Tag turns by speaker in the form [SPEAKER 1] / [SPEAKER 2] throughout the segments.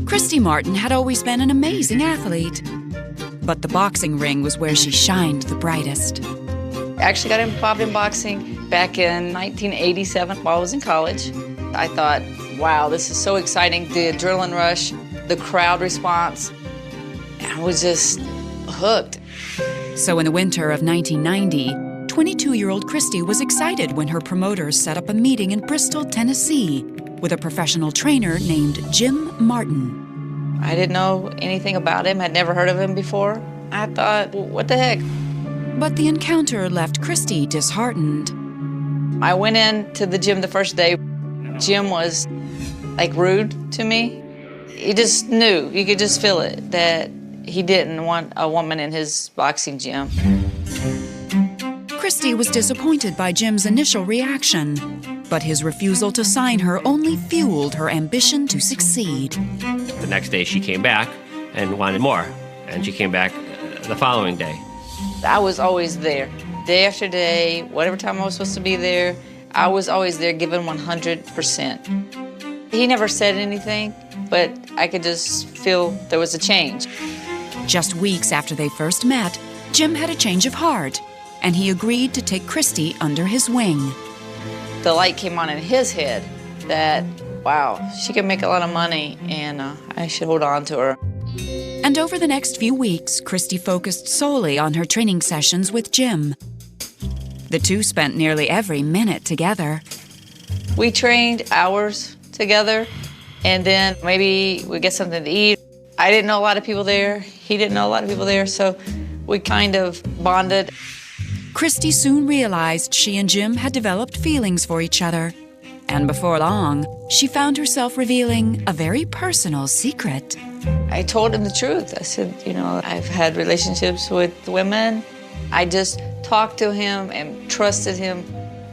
[SPEAKER 1] Christy Martin had always been an amazing athlete, but the boxing ring was where she shined the brightest.
[SPEAKER 2] I actually got involved in boxing back in 1987 while I was in college. I thought, wow, this is so exciting. The adrenaline rush, the crowd response. I was just hooked.
[SPEAKER 1] So in the winter of 1990, 22-year-old Christy was excited when her promoters set up a meeting in Bristol, Tennessee, with a professional trainer named Jim Martin.
[SPEAKER 2] I didn't know anything about him, had never heard of him before. I thought, well, what the heck?
[SPEAKER 1] But the encounter left Christy disheartened.
[SPEAKER 2] I went into the gym the first day. Jim was like rude to me. He just knew, you could just feel it, that he didn't want a woman in his boxing gym.
[SPEAKER 1] Christy was disappointed by Jim's initial reaction, but his refusal to sign her only fueled her ambition to succeed.
[SPEAKER 3] The next day she came back and wanted more, and she came back the following day.
[SPEAKER 2] I was always there, day after day, whatever time I was supposed to be there, I was always there giving 100%. He never said anything, but I could just feel there was a change.
[SPEAKER 1] Just weeks after they first met, Jim had a change of heart, and he agreed to take Christy under his wing.
[SPEAKER 2] The light came on in his head that, wow, she can make a lot of money, and I should hold on to her.
[SPEAKER 1] And over the next few weeks, Christy focused solely on her training sessions with Jim. The two spent nearly every minute together.
[SPEAKER 2] We trained hours together, and then maybe we'd get something to eat. I didn't know a lot of people there. He didn't know a lot of people there, so we kind of bonded.
[SPEAKER 1] Christy soon realized she and Jim had developed feelings for each other. And before long, she found herself revealing a very personal secret.
[SPEAKER 2] I told him the truth. I said, you know, I've had relationships with women. I just talked to him and trusted him.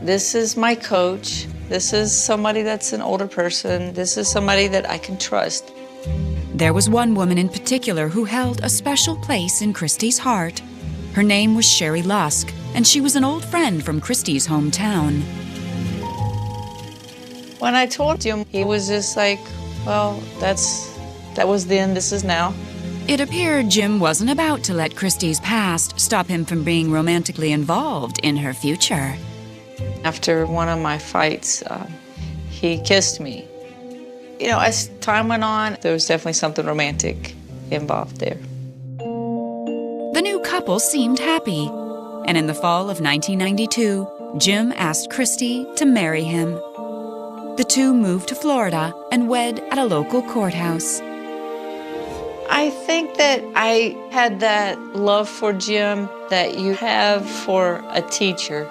[SPEAKER 2] This is my coach. This is somebody that's an older person. This is somebody that I can trust.
[SPEAKER 1] There was one woman in particular who held a special place in Christy's heart. Her name was Sherry Lusk, and she was an old friend from Christy's hometown.
[SPEAKER 2] When I told Jim, he was just like, well, that was then, this is now.
[SPEAKER 1] It appeared Jim wasn't about to let Christy's past stop him from being romantically involved in her future.
[SPEAKER 2] After one of my fights, he kissed me. You know, as time went on, there was definitely something romantic involved there.
[SPEAKER 1] The new couple seemed happy, and in the fall of 1992, Jim asked Christy to marry him. The two moved to Florida and wed at a local courthouse.
[SPEAKER 2] I think that I had that love for Jim that you have for a teacher,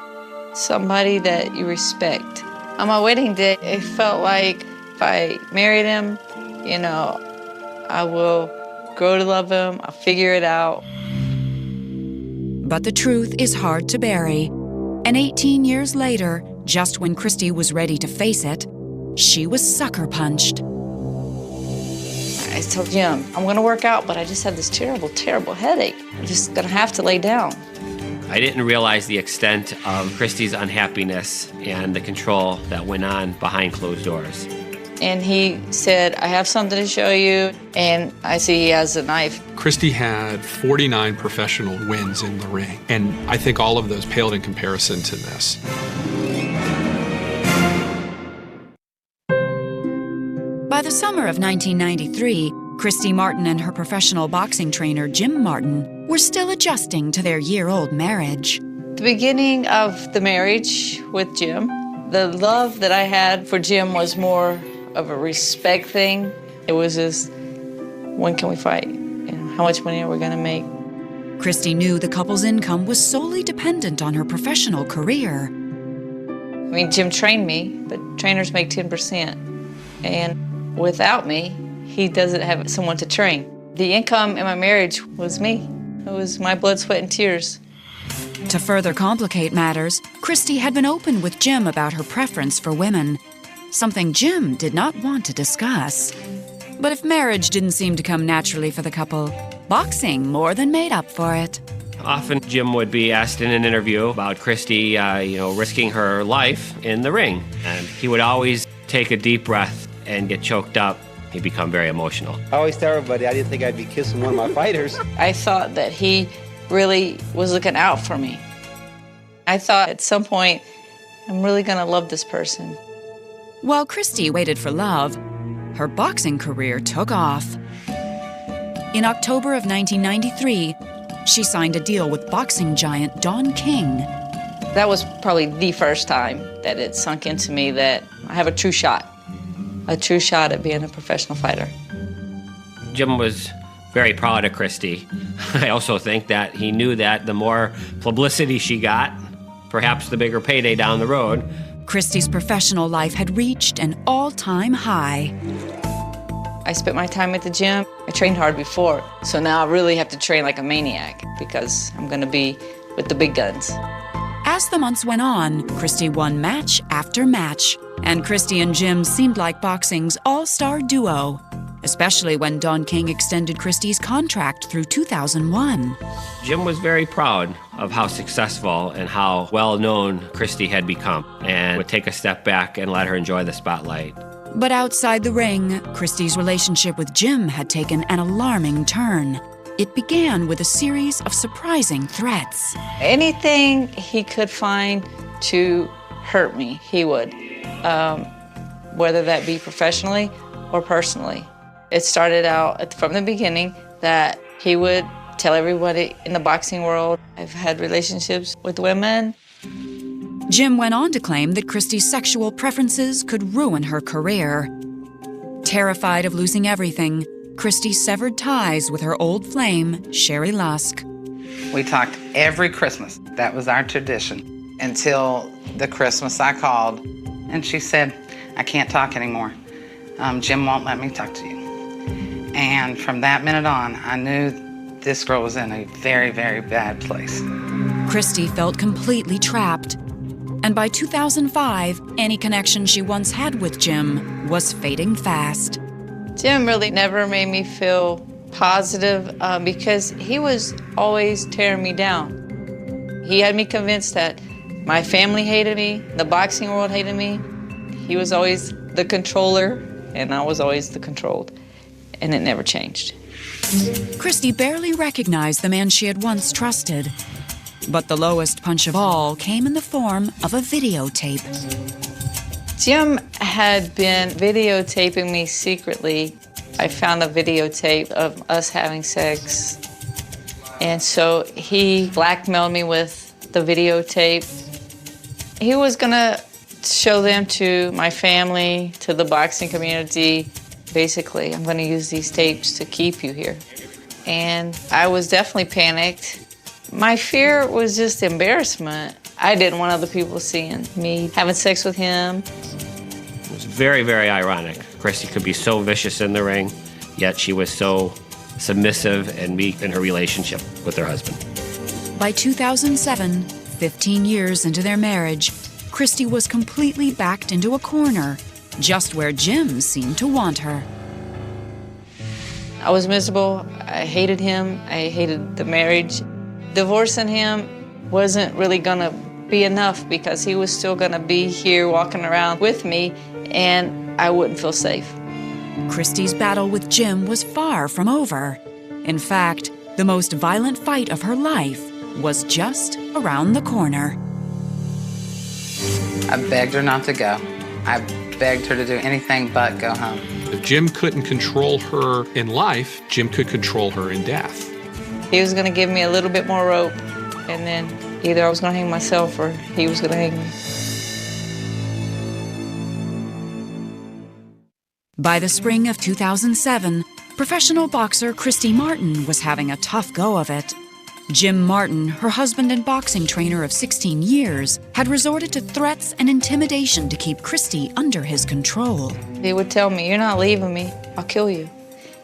[SPEAKER 2] somebody that you respect. On my wedding day, it felt like if I married him, you know, I will grow to love him, I'll figure it out.
[SPEAKER 1] But the truth is hard to bury. And 18 years later, just when Christy was ready to face it, she was sucker punched.
[SPEAKER 2] I told Jim, I'm gonna work out, but I just have this terrible, terrible headache. I'm just gonna have to lay down.
[SPEAKER 3] I didn't realize the extent of Christy's unhappiness and the control that went on behind closed doors.
[SPEAKER 2] And he said, I have something to show you, and I see he has a knife.
[SPEAKER 4] Christy had 49 professional wins in the ring, and I think all of those paled in comparison to this.
[SPEAKER 1] By the summer of 1993, Christy Martin and her professional boxing trainer, Jim Martin, were still adjusting to their year-old marriage.
[SPEAKER 2] The beginning of the marriage with Jim, the love that I had for Jim was more of a respect thing. It was just, when can we fight? You know, how much money are we gonna make?
[SPEAKER 1] Christy knew the couple's income was solely dependent on her professional career.
[SPEAKER 2] I mean, Jim trained me, but trainers make 10%. And without me, he doesn't have someone to train. The income in my marriage was me. It was my blood, sweat, and tears.
[SPEAKER 1] To further complicate matters, Christy had been open with Jim about her preference for women, something Jim did not want to discuss. But if marriage didn't seem to come naturally for the couple, boxing more than made up for it.
[SPEAKER 3] Often Jim would be asked in an interview about Christy, risking her life in the ring. And he would always take a deep breath and get choked up he'd become very emotional.
[SPEAKER 5] I always tell everybody I didn't think I'd be kissing one of my fighters.
[SPEAKER 2] I thought that he really was looking out for me. I thought at some point, I'm really gonna love this person.
[SPEAKER 1] While Christy waited for love, her boxing career took off. In October of 1993, she signed a deal with boxing giant Don King.
[SPEAKER 2] That was probably the first time that it sunk into me that I have a true shot at being a professional fighter.
[SPEAKER 3] Jim was very proud of Christy. I also think that he knew that the more publicity she got, perhaps the bigger payday down the road.
[SPEAKER 1] Christy's professional life had reached an all-time high.
[SPEAKER 2] I spent my time at the gym. I trained hard before, so now I really have to train like a maniac because I'm gonna be with the big guns.
[SPEAKER 1] As the months went on, Christy won match after match, and Christy and Jim seemed like boxing's all-star duo, especially when Don King extended Christy's contract through 2001.
[SPEAKER 3] Jim was very proud of how successful and how well-known Christy had become, and would take a step back and let her enjoy the spotlight.
[SPEAKER 1] But outside the ring, Christy's relationship with Jim had taken an alarming turn. It began with a series of surprising threats.
[SPEAKER 2] Anything he could find to hurt me, he would, whether that be professionally or personally. It started out from the beginning that he would tell everybody in the boxing world I've had relationships with women.
[SPEAKER 1] Jim went on to claim that Christy's sexual preferences could ruin her career. Terrified of losing everything, Christy severed ties with her old flame, Sherry Lusk.
[SPEAKER 6] We talked every Christmas. That was our tradition. Until the Christmas I called, and she said, I can't talk anymore. Jim won't let me talk to you. And from that minute on, I knew this girl was in a very, very bad place.
[SPEAKER 1] Christy felt completely trapped. And by 2005, any connection she once had with Jim was fading fast.
[SPEAKER 2] Jim really never made me feel positive because he was always tearing me down. He had me convinced that my family hated me, the boxing world hated me. He was always the controller, and I was always the controlled, and it never changed.
[SPEAKER 1] Christy barely recognized the man she had once trusted. But the lowest punch of all came in the form of a videotape.
[SPEAKER 2] Jim had been videotaping me secretly. I found a videotape of us having sex. And so he blackmailed me with the videotape. He was gonna show them to my family, to the boxing community. Basically, I'm gonna use these tapes to keep you here. And I was definitely panicked. My fear was just embarrassment. I didn't want other people seeing me having sex with him.
[SPEAKER 3] It was very, very ironic. Christy could be so vicious in the ring, yet she was so submissive and meek in her relationship with her husband.
[SPEAKER 1] By 2007, 15 years into their marriage, Christy was completely backed into a corner, just where Jim seemed to want her.
[SPEAKER 2] I was miserable. I hated him. I hated the marriage. Divorcing him wasn't really gonna be enough because he was still gonna be here walking around with me and I wouldn't feel safe.
[SPEAKER 1] Christy's battle with Jim was far from over. In fact, the most violent fight of her life was just around the corner.
[SPEAKER 6] I begged her not to go. I begged her to do anything but go home.
[SPEAKER 4] If Jim couldn't control her in life, Jim could control her in death.
[SPEAKER 2] He was gonna give me a little bit more rope and then either I was gonna hang myself or he was gonna hang me.
[SPEAKER 1] By the spring of 2007, professional boxer Christy Martin was having a tough go of it. Jim Martin, her husband and boxing trainer of 16 years, had resorted to threats and intimidation to keep Christy under his control.
[SPEAKER 2] He would tell me, you're not leaving me, I'll kill you.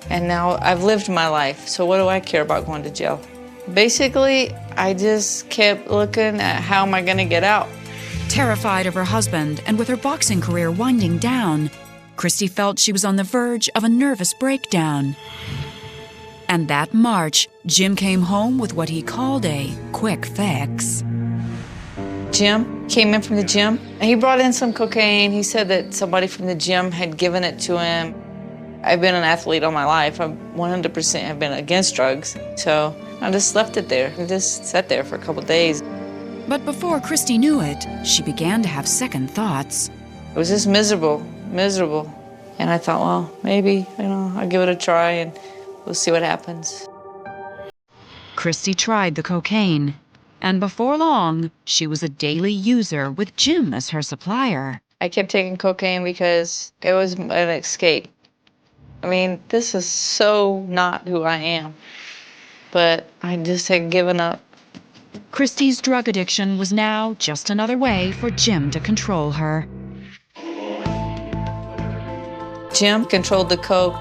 [SPEAKER 2] And now I've lived my life, so what do I care about going to jail? Basically, I just kept looking at how am I gonna get out.
[SPEAKER 1] Terrified of her husband and with her boxing career winding down, Christy felt she was on the verge of a nervous breakdown. And that March, Jim came home with what he called a quick fix.
[SPEAKER 2] Jim came in from the gym, and he brought in some cocaine. He said that somebody from the gym had given it to him. I've been an athlete all my life. I 100% have been against drugs. So I just left it there and just sat there for a couple days.
[SPEAKER 1] But before Christy knew it, she began to have second thoughts.
[SPEAKER 2] It was just miserable. And I thought, well, maybe, I'll give it a try and we'll see what happens.
[SPEAKER 1] Christy tried the cocaine, and before long, she was a daily user with Jim as her supplier.
[SPEAKER 2] I kept taking cocaine because it was an escape. This is so not who I am, but I just had given up.
[SPEAKER 1] Christy's drug addiction was now just another way for Jim to control her.
[SPEAKER 2] Jim controlled the coke.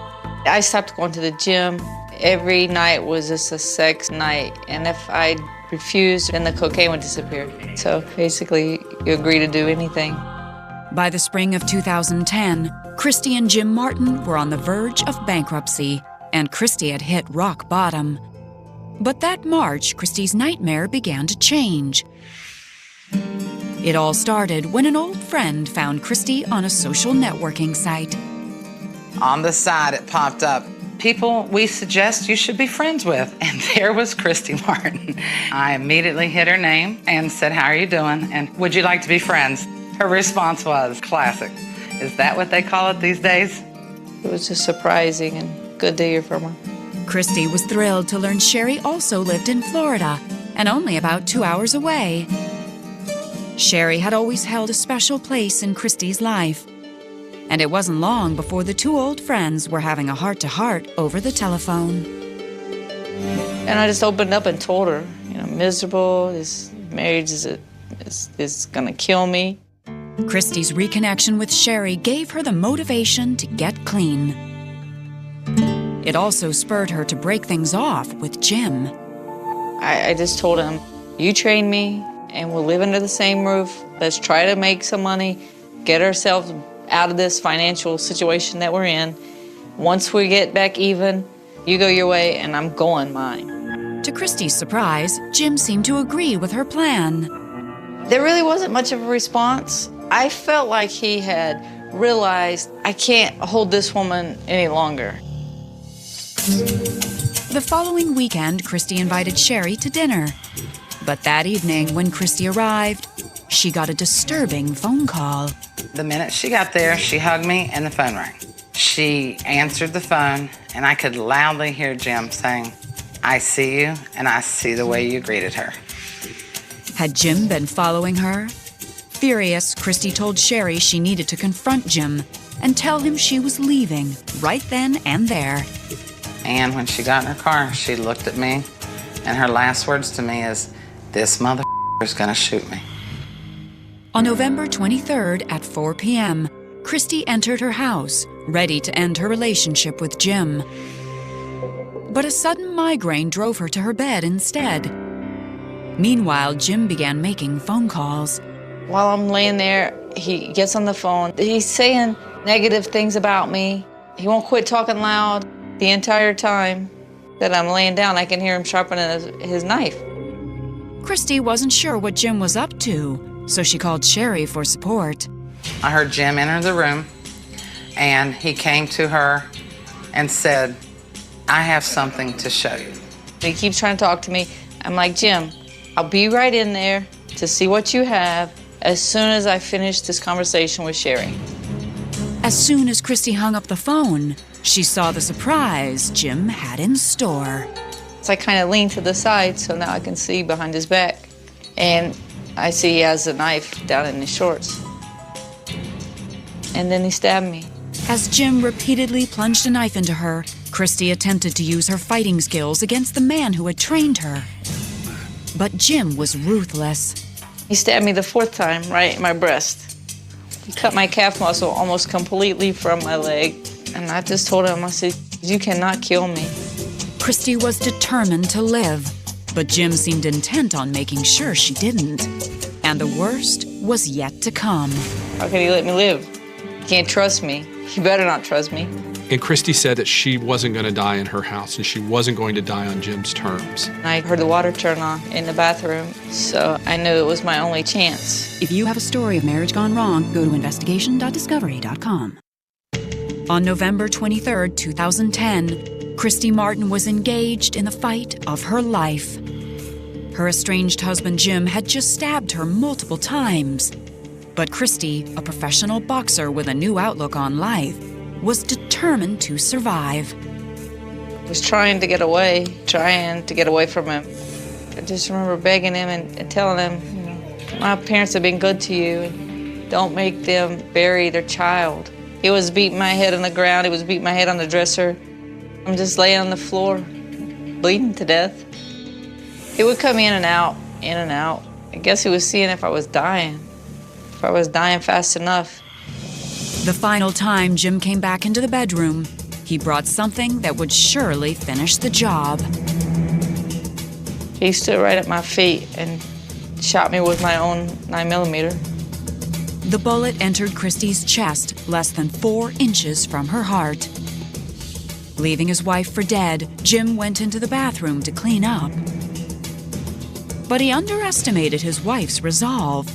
[SPEAKER 2] I stopped going to the gym. Every night was just a sex night, and if I refused, then the cocaine would disappear. So basically, you agree to do anything.
[SPEAKER 1] By the spring of 2010, Christy and Jim Martin were on the verge of bankruptcy, and Christy had hit rock bottom. But that March, Christy's nightmare began to change. It all started when an old friend found Christy on a social networking site.
[SPEAKER 6] On the side, it popped up, people we suggest you should be friends with. And there was Christy Martin. I immediately hit her name and said, how are you doing? And would you like to be friends? Her response was, classic. Is that what they call it these days?
[SPEAKER 2] It was just surprising and good to hear from her.
[SPEAKER 1] Christy was thrilled to learn Sherry also lived in Florida and only about 2 hours away. Sherry had always held a special place in Christy's life, and it wasn't long before the two old friends were having a heart-to-heart over the telephone.
[SPEAKER 2] And I just opened up and told her, miserable, this marriage is gonna kill me.
[SPEAKER 1] Christy's reconnection with Sherry gave her the motivation to get clean. It also spurred her to break things off with Jim.
[SPEAKER 2] I just told him, you train me and we'll live under the same roof. Let's try to make some money, get ourselves out of this financial situation that we're in. Once we get back even, you go your way and I'm going mine.
[SPEAKER 1] To Christy's surprise, Jim seemed to agree with her plan.
[SPEAKER 2] There really wasn't much of a response. I felt like he had realized I can't hold this woman any longer.
[SPEAKER 1] The following weekend, Christy invited Sherry to dinner. But that evening, when Christy arrived, she got a disturbing phone call.
[SPEAKER 6] The minute she got there, she hugged me and the phone rang. She answered the phone and I could loudly hear Jim saying, I see you and I see the way you greeted her.
[SPEAKER 1] Had Jim been following her? Furious, Christy told Sherry she needed to confront Jim and tell him she was leaving right then and there.
[SPEAKER 6] And when she got in her car, she looked at me and her last words to me is, this motherfucker's gonna shoot me.
[SPEAKER 1] On November 23rd at 4 p.m., Christy entered her house, ready to end her relationship with Jim. But a sudden migraine drove her to her bed instead. Meanwhile, Jim began making phone calls.
[SPEAKER 2] While I'm laying there, he gets on the phone. He's saying negative things about me. He won't quit talking loud. The entire time that I'm laying down, I can hear him sharpening his knife.
[SPEAKER 1] Christy wasn't sure what Jim was up to, so she called Sherry for support.
[SPEAKER 6] I heard Jim enter the room, and he came to her and said, I have something to show you.
[SPEAKER 2] He keeps trying to talk to me. I'm like, Jim, I'll be right in there to see what you have as soon as I finish this conversation with Sherry.
[SPEAKER 1] As soon as Christy hung up the phone, she saw the surprise Jim had in store.
[SPEAKER 2] So I kind of leaned to the side so now I can see behind his back. And I see he has a knife down in his shorts. And then he stabbed me.
[SPEAKER 1] As Jim repeatedly plunged a knife into her, Christy attempted to use her fighting skills against the man who had trained her. But Jim was ruthless.
[SPEAKER 2] He stabbed me the fourth time right in my breast. He cut my calf muscle almost completely from my leg. And I just told him, I said, you cannot kill me.
[SPEAKER 1] Christy was determined to live, but Jim seemed intent on making sure she didn't. And the worst was yet to come.
[SPEAKER 2] How can he let me live? He can't trust me. He better not trust me.
[SPEAKER 4] And Christy said that she wasn't going to die in her house and she wasn't going to die on Jim's terms.
[SPEAKER 2] I heard the water turn on in the bathroom, so I knew it was my only chance.
[SPEAKER 1] If you have a story of marriage gone wrong, go to investigation.discovery.com. On November 23, 2010, Christy Martin was engaged in the fight of her life. Her estranged husband Jim had just stabbed her multiple times. But Christy, a professional boxer with a new outlook on life, was determined to survive.
[SPEAKER 2] I was trying to get away from him. I just remember begging him and telling him, my parents have been good to you, and don't make them bury their child. He was beating my head on the ground. He was beating my head on the dresser. I'm just laying on the floor, bleeding to death. He would come in and out, in and out. I guess he was seeing if I was dying fast enough.
[SPEAKER 1] The final time Jim came back into the bedroom, he brought something that would surely finish the job.
[SPEAKER 2] He stood right at my feet and shot me with my own 9mm.
[SPEAKER 1] The bullet entered Christy's chest less than 4 inches from her heart. Leaving his wife for dead, Jim went into the bathroom to clean up. But he underestimated his wife's resolve.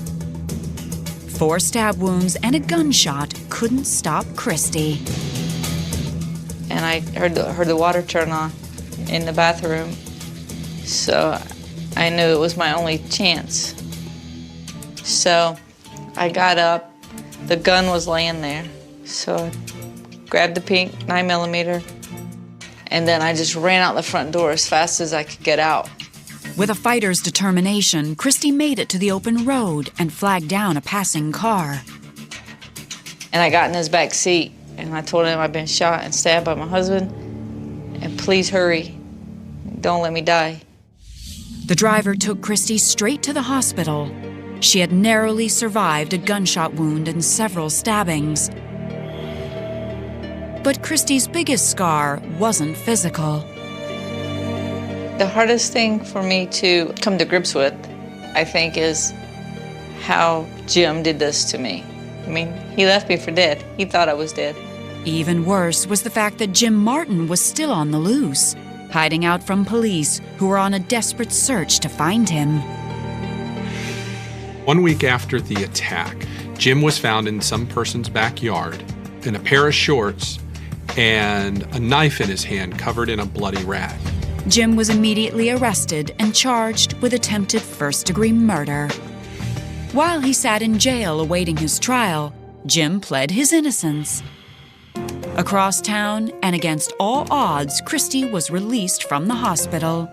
[SPEAKER 1] 4 stab wounds and a gunshot couldn't stop Christy.
[SPEAKER 2] And I heard the water turn on in the bathroom, so I knew it was my only chance. So I got up, the gun was laying there, so I grabbed the pink 9mm, and then I just ran out the front door as fast as I could get out.
[SPEAKER 1] With a fighter's determination, Christy made it to the open road and flagged down a passing car.
[SPEAKER 2] And I got in his back seat, and I told him I'd been shot and stabbed by my husband, and please hurry, don't let me die.
[SPEAKER 1] The driver took Christy straight to the hospital. She had narrowly survived a gunshot wound and several stabbings. But Christy's biggest scar wasn't physical.
[SPEAKER 2] The hardest thing for me to come to grips with, I think, is how Jim did this to me. I mean, he left me for dead. He thought I was dead.
[SPEAKER 1] Even worse was the fact that Jim Martin was still on the loose, hiding out from police who were on a desperate search to find him.
[SPEAKER 4] 1 week after the attack, Jim was found in some person's backyard in a pair of shorts and a knife in his hand covered in a bloody rag.
[SPEAKER 1] Jim was immediately arrested and charged with attempted first-degree murder. While he sat in jail awaiting his trial, Jim pled his innocence. Across town and against all odds, Christy was released from the hospital.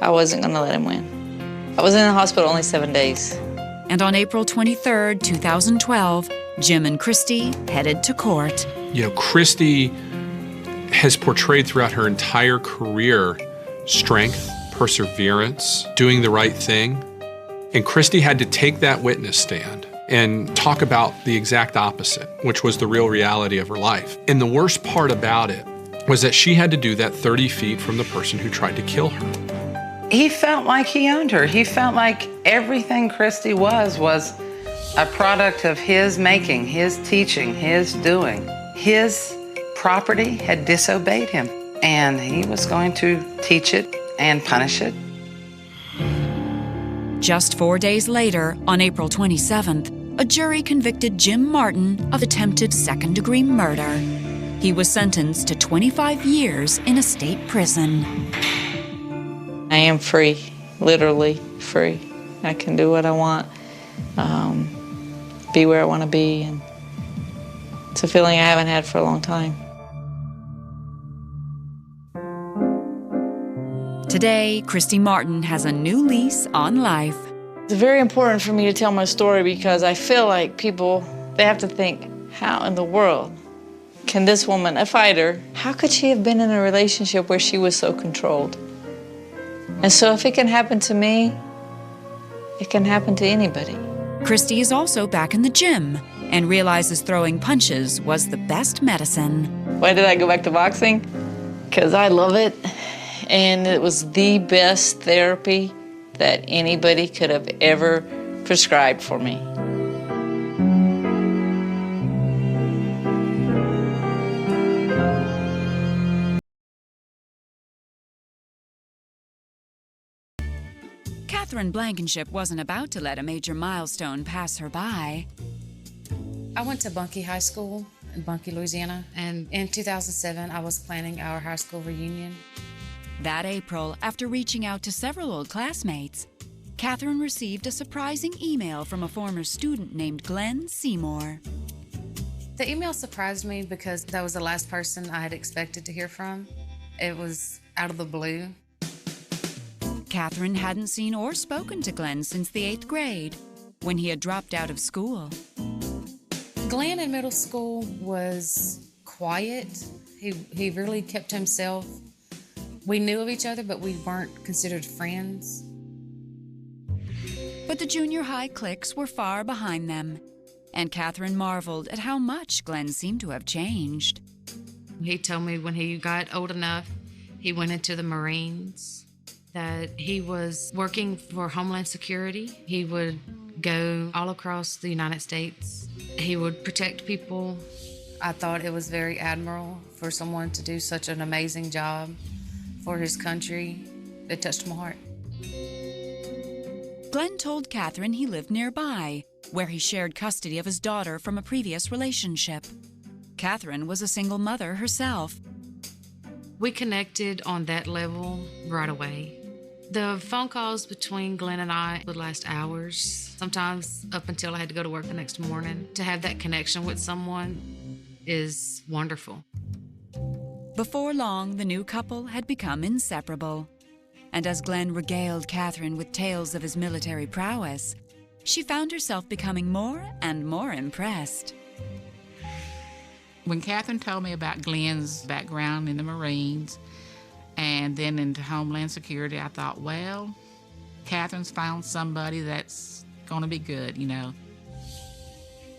[SPEAKER 2] I wasn't going to let him win. I was in the hospital only 7 days.
[SPEAKER 1] And on April 23, 2012, Jim and Christy headed to court.
[SPEAKER 4] Christy has portrayed throughout her entire career strength, perseverance, doing the right thing. And Christy had to take that witness stand and talk about the exact opposite, which was the real reality of her life. And the worst part about it was that she had to do that 30 feet from the person who tried to kill her.
[SPEAKER 6] He felt like he owned her. He felt like everything Christy was a product of his making, his teaching, his doing. His property had disobeyed him, and he was going to teach it and punish it.
[SPEAKER 1] Just 4 days later, on April 27th, a jury convicted Jim Martin of attempted second-degree murder. He was sentenced to 25 years in a state prison.
[SPEAKER 2] I am free, literally free. I can do what I want, be where I want to be, and it's a feeling I haven't had for a long time.
[SPEAKER 1] Today, Christy Martin has a new lease on life.
[SPEAKER 2] It's very important for me to tell my story because I feel like people, they have to think, how in the world can this woman, a fighter, how could she have been in a relationship where she was so controlled? And so if it can happen to me, it can happen to anybody.
[SPEAKER 1] Christy is also back in the gym and realizes throwing punches was the best medicine.
[SPEAKER 2] Why did I go back to boxing? Because I love it. And it was the best therapy that anybody could have ever prescribed for me.
[SPEAKER 1] Catherine Blankenship wasn't about to let a major milestone pass her by.
[SPEAKER 7] I went to Bunkie High School, in Bunkie, Louisiana. And in 2007, I was planning our high school reunion.
[SPEAKER 1] That April, after reaching out to several old classmates, Catherine received a surprising email from a former student named Glenn Seymour.
[SPEAKER 7] The email surprised me because that was the last person I had expected to hear from. It was out of the blue.
[SPEAKER 1] Catherine hadn't seen or spoken to Glenn since the 8th grade, when he had dropped out of school.
[SPEAKER 7] Glenn in middle school was quiet. He really kept to himself. We knew of each other, but we weren't considered friends.
[SPEAKER 1] But the junior high cliques were far behind them, and Catherine marveled at how much Glenn seemed to have changed.
[SPEAKER 7] He told me when he got old enough, he went into the Marines, that he was working for Homeland Security. He would go all across the United States. He would protect people. I thought it was very admirable for someone to do such an amazing job for his country. It touched my heart.
[SPEAKER 1] Glenn told Catherine he lived nearby, where he shared custody of his daughter from a previous relationship. Catherine was a single mother herself.
[SPEAKER 7] We connected on that level right away. The phone calls between Glenn and I would last hours, sometimes up until I had to go to work the next morning. To have that connection with someone is wonderful.
[SPEAKER 1] Before long, the new couple had become inseparable. And as Glenn regaled Catherine with tales of his military prowess, she found herself becoming more and more impressed.
[SPEAKER 8] When Catherine told me about Glenn's background in the Marines and then into Homeland Security, I thought, well, Catherine's found somebody that's going to be good, you know.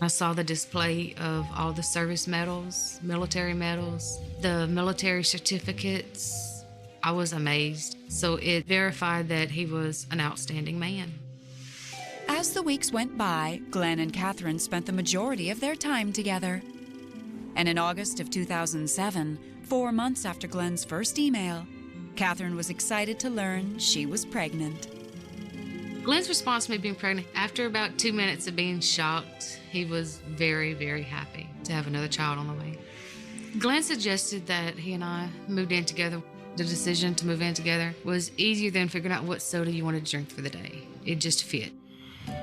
[SPEAKER 7] I saw the display of all the service medals, military medals, the military certificates. I was amazed. So it verified that he was an outstanding man.
[SPEAKER 1] As the weeks went by, Glenn and Catherine spent the majority of their time together. And in August of 2007, 4 months after Glenn's first email, Catherine was excited to learn she was pregnant.
[SPEAKER 7] Glenn's response to me being pregnant, after about 2 minutes of being shocked, he was very, very happy to have another child on the way. Glenn suggested that he and I moved in together. The decision to move in together was easier than figuring out what soda you wanted to drink for the day. It just fit.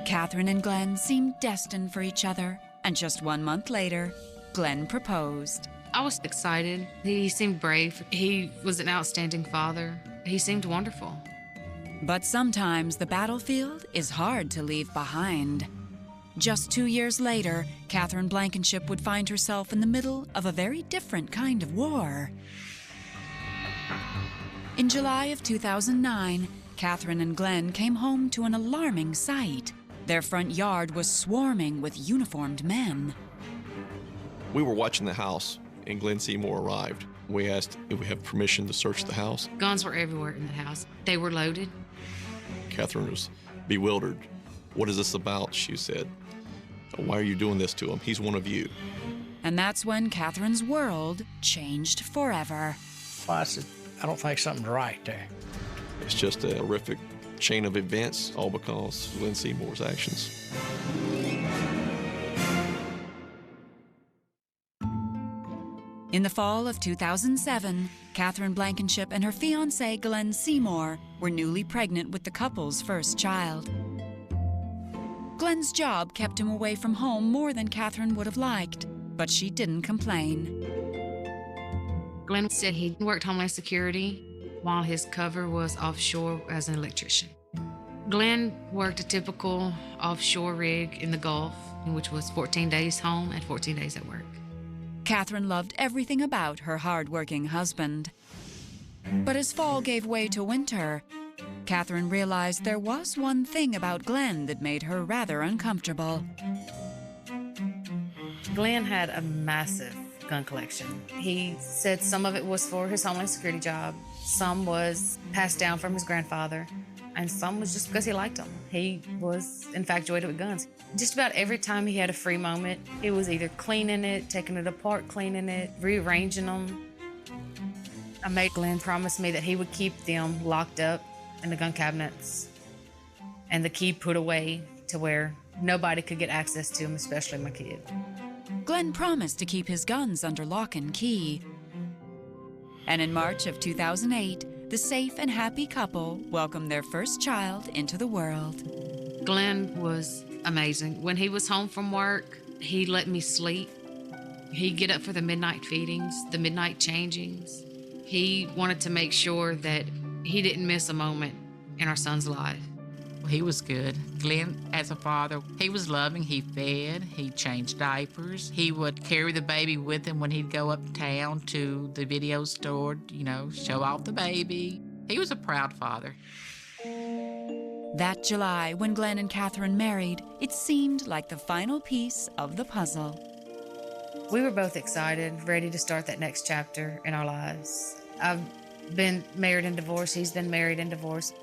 [SPEAKER 1] Catherine and Glenn seemed destined for each other, and just 1 month later, Glenn proposed.
[SPEAKER 7] I was excited. He seemed brave. He was an outstanding father. He seemed wonderful.
[SPEAKER 1] But sometimes the battlefield is hard to leave behind. Just 2 years later, Catherine Blankenship would find herself in the middle of a very different kind of war. In July of 2009, Catherine and Glenn came home to an alarming sight. Their front yard was swarming with uniformed men.
[SPEAKER 9] We were watching the house, and Glenn Seymour arrived. We asked if we have permission to search the house.
[SPEAKER 7] Guns were everywhere in the house. They were loaded.
[SPEAKER 9] Catherine was bewildered. "What is this about?" she said. "Why are you doing this to him? He's one of you."
[SPEAKER 1] And that's when Catherine's world changed forever.
[SPEAKER 10] Well, I said, I don't think something's right there.
[SPEAKER 9] It's just a horrific chain of events, all because of Glenn Seymour's actions.
[SPEAKER 1] In the fall of 2007, Catherine Blankenship and her fiancé, Glenn Seymour, were newly pregnant with the couple's first child. Glenn's job kept him away from home more than Catherine would have liked, but she didn't complain.
[SPEAKER 7] Glenn said he worked Homeland Security while his cover was offshore as an electrician. Glenn worked a typical offshore rig in the Gulf, which was 14 days home and 14 days at work.
[SPEAKER 1] Catherine loved everything about her hard-working husband. But as fall gave way to winter, Catherine realized there was one thing about Glenn that made her rather uncomfortable.
[SPEAKER 7] Glenn had a massive gun collection. He said some of it was for his Homeland Security job, some was passed down from his grandfather, and some was just because he liked them. He was infatuated with guns. Just about every time he had a free moment, he was either cleaning it, taking it apart, cleaning it, rearranging them. I made Glenn promise me that he would keep them locked up in the gun cabinets and the key put away to where nobody could get access to them, especially my kid.
[SPEAKER 1] Glenn promised to keep his guns under lock and key. And in March of 2008, the safe and happy couple welcomed their first child into the world.
[SPEAKER 7] Glenn was amazing. When he was home from work, he let me sleep. He'd get up for the midnight feedings, the midnight changings. He wanted to make sure that he didn't miss a moment in our son's life.
[SPEAKER 8] He was good. Glenn, as a father, he was loving. He fed, he changed diapers. He would carry the baby with him when he'd go uptown to the video store, show off the baby. He was a proud father.
[SPEAKER 1] That July, when Glenn and Catherine married, it seemed like the final piece of the puzzle.
[SPEAKER 7] We were both excited, ready to start that next chapter in our lives. I've been married and divorced. He's been married and divorced.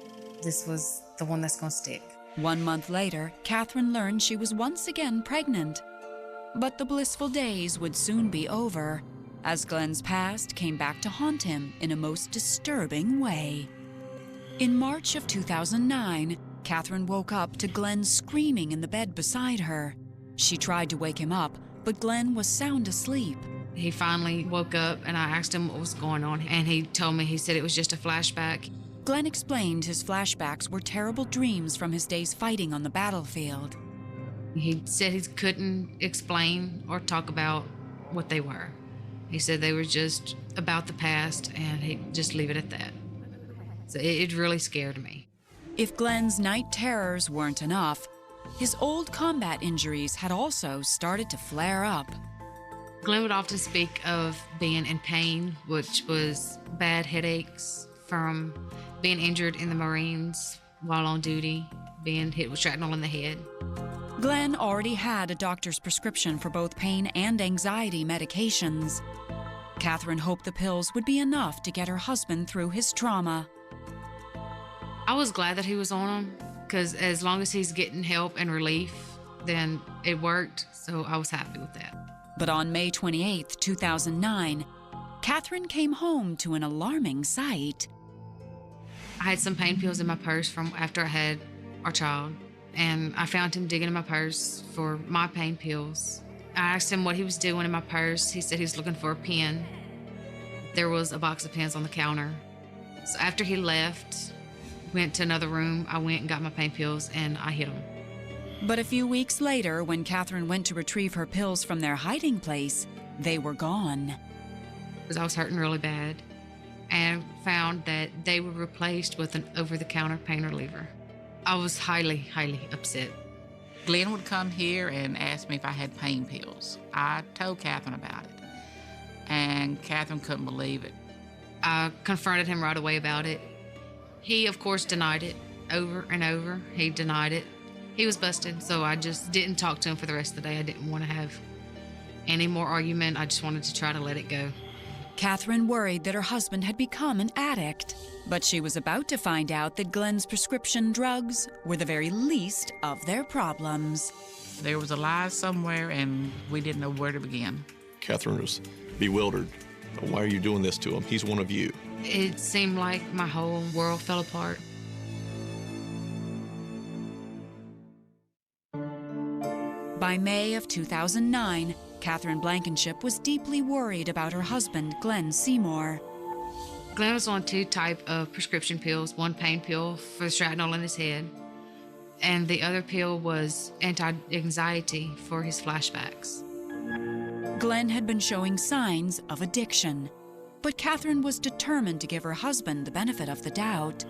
[SPEAKER 7] This was the one that's going to stick.
[SPEAKER 1] 1 month later, Catherine learned she was once again pregnant. But the blissful days would soon be over, as Glenn's past came back to haunt him in a most disturbing way. In March of 2009, Catherine woke up to Glenn screaming in the bed beside her. She tried to wake him up, but Glenn was sound asleep.
[SPEAKER 7] He finally woke up and I asked him what was going on, and he told me, he said it was just a flashback.
[SPEAKER 1] Glenn explained his flashbacks were terrible dreams from his days fighting on the battlefield.
[SPEAKER 7] He said he couldn't explain or talk about what they were. He said they were just about the past, and he'd just leave it at that. So it really scared me.
[SPEAKER 1] If Glenn's night terrors weren't enough, his old combat injuries had also started to flare up.
[SPEAKER 7] Glenn would often speak of being in pain, which was bad headaches from being injured in the Marines while on duty, being hit with shrapnel in the head.
[SPEAKER 1] Glenn already had a doctor's prescription for both pain and anxiety medications. Catherine hoped the pills would be enough to get her husband through his trauma.
[SPEAKER 7] I was glad that he was on them, because as long as he's getting help and relief, then it worked, so I was happy with that.
[SPEAKER 1] But on May 28, 2009, Catherine came home to an alarming sight.
[SPEAKER 7] I had some pain pills in my purse from after I had our child, and I found him digging in my purse for my pain pills. I asked him what he was doing in my purse. He said he was looking for a pen. There was a box of pens on the counter. So after he left, went to another room, I went and got my pain pills, and I hid them.
[SPEAKER 1] But a few weeks later, when Catherine went to retrieve her pills from their hiding place, they were gone.
[SPEAKER 7] Because I was hurting really bad, and found that they were replaced with an over-the-counter pain reliever. I was highly, highly upset.
[SPEAKER 8] Glenn would come here and ask me if I had pain pills. I told Catherine about it, and Catherine couldn't believe it.
[SPEAKER 7] I confronted him right away about it. He, of course, denied it over and over. He denied it. He was busted, so I just didn't talk to him for the rest of the day. I didn't want to have any more argument. I just wanted to try to let it go.
[SPEAKER 1] Catherine worried that her husband had become an addict, but she was about to find out that Glenn's prescription drugs were the very least of their problems.
[SPEAKER 8] There was a lie somewhere, and we didn't know where to begin.
[SPEAKER 9] Catherine was bewildered. Why are you doing this to him? He's one of you.
[SPEAKER 7] It seemed like my whole world fell apart.
[SPEAKER 1] By May of 2009, Catherine Blankenship was deeply worried about her husband, Glenn Seymour.
[SPEAKER 7] Glenn was on 2 types of prescription pills, one pain pill for the shrapnel in his head, and the other pill was anti-anxiety for his flashbacks.
[SPEAKER 1] Glenn had been showing signs of addiction, but Catherine was determined to give her husband the benefit of the doubt,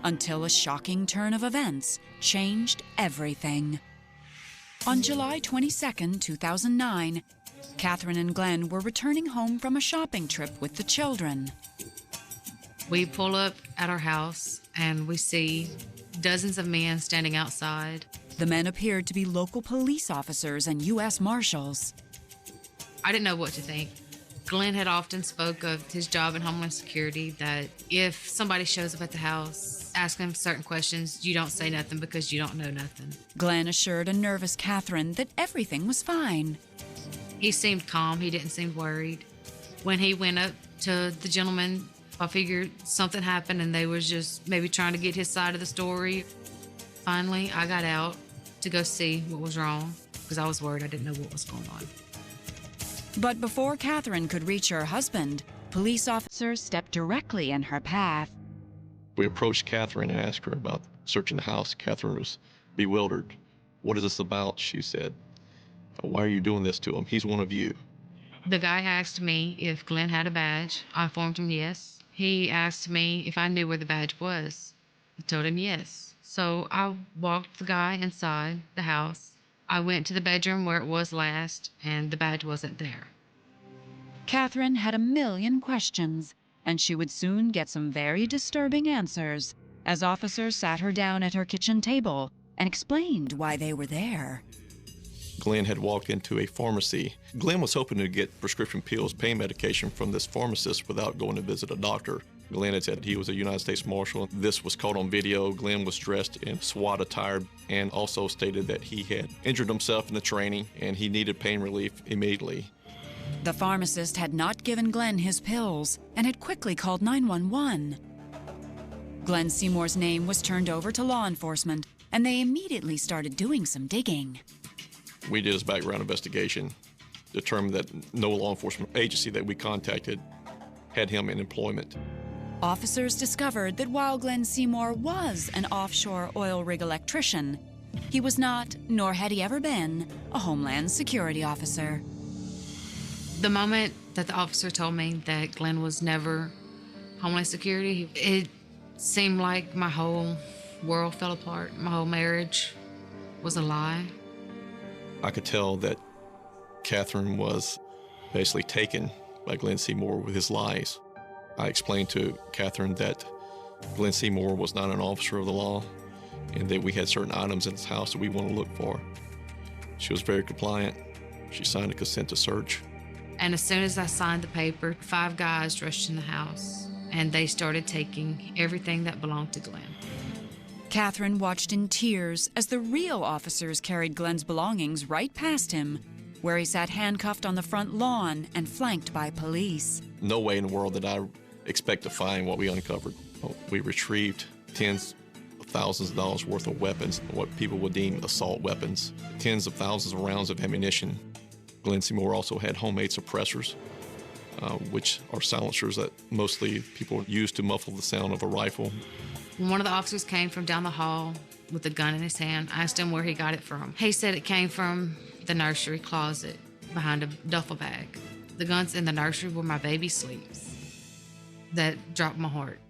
[SPEAKER 1] until a shocking turn of events changed everything. On July 22, 2009, Catherine and Glenn were returning home from a shopping trip with the children.
[SPEAKER 7] We pull up at our house and we see dozens of men standing outside.
[SPEAKER 1] The men appeared to be local police officers and U.S. Marshals.
[SPEAKER 7] I didn't know what to think. Glenn had often spoke of his job in Homeland Security, that if somebody shows up at the house asking certain questions, you don't say nothing because you don't know nothing.
[SPEAKER 1] Glenn assured a nervous Catherine that everything was fine.
[SPEAKER 7] He seemed calm. He didn't seem worried. When he went up to the gentleman, I figured something happened and they was just maybe trying to get his side of the story. Finally, I got out to go see what was wrong because I was worried. I didn't know what was going on.
[SPEAKER 1] But before Catherine could reach her husband, police officers stepped directly in her path.
[SPEAKER 9] We approached Catherine and asked her about searching the house. Catherine was bewildered. What is this about? She said. Why are you doing this to him? He's one of you.
[SPEAKER 7] The guy asked me if Glenn had a badge. I informed him yes. He asked me if I knew where the badge was. I told him yes. So I walked the guy inside the house. I went to the bedroom where it was last, and the badge wasn't there.
[SPEAKER 1] Catherine had a million questions, and she would soon get some very disturbing answers as officers sat her down at her kitchen table and explained why they were there.
[SPEAKER 9] Glenn had walked into a pharmacy. Glenn was hoping to get prescription pills, pain medication from this pharmacist without going to visit a doctor. Glenn had said he was a United States Marshal. This was caught on video. Glenn was dressed in SWAT attire and also stated that he had injured himself in the training and he needed pain relief immediately.
[SPEAKER 1] The pharmacist had not given Glenn his pills and had quickly called 911. Glenn Seymour's name was turned over to law enforcement, and they immediately started doing some digging.
[SPEAKER 9] We did his background investigation, determined that no law enforcement agency that we contacted had him in employment.
[SPEAKER 1] Officers discovered that while Glenn Seymour was an offshore oil rig electrician, he was not, nor had he ever been, a Homeland Security officer.
[SPEAKER 7] The moment that the officer told me that Glenn was never Homeland Security, it seemed like my whole world fell apart. My whole marriage was a lie.
[SPEAKER 9] I could tell that Catherine was basically taken by Glenn Seymour with his lies. I explained to Catherine that Glenn Seymour was not an officer of the law and that we had certain items in his house that we want to look for. She was very compliant. She signed a consent to search.
[SPEAKER 7] And as soon as I signed the paper, 5 guys rushed in the house, and they started taking everything that belonged to Glenn.
[SPEAKER 1] Catherine watched in tears as the real officers carried Glenn's belongings right past him, where he sat handcuffed on the front lawn and flanked by police.
[SPEAKER 9] No way in the world did I expect to find what we uncovered. We retrieved tens of thousands of dollars worth of weapons, what people would deem assault weapons, tens of thousands of rounds of ammunition. Glenn Seymour also had homemade suppressors, which are silencers that mostly people use to muffle the sound of a rifle.
[SPEAKER 7] When one of the officers came from down the hall with a gun in his hand, I asked him where he got it from. He said it came from the nursery closet behind a duffel bag. The gun's in the nursery where my baby sleeps. That dropped my heart.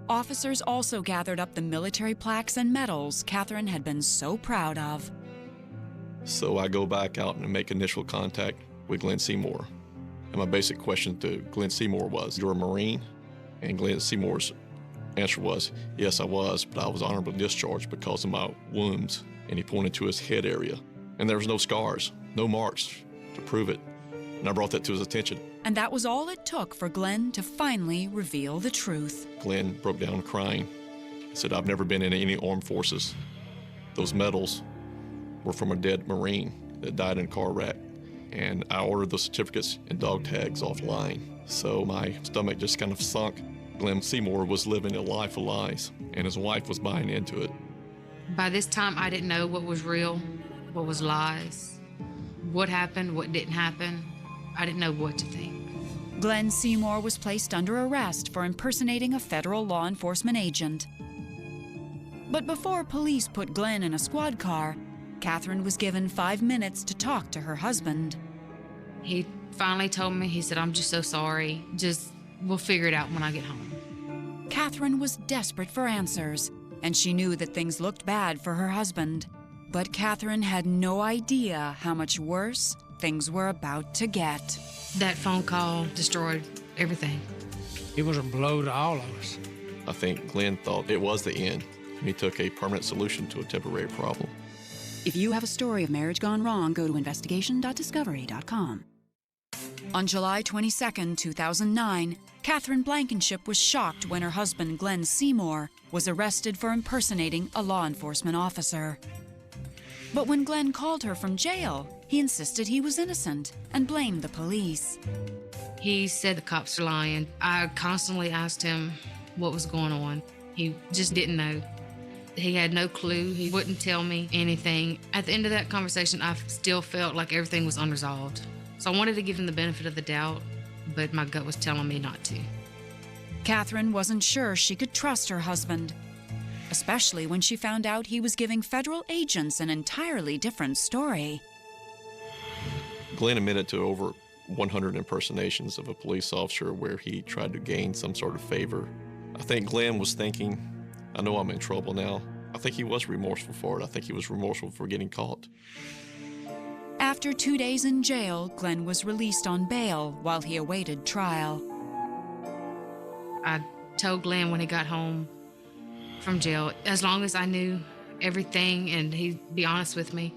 [SPEAKER 1] Officers also gathered up the military plaques and medals Catherine had been so proud of.
[SPEAKER 9] So I go back out and make initial contact with Glenn Seymour. And my basic question to Glenn Seymour was, "You're a Marine?" And Glenn Seymour's answer was, "Yes, I was, but I was honorably discharged because of my wounds." And he pointed to his head area. And there was no scars, no marks to prove it. And I brought that to his attention.
[SPEAKER 1] And that was all it took for Glenn to finally reveal the truth.
[SPEAKER 9] Glenn broke down crying. He said, "I've never been in any armed forces. Those medals were from a dead Marine that died in a car wreck. And I ordered the certificates and dog tags offline." So my stomach just kind of sunk. Glenn Seymour was living a life of lies, and his wife was buying into it.
[SPEAKER 7] By this time, I didn't know what was real, what was lies, what happened, what didn't happen. I didn't know what to think.
[SPEAKER 1] Glenn Seymour was placed under arrest for impersonating a federal law enforcement agent. But before police put Glenn in a squad car, Catherine was given 5 minutes to talk to her husband.
[SPEAKER 7] He finally told me, he said, "I'm just so sorry. We'll figure it out when I get home."
[SPEAKER 1] Catherine was desperate for answers, and she knew that things looked bad for her husband. But Catherine had no idea how much worse things were about to get.
[SPEAKER 7] That phone call destroyed everything.
[SPEAKER 10] It was a blow to all of us.
[SPEAKER 9] I think Glenn thought it was the end, and he took a permanent solution to a temporary problem.
[SPEAKER 1] If you have a story of marriage gone wrong, go to investigation.discovery.com. On July 22, 2009, Catherine Blankenship was shocked when her husband, Glenn Seymour, was arrested for impersonating a law enforcement officer. But when Glenn called her from jail, he insisted he was innocent and blamed the police.
[SPEAKER 7] He said the cops are lying. I constantly asked him what was going on. He just didn't know. He had no clue. He wouldn't tell me anything. At the end of that conversation, I still felt like everything was unresolved. So I wanted to give him the benefit of the doubt, but my gut was telling me not to.
[SPEAKER 1] Catherine wasn't sure she could trust her husband, especially when she found out he was giving federal agents an entirely different story.
[SPEAKER 9] Glenn admitted to over 100 impersonations of a police officer where he tried to gain some sort of favor. I think Glenn was thinking, I know I'm in trouble now. I think he was remorseful for it. I think he was remorseful for getting caught.
[SPEAKER 1] After 2 days in jail, Glenn was released on bail while he awaited trial.
[SPEAKER 7] I told Glenn when he got home from jail, as long as I knew everything and he'd be honest with me,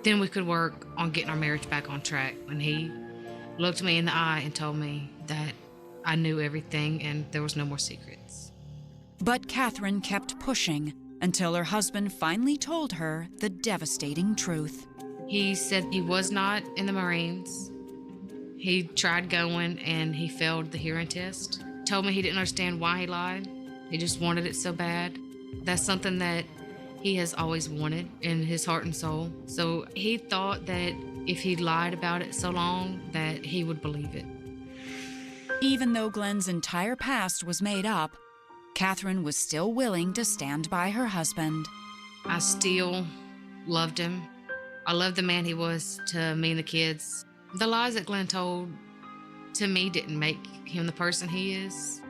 [SPEAKER 7] then we could work on getting our marriage back on track. And he looked me in the eye and told me that I knew everything and there was no more secrets.
[SPEAKER 1] But Catherine kept pushing until her husband finally told her the devastating truth.
[SPEAKER 7] He said he was not in the Marines. He tried going and he failed the hearing test. Told me he didn't understand why he lied. He just wanted it so bad. That's something that he has always wanted in his heart and soul. So he thought that if he lied about it so long, that he would believe it.
[SPEAKER 1] Even though Glenn's entire past was made up, Catherine was still willing to stand by her husband.
[SPEAKER 7] I still loved him. I loved the man he was to me and the kids. The lies that Glenn told to me didn't make him the person he is.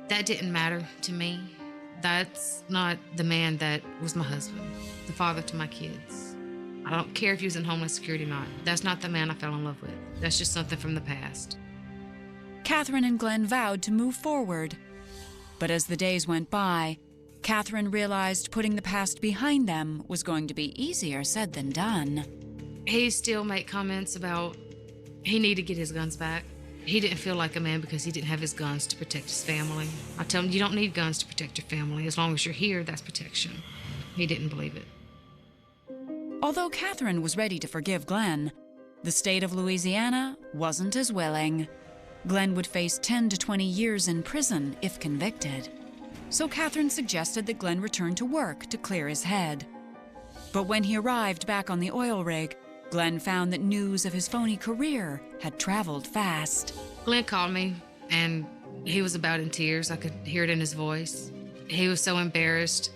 [SPEAKER 7] That didn't matter to me. That's not the man that was my husband, the father to my kids. I don't care if he was in Homeland Security or not. That's not the man I fell in love with. That's just something from the past.
[SPEAKER 1] Catherine and Glenn vowed to move forward. But as the days went by, Catherine realized putting the past behind them was going to be easier said than done.
[SPEAKER 7] He still made comments about he needed to get his guns back. He didn't feel like a man because he didn't have his guns to protect his family. I tell him, you don't need guns to protect your family. As long as you're here, that's protection. He didn't believe it.
[SPEAKER 1] Although Catherine was ready to forgive Glenn, the state of Louisiana wasn't as willing. Glenn would face 10 to 20 years in prison if convicted. So Catherine suggested that Glenn return to work to clear his head. But when he arrived back on the oil rig, Glenn found that news of his phony career had traveled fast.
[SPEAKER 7] Glenn called me, and he was about in tears. I could hear it in his voice. He was so embarrassed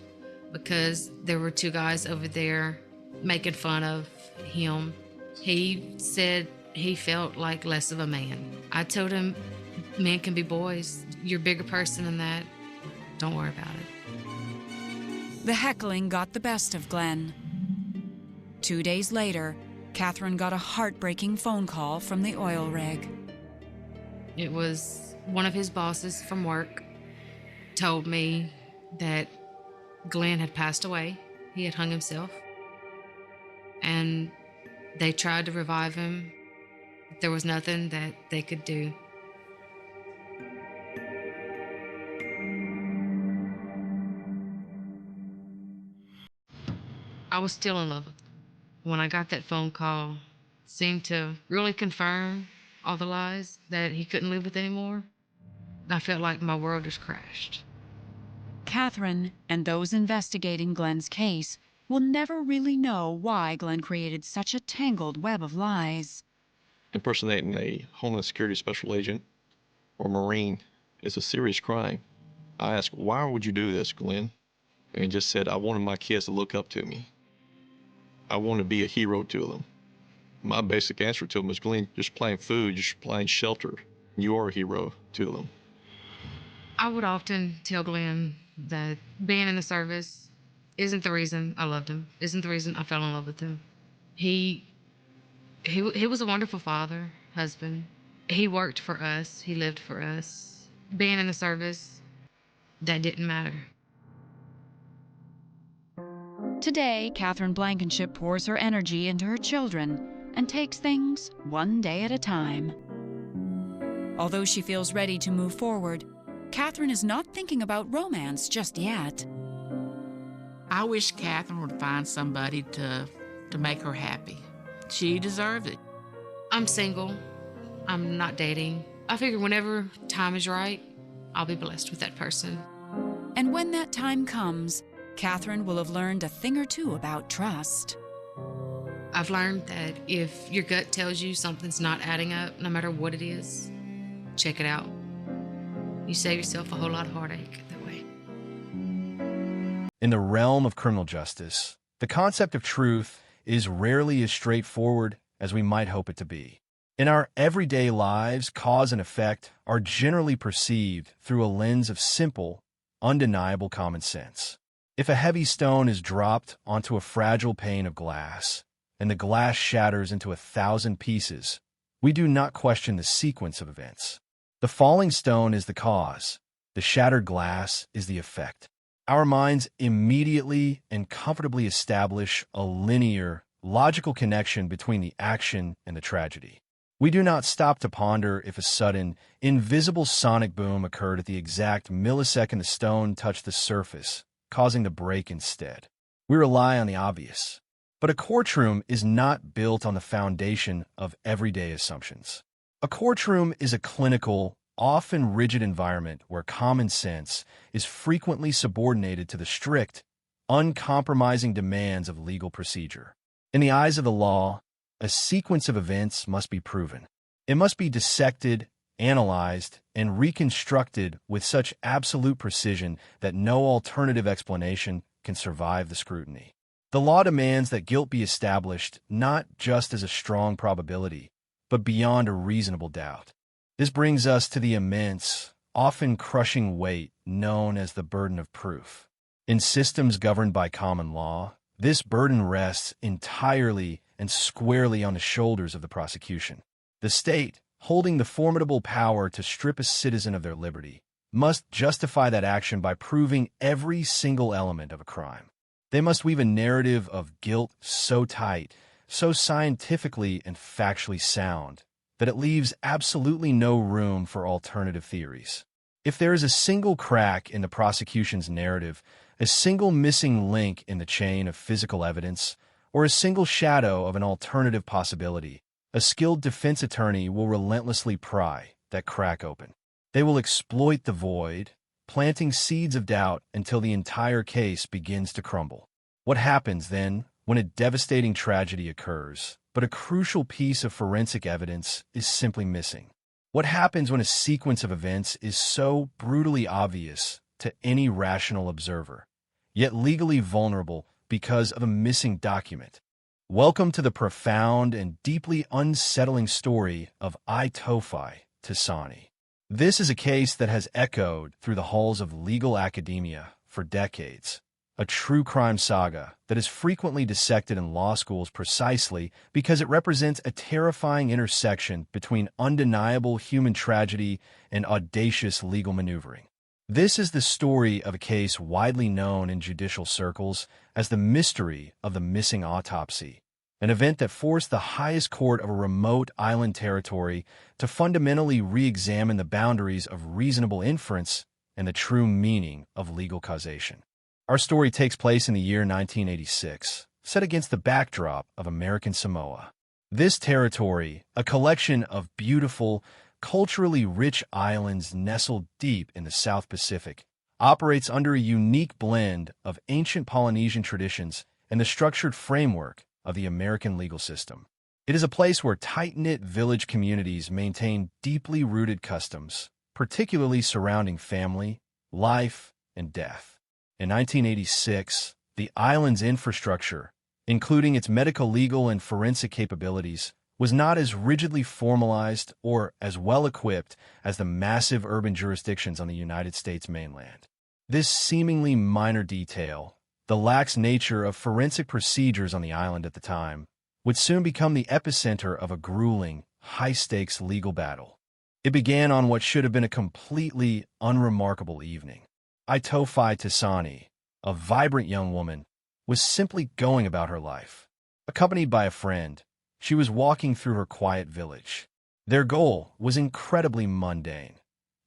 [SPEAKER 7] because there were two guys over there making fun of him. He said he felt like less of a man. I told him, men can be boys. You're a bigger person than that. Don't worry about it.
[SPEAKER 1] The heckling got the best of Glenn. 2 days later, Catherine got a heartbreaking phone call from the oil rig.
[SPEAKER 7] It was one of his bosses from work told me that Glenn had passed away. He had hung himself. And they tried to revive him. There was nothing that they could do. I was still in love with him. When I got that phone call, it seemed to really confirm all the lies that he couldn't live with anymore. I felt like my world just crashed.
[SPEAKER 1] Catherine and those investigating Glenn's case will never really know why Glenn created such a tangled web of lies.
[SPEAKER 9] Impersonating a Homeland Security special agent or Marine is a serious crime. I asked, why would you do this, Glenn? And he just said, I wanted my kids to look up to me. I want to be a hero to them. My basic answer to him was, Glenn, you're supplying food, you're supplying shelter. You are a hero to them.
[SPEAKER 7] I would often tell Glenn that being in the service isn't the reason I loved him, isn't the reason I fell in love with him. He was a wonderful father, husband. He worked for us. He lived for us. Being in the service, that didn't matter.
[SPEAKER 1] Today, Catherine Blankenship pours her energy into her children and takes things one day at a time. Although she feels ready to move forward, Catherine is not thinking about romance just yet.
[SPEAKER 8] I wish Catherine would find somebody to make her happy. She deserved it.
[SPEAKER 7] I'm single. I'm not dating. I figure whenever time is right, I'll be blessed with that person.
[SPEAKER 1] And when that time comes, Catherine will have learned a thing or two about trust.
[SPEAKER 11] I've learned that if your gut tells you something's not adding up, no matter what it is, check it out. You save yourself a whole lot of heartache that way.
[SPEAKER 12] In the realm of criminal justice, the concept of truth is rarely as straightforward as we might hope it to be. In our everyday lives, cause and effect are generally perceived through a lens of simple, undeniable common sense. If a heavy stone is dropped onto a fragile pane of glass, and the glass shatters into 1,000 pieces, we do not question the sequence of events. The falling stone is the cause. The shattered glass is the effect. Our minds immediately and comfortably establish a linear, logical connection between the action and the tragedy. We do not stop to ponder if a sudden, invisible sonic boom occurred at the exact millisecond the stone touched the surface, causing the break instead. We rely on the obvious. But a courtroom is not built on the foundation of everyday assumptions. A courtroom is a clinical, often rigid environment where common sense is frequently subordinated to the strict, uncompromising demands of legal procedure. In the eyes of the law, a sequence of events must be proven. It must be dissected, analyzed, and reconstructed with such absolute precision that no alternative explanation can survive the scrutiny. The law demands that guilt be established not just as a strong probability, but beyond a reasonable doubt. This brings us to the immense, often crushing weight known as the burden of proof. In systems governed by common law, this burden rests entirely and squarely on the shoulders of the prosecution. The state, holding the formidable power to strip a citizen of their liberty, must justify that action by proving every single element of a crime. They must weave a narrative of guilt so tight, so scientifically and factually sound, that it leaves absolutely no room for alternative theories. If there is a single crack in the prosecution's narrative, a single missing link in the chain of physical evidence, or a single shadow of an alternative possibility, a skilled defense attorney will relentlessly pry that crack open. They will exploit the void, planting seeds of doubt until the entire case begins to crumble. What happens, then, when a devastating tragedy occurs, but a crucial piece of forensic evidence is simply missing? What happens when a sequence of events is so brutally obvious to any rational observer, yet legally vulnerable because of a missing document? Welcome to the profound and deeply unsettling story of Itofi Tasani. This is a case that has echoed through the halls of legal academia for decades, a true crime saga that is frequently dissected in law schools precisely because it represents a terrifying intersection between undeniable human tragedy and audacious legal maneuvering. This is the story of a case widely known in judicial circles as the mystery of the missing autopsy, an event that forced the highest court of a remote island territory to fundamentally re-examine the boundaries of reasonable inference and the true meaning of legal causation. Our story takes place in the year 1986, set against the backdrop of American Samoa. This territory, a collection of beautiful, culturally rich islands nestled deep in the South Pacific, operates under a unique blend of ancient Polynesian traditions and the structured framework of the American legal system. It is a place where tight-knit village communities maintain deeply rooted customs, particularly surrounding family, life, and death. In 1986, the island's infrastructure, including its medical, legal, and forensic capabilities, was not as rigidly formalized or as well-equipped as the massive urban jurisdictions on the United States mainland. This seemingly minor detail, the lax nature of forensic procedures on the island at the time, would soon become the epicenter of a grueling, high-stakes legal battle. It began on what should have been a completely unremarkable evening. Itofi Tasani, a vibrant young woman, was simply going about her life. Accompanied by a friend, she was walking through her quiet village. Their goal was incredibly mundane.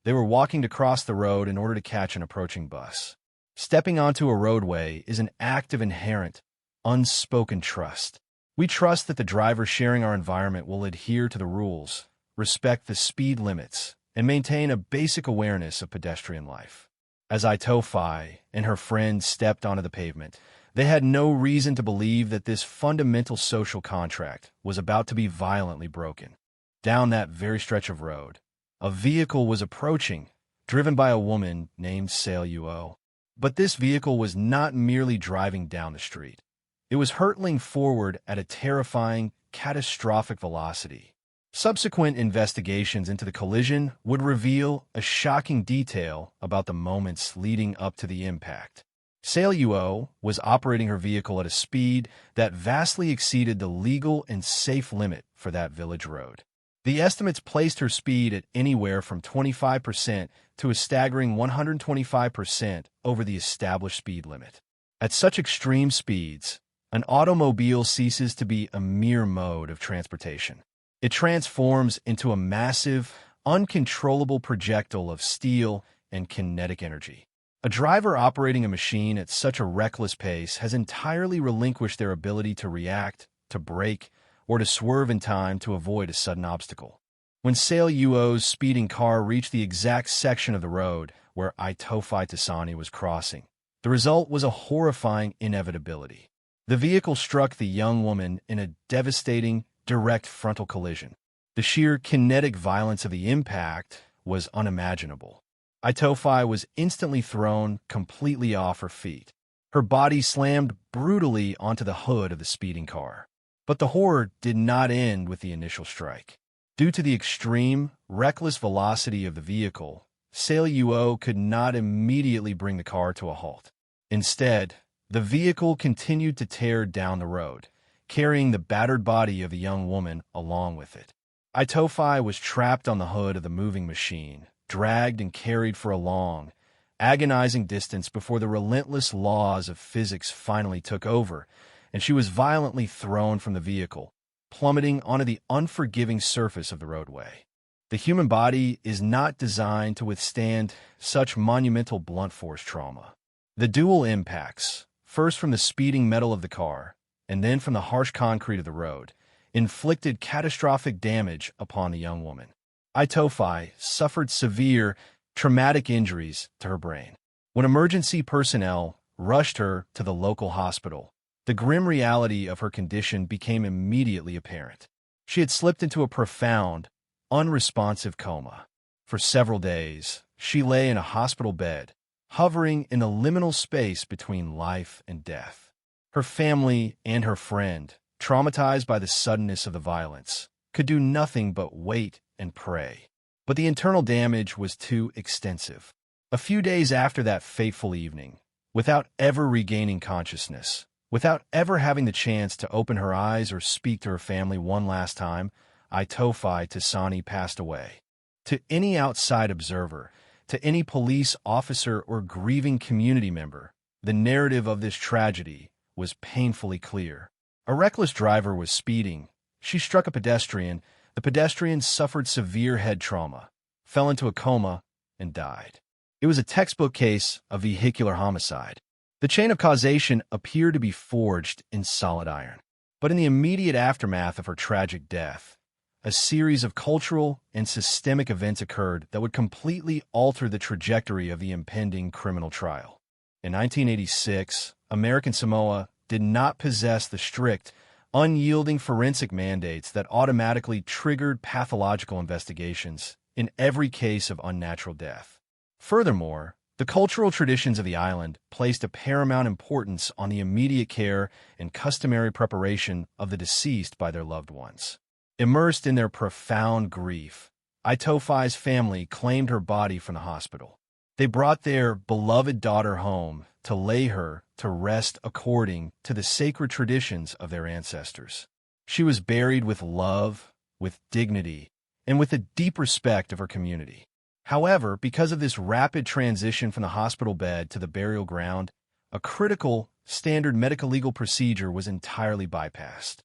[SPEAKER 12] They were walking to cross the road in order to catch an approaching bus. Stepping onto a roadway is an act of inherent, unspoken trust. We trust that the driver sharing our environment will adhere to the rules, respect the speed limits, and maintain a basic awareness of pedestrian life. As Itofi and her friend stepped onto the pavement, They had no reason to believe that this fundamental social contract was about to be violently broken. Down that very stretch of road, a vehicle was approaching, driven by a woman named Sale Uo. But this vehicle was not merely driving down the street. It was hurtling forward at a terrifying, catastrophic velocity. Subsequent investigations into the collision would reveal a shocking detail about the moments leading up to the impact. Sale Uo was operating her vehicle at a speed that vastly exceeded the legal and safe limit for that village road. The estimates placed her speed at anywhere from 25% to a staggering 125% over the established speed limit. At such extreme speeds, an automobile ceases to be a mere mode of transportation. It transforms into a massive, uncontrollable projectile of steel and kinetic energy. A driver operating a machine at such a reckless pace has entirely relinquished their ability to react, to brake, or to swerve in time to avoid a sudden obstacle. When Sale Uo's speeding car reached the exact section of the road where Itofi Tasani was crossing, the result was a horrifying inevitability. The vehicle struck the young woman in a devastating, direct frontal collision. The sheer kinetic violence of the impact was unimaginable. Itofi was instantly thrown completely off her feet. Her body slammed brutally onto the hood of the speeding car. But the horror did not end with the initial strike. Due to the extreme, reckless velocity of the vehicle, Sale Uo could not immediately bring the car to a halt. Instead, the vehicle continued to tear down the road, carrying the battered body of the young woman along with it. Itofi was trapped on the hood of the moving machine, dragged and carried for a long, agonizing distance before the relentless laws of physics finally took over, and she was violently thrown from the vehicle, plummeting onto the unforgiving surface of the roadway. The human body is not designed to withstand such monumental blunt force trauma. The dual impacts, first from the speeding metal of the car, and then from the harsh concrete of the road, inflicted catastrophic damage upon the young woman. Itofi suffered severe, traumatic injuries to her brain. When emergency personnel rushed her to the local hospital, the grim reality of her condition became immediately apparent. She had slipped into a profound, unresponsive coma. For several days, she lay in a hospital bed, hovering in the liminal space between life and death. Her family and her friend, traumatized by the suddenness of the violence, could do nothing but wait and pray. But the internal damage was too extensive. A few days after that fateful evening, without ever regaining consciousness, without ever having the chance to open her eyes or speak to her family one last time, Itofi Tasani passed away. To any outside observer, to any police officer or grieving community member, the narrative of this tragedy was painfully clear. A reckless driver was speeding. She struck a pedestrian. The pedestrian suffered severe head trauma, fell into a coma, and died. It was a textbook case of vehicular homicide. The chain of causation appeared to be forged in solid iron. But in the immediate aftermath of her tragic death, a series of cultural and systemic events occurred that would completely alter the trajectory of the impending criminal trial. In 1986, American Samoa did not possess the strict, unyielding forensic mandates that automatically triggered pathological investigations in every case of unnatural death. Furthermore, the cultural traditions of the island placed a paramount importance on the immediate care and customary preparation of the deceased by their loved ones. Immersed in their profound grief, Itofi's family claimed her body from the hospital. They brought their beloved daughter home to lay her to rest according to the sacred traditions of their ancestors. She was buried with love, with dignity, and with a deep respect of her community. However, because of this rapid transition from the hospital bed to the burial ground, a critical, standard medical legal procedure was entirely bypassed.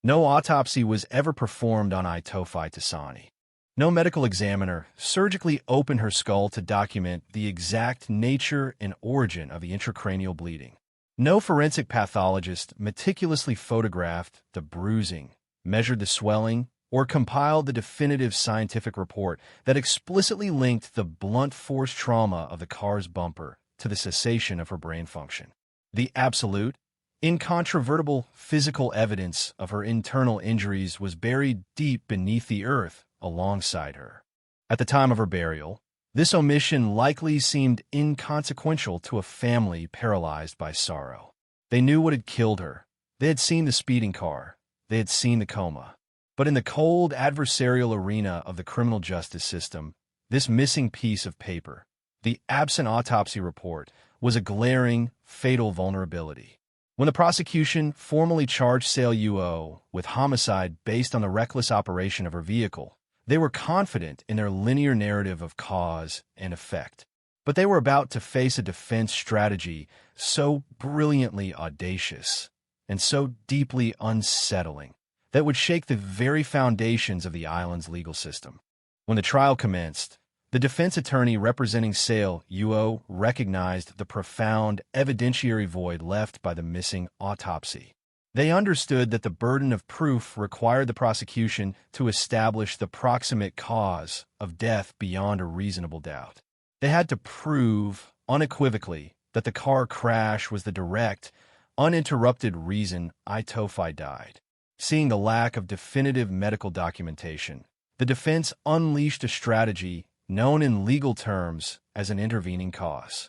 [SPEAKER 12] No autopsy was ever performed on Itofi Tasani. No medical examiner surgically opened her skull to document the exact nature and origin of the intracranial bleeding. No forensic pathologist meticulously photographed the bruising, measured the swelling, or compiled the definitive scientific report that explicitly linked the blunt force trauma of the car's bumper to the cessation of her brain function. The absolute, Incontrovertible physical evidence of her internal injuries was buried deep beneath the earth alongside her. At the time of her burial, this omission likely seemed inconsequential to a family paralyzed by sorrow. They knew what had killed her. They had seen the speeding car. They had seen the coma. But in the cold adversarial arena of the criminal justice system, this missing piece of paper, the absent autopsy report, was a glaring, fatal vulnerability. When the prosecution formally charged Sale UO with homicide based on the reckless operation of her vehicle, they were confident in their linear narrative of cause and effect. But they were about to face a defense strategy so brilliantly audacious and so deeply unsettling that would shake the very foundations of the island's legal system. When the trial commenced, the defense attorney representing Sale UO recognized the profound evidentiary void left by the missing autopsy. They understood that the burden of proof required the prosecution to establish the proximate cause of death beyond a reasonable doubt. They had to prove unequivocally that the car crash was the direct, uninterrupted reason Itofi died. Seeing the lack of definitive medical documentation, the defense unleashed a strategy known in legal terms as an intervening cause.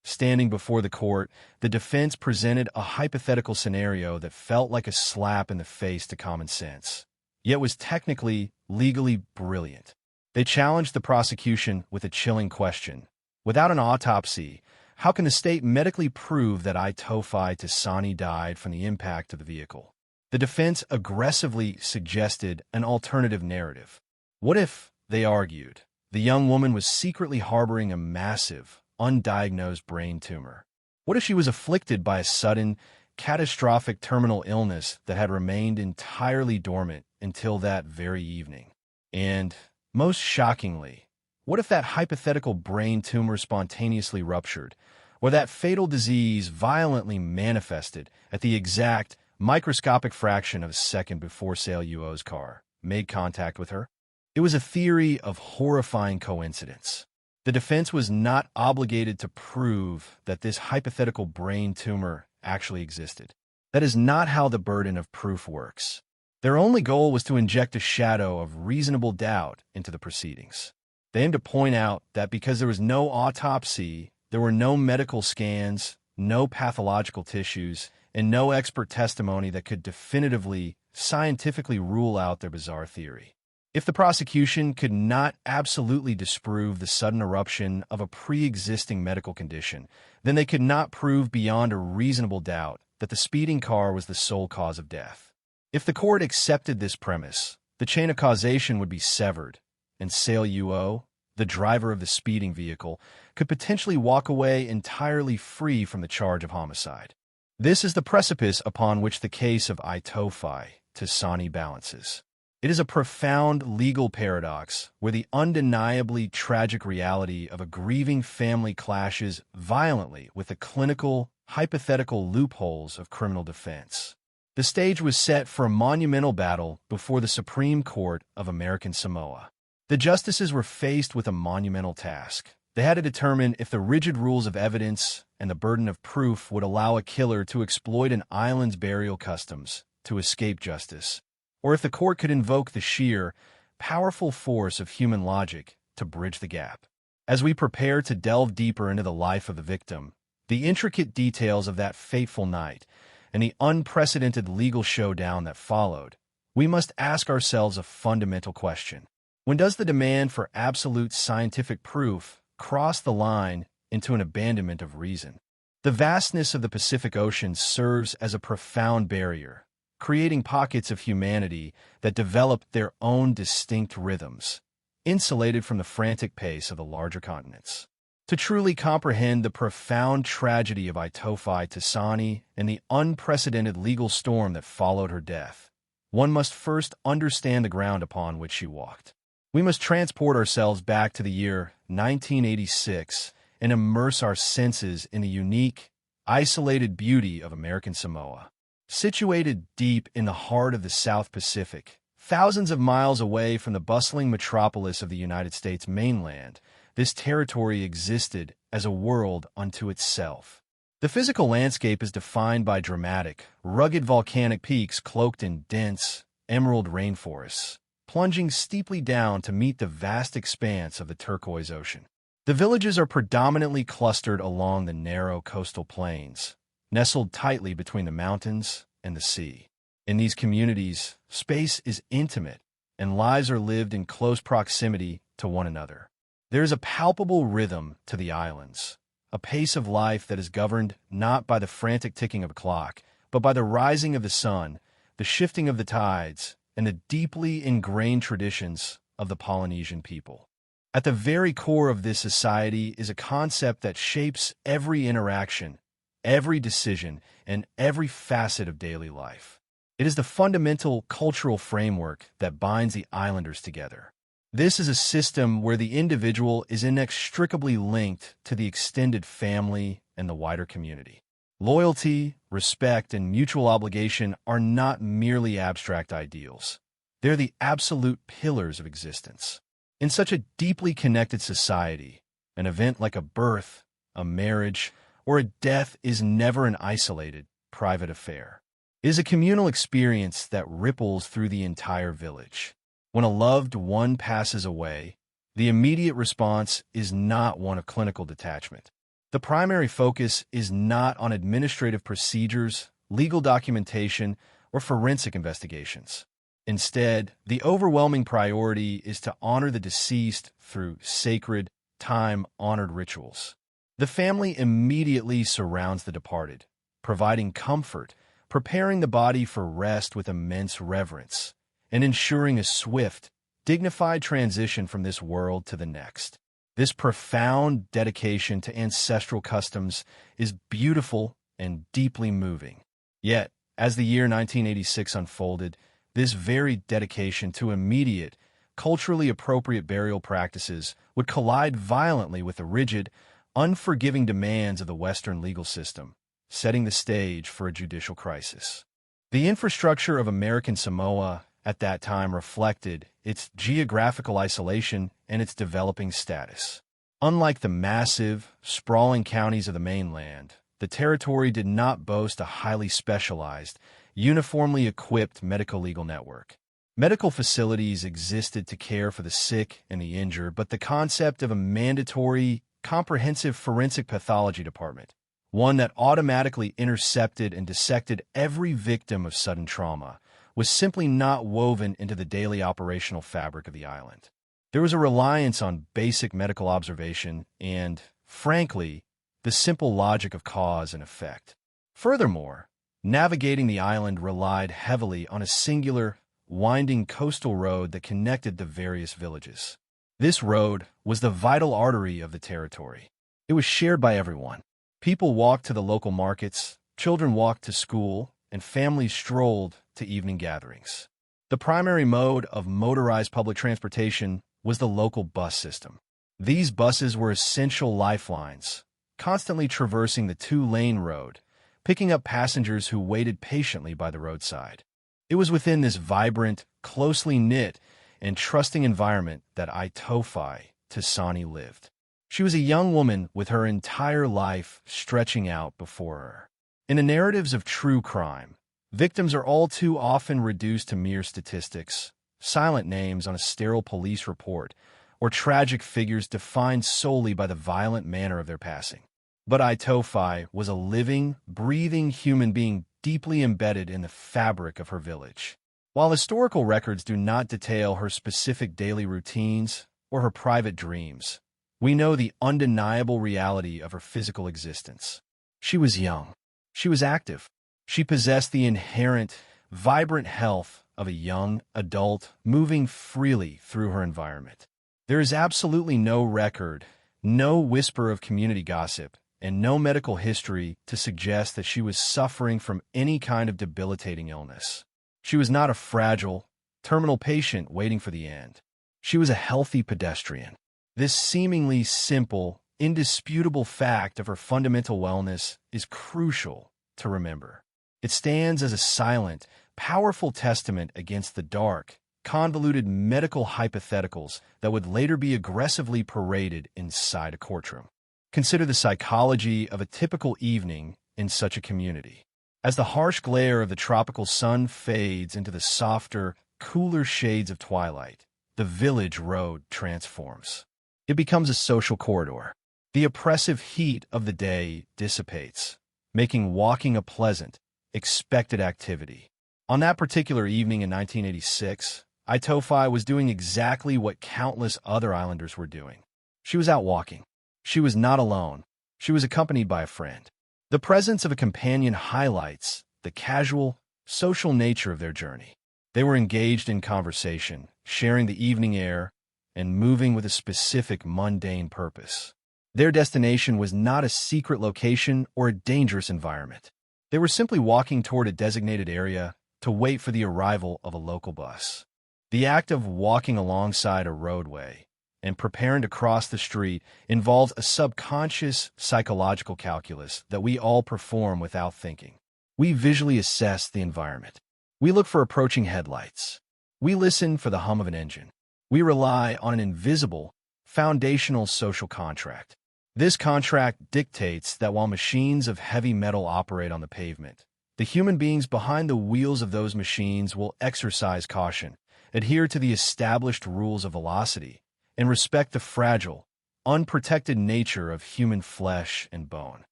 [SPEAKER 12] Standing before the court, the defense presented a hypothetical scenario that felt like a slap in the face to common sense, yet was technically, legally brilliant. They challenged the prosecution with a chilling question. Without an autopsy, how can the state medically prove that Itofi Tasani died from the impact of the vehicle? The defense aggressively suggested an alternative narrative. What if, they argued, the young woman was secretly harboring a massive, undiagnosed brain tumor? What if she was afflicted by a sudden, catastrophic terminal illness that had remained entirely dormant until that very evening? And, most shockingly, what if that hypothetical brain tumor spontaneously ruptured, or that fatal disease violently manifested at the exact microscopic fraction of a second before Sale UO's car made contact with her? It was a theory of horrifying coincidence. The defense was not obligated to prove that this hypothetical brain tumor actually existed. That is not how the burden of proof works. Their only goal was to inject a shadow of reasonable doubt into the proceedings. They aimed to point out that because there was no autopsy, there were no medical scans, no pathological tissues, and no expert testimony that could definitively, scientifically rule out their bizarre theory. If the prosecution could not absolutely disprove the sudden eruption of a pre-existing medical condition, then they could not prove beyond a reasonable doubt that the speeding car was the sole cause of death. If the court accepted this premise, the chain of causation would be severed, and Sale UO, the driver of the speeding vehicle, could potentially walk away entirely free from the charge of homicide. This is the precipice upon which the case of Itofi Tasani balances. It is a profound legal paradox where the undeniably tragic reality of a grieving family clashes violently with the clinical, hypothetical loopholes of criminal defense. The stage was set for a monumental battle before the Supreme Court of American Samoa. The justices were faced with a monumental task. They had to determine if the rigid rules of evidence and the burden of proof would allow a killer to exploit an island's burial customs to escape justice, or if the court could invoke the sheer, powerful force of human logic to bridge the gap. As we prepare to delve deeper into the life of the victim, the intricate details of that fateful night, and the unprecedented legal showdown that followed, we must ask ourselves a fundamental question. When does the demand for absolute scientific proof cross the line into an abandonment of reason? The vastness of the Pacific Ocean serves as a profound barrier, creating pockets of humanity that develop their own distinct rhythms, insulated from the frantic pace of the larger continents. To truly comprehend the profound tragedy of Itofi Tasani and the unprecedented legal storm that followed her death, one must first understand the ground upon which she walked. We must transport ourselves back to the year 1986 and immerse our senses in the unique, isolated beauty of American Samoa. Situated deep in the heart of the South Pacific, thousands of miles away from the bustling metropolis of the United States mainland, this territory existed as a world unto itself. The physical landscape is defined by dramatic, rugged volcanic peaks cloaked in dense, emerald rainforests, plunging steeply down to meet the vast expanse of the turquoise ocean. The villages are predominantly clustered along the narrow coastal plains, nestled tightly between the mountains and the sea. In these communities, space is intimate, and lives are lived in close proximity to one another. There is a palpable rhythm to the islands, a pace of life that is governed not by the frantic ticking of a clock, but by the rising of the sun, the shifting of the tides, and the deeply ingrained traditions of the Polynesian people. At the very core of this society is a concept that shapes every interaction, every decision, and every facet of daily life. It is the fundamental cultural framework that binds the islanders together. This is a system where the individual is inextricably linked to the extended family and the wider community. Loyalty, respect, and mutual obligation are not merely abstract ideals. They're the absolute pillars of existence. In such a deeply connected society, an event like a birth, a marriage, or a death is never an isolated, private affair. It is a communal experience that ripples through the entire village. When a loved one passes away, the immediate response is not one of clinical detachment. The primary focus is not on administrative procedures, legal documentation, or forensic investigations. Instead, the overwhelming priority is to honor the deceased through sacred, time-honored rituals. The family immediately surrounds the departed, providing comfort, preparing the body for rest with immense reverence, and ensuring a swift, dignified transition from this world to the next. This profound dedication to ancestral customs is beautiful and deeply moving. Yet, as the year 1986 unfolded, this very dedication to immediate, culturally appropriate burial practices would collide violently with the rigid, unforgiving demands of the Western legal system, setting the stage for a judicial crisis. The infrastructure of American Samoa at that time reflected its geographical isolation and its developing status. Unlike the massive, sprawling counties of the mainland, the territory did not boast a highly specialized, uniformly equipped medical legal network. Medical facilities existed to care for the sick and the injured, but the concept of a mandatory, comprehensive forensic pathology department, one that automatically intercepted and dissected every victim of sudden trauma, was simply not woven into the daily operational fabric of the island. There was a reliance on basic medical observation and, frankly, the simple logic of cause and effect. Furthermore, navigating the island relied heavily on a singular, winding coastal road that connected the various villages. This road was the vital artery of the territory. It was shared by everyone. People walked to the local markets, children walked to school, and families strolled to evening gatherings. The primary mode of motorized public transportation was the local bus system. These buses were essential lifelines, constantly traversing the two-lane road, picking up passengers who waited patiently by the roadside. It was within this vibrant, closely knit, and trusting environment that Aitofi Tisani lived. She was a young woman with her entire life stretching out before her. In the narratives of true crime, victims are all too often reduced to mere statistics, silent names on a sterile police report, or tragic figures defined solely by the violent manner of their passing. But Aitofi was a living, breathing human being deeply embedded in the fabric of her village. While historical records do not detail her specific daily routines or her private dreams, we know the undeniable reality of her physical existence. She was young. She was active. She possessed the inherent, vibrant health of a young adult moving freely through her environment. There is absolutely no record, no whisper of community gossip, and no medical history to suggest that she was suffering from any kind of debilitating illness. She was not a fragile, terminal patient waiting for the end. She was a healthy pedestrian. This seemingly simple, indisputable fact of her fundamental wellness is crucial to remember. It stands as a silent, powerful testament against the dark, convoluted medical hypotheticals that would later be aggressively paraded inside a courtroom. Consider the psychology of a typical evening in such a community. As the harsh glare of the tropical sun fades into the softer, cooler shades of twilight, the village road transforms. It becomes a social corridor. The oppressive heat of the day dissipates, making walking a pleasant, expected activity. On that particular evening in 1986, Itofi was doing exactly what countless other islanders were doing. She was out walking. She was not alone. She was accompanied by a friend. The presence of a companion highlights the casual, social nature of their journey. They were engaged in conversation, sharing the evening air, and moving with a specific mundane purpose. Their destination was not a secret location or a dangerous environment. They were simply walking toward a designated area to wait for the arrival of a local bus. The act of walking alongside a roadway and preparing to cross the street involves a subconscious psychological calculus that we all perform without thinking. We visually assess the environment. We look for approaching headlights. We listen for the hum of an engine. We rely on an invisible, foundational social contract. This contract dictates that while machines of heavy metal operate on the pavement, the human beings behind the wheels of those machines will exercise caution, adhere to the established rules of velocity, and respect the fragile, unprotected nature of human flesh and bone.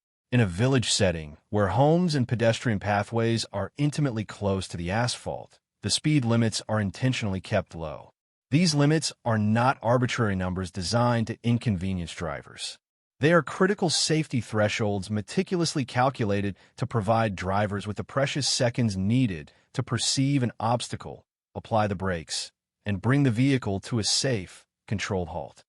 [SPEAKER 12] In a village setting, where homes and pedestrian pathways are intimately close to the asphalt, the speed limits are intentionally kept low. These limits are not arbitrary numbers designed to inconvenience drivers. They are critical safety thresholds meticulously calculated to provide drivers with the precious seconds needed to perceive an obstacle, apply the brakes, and bring the vehicle to a safe, controlled halt.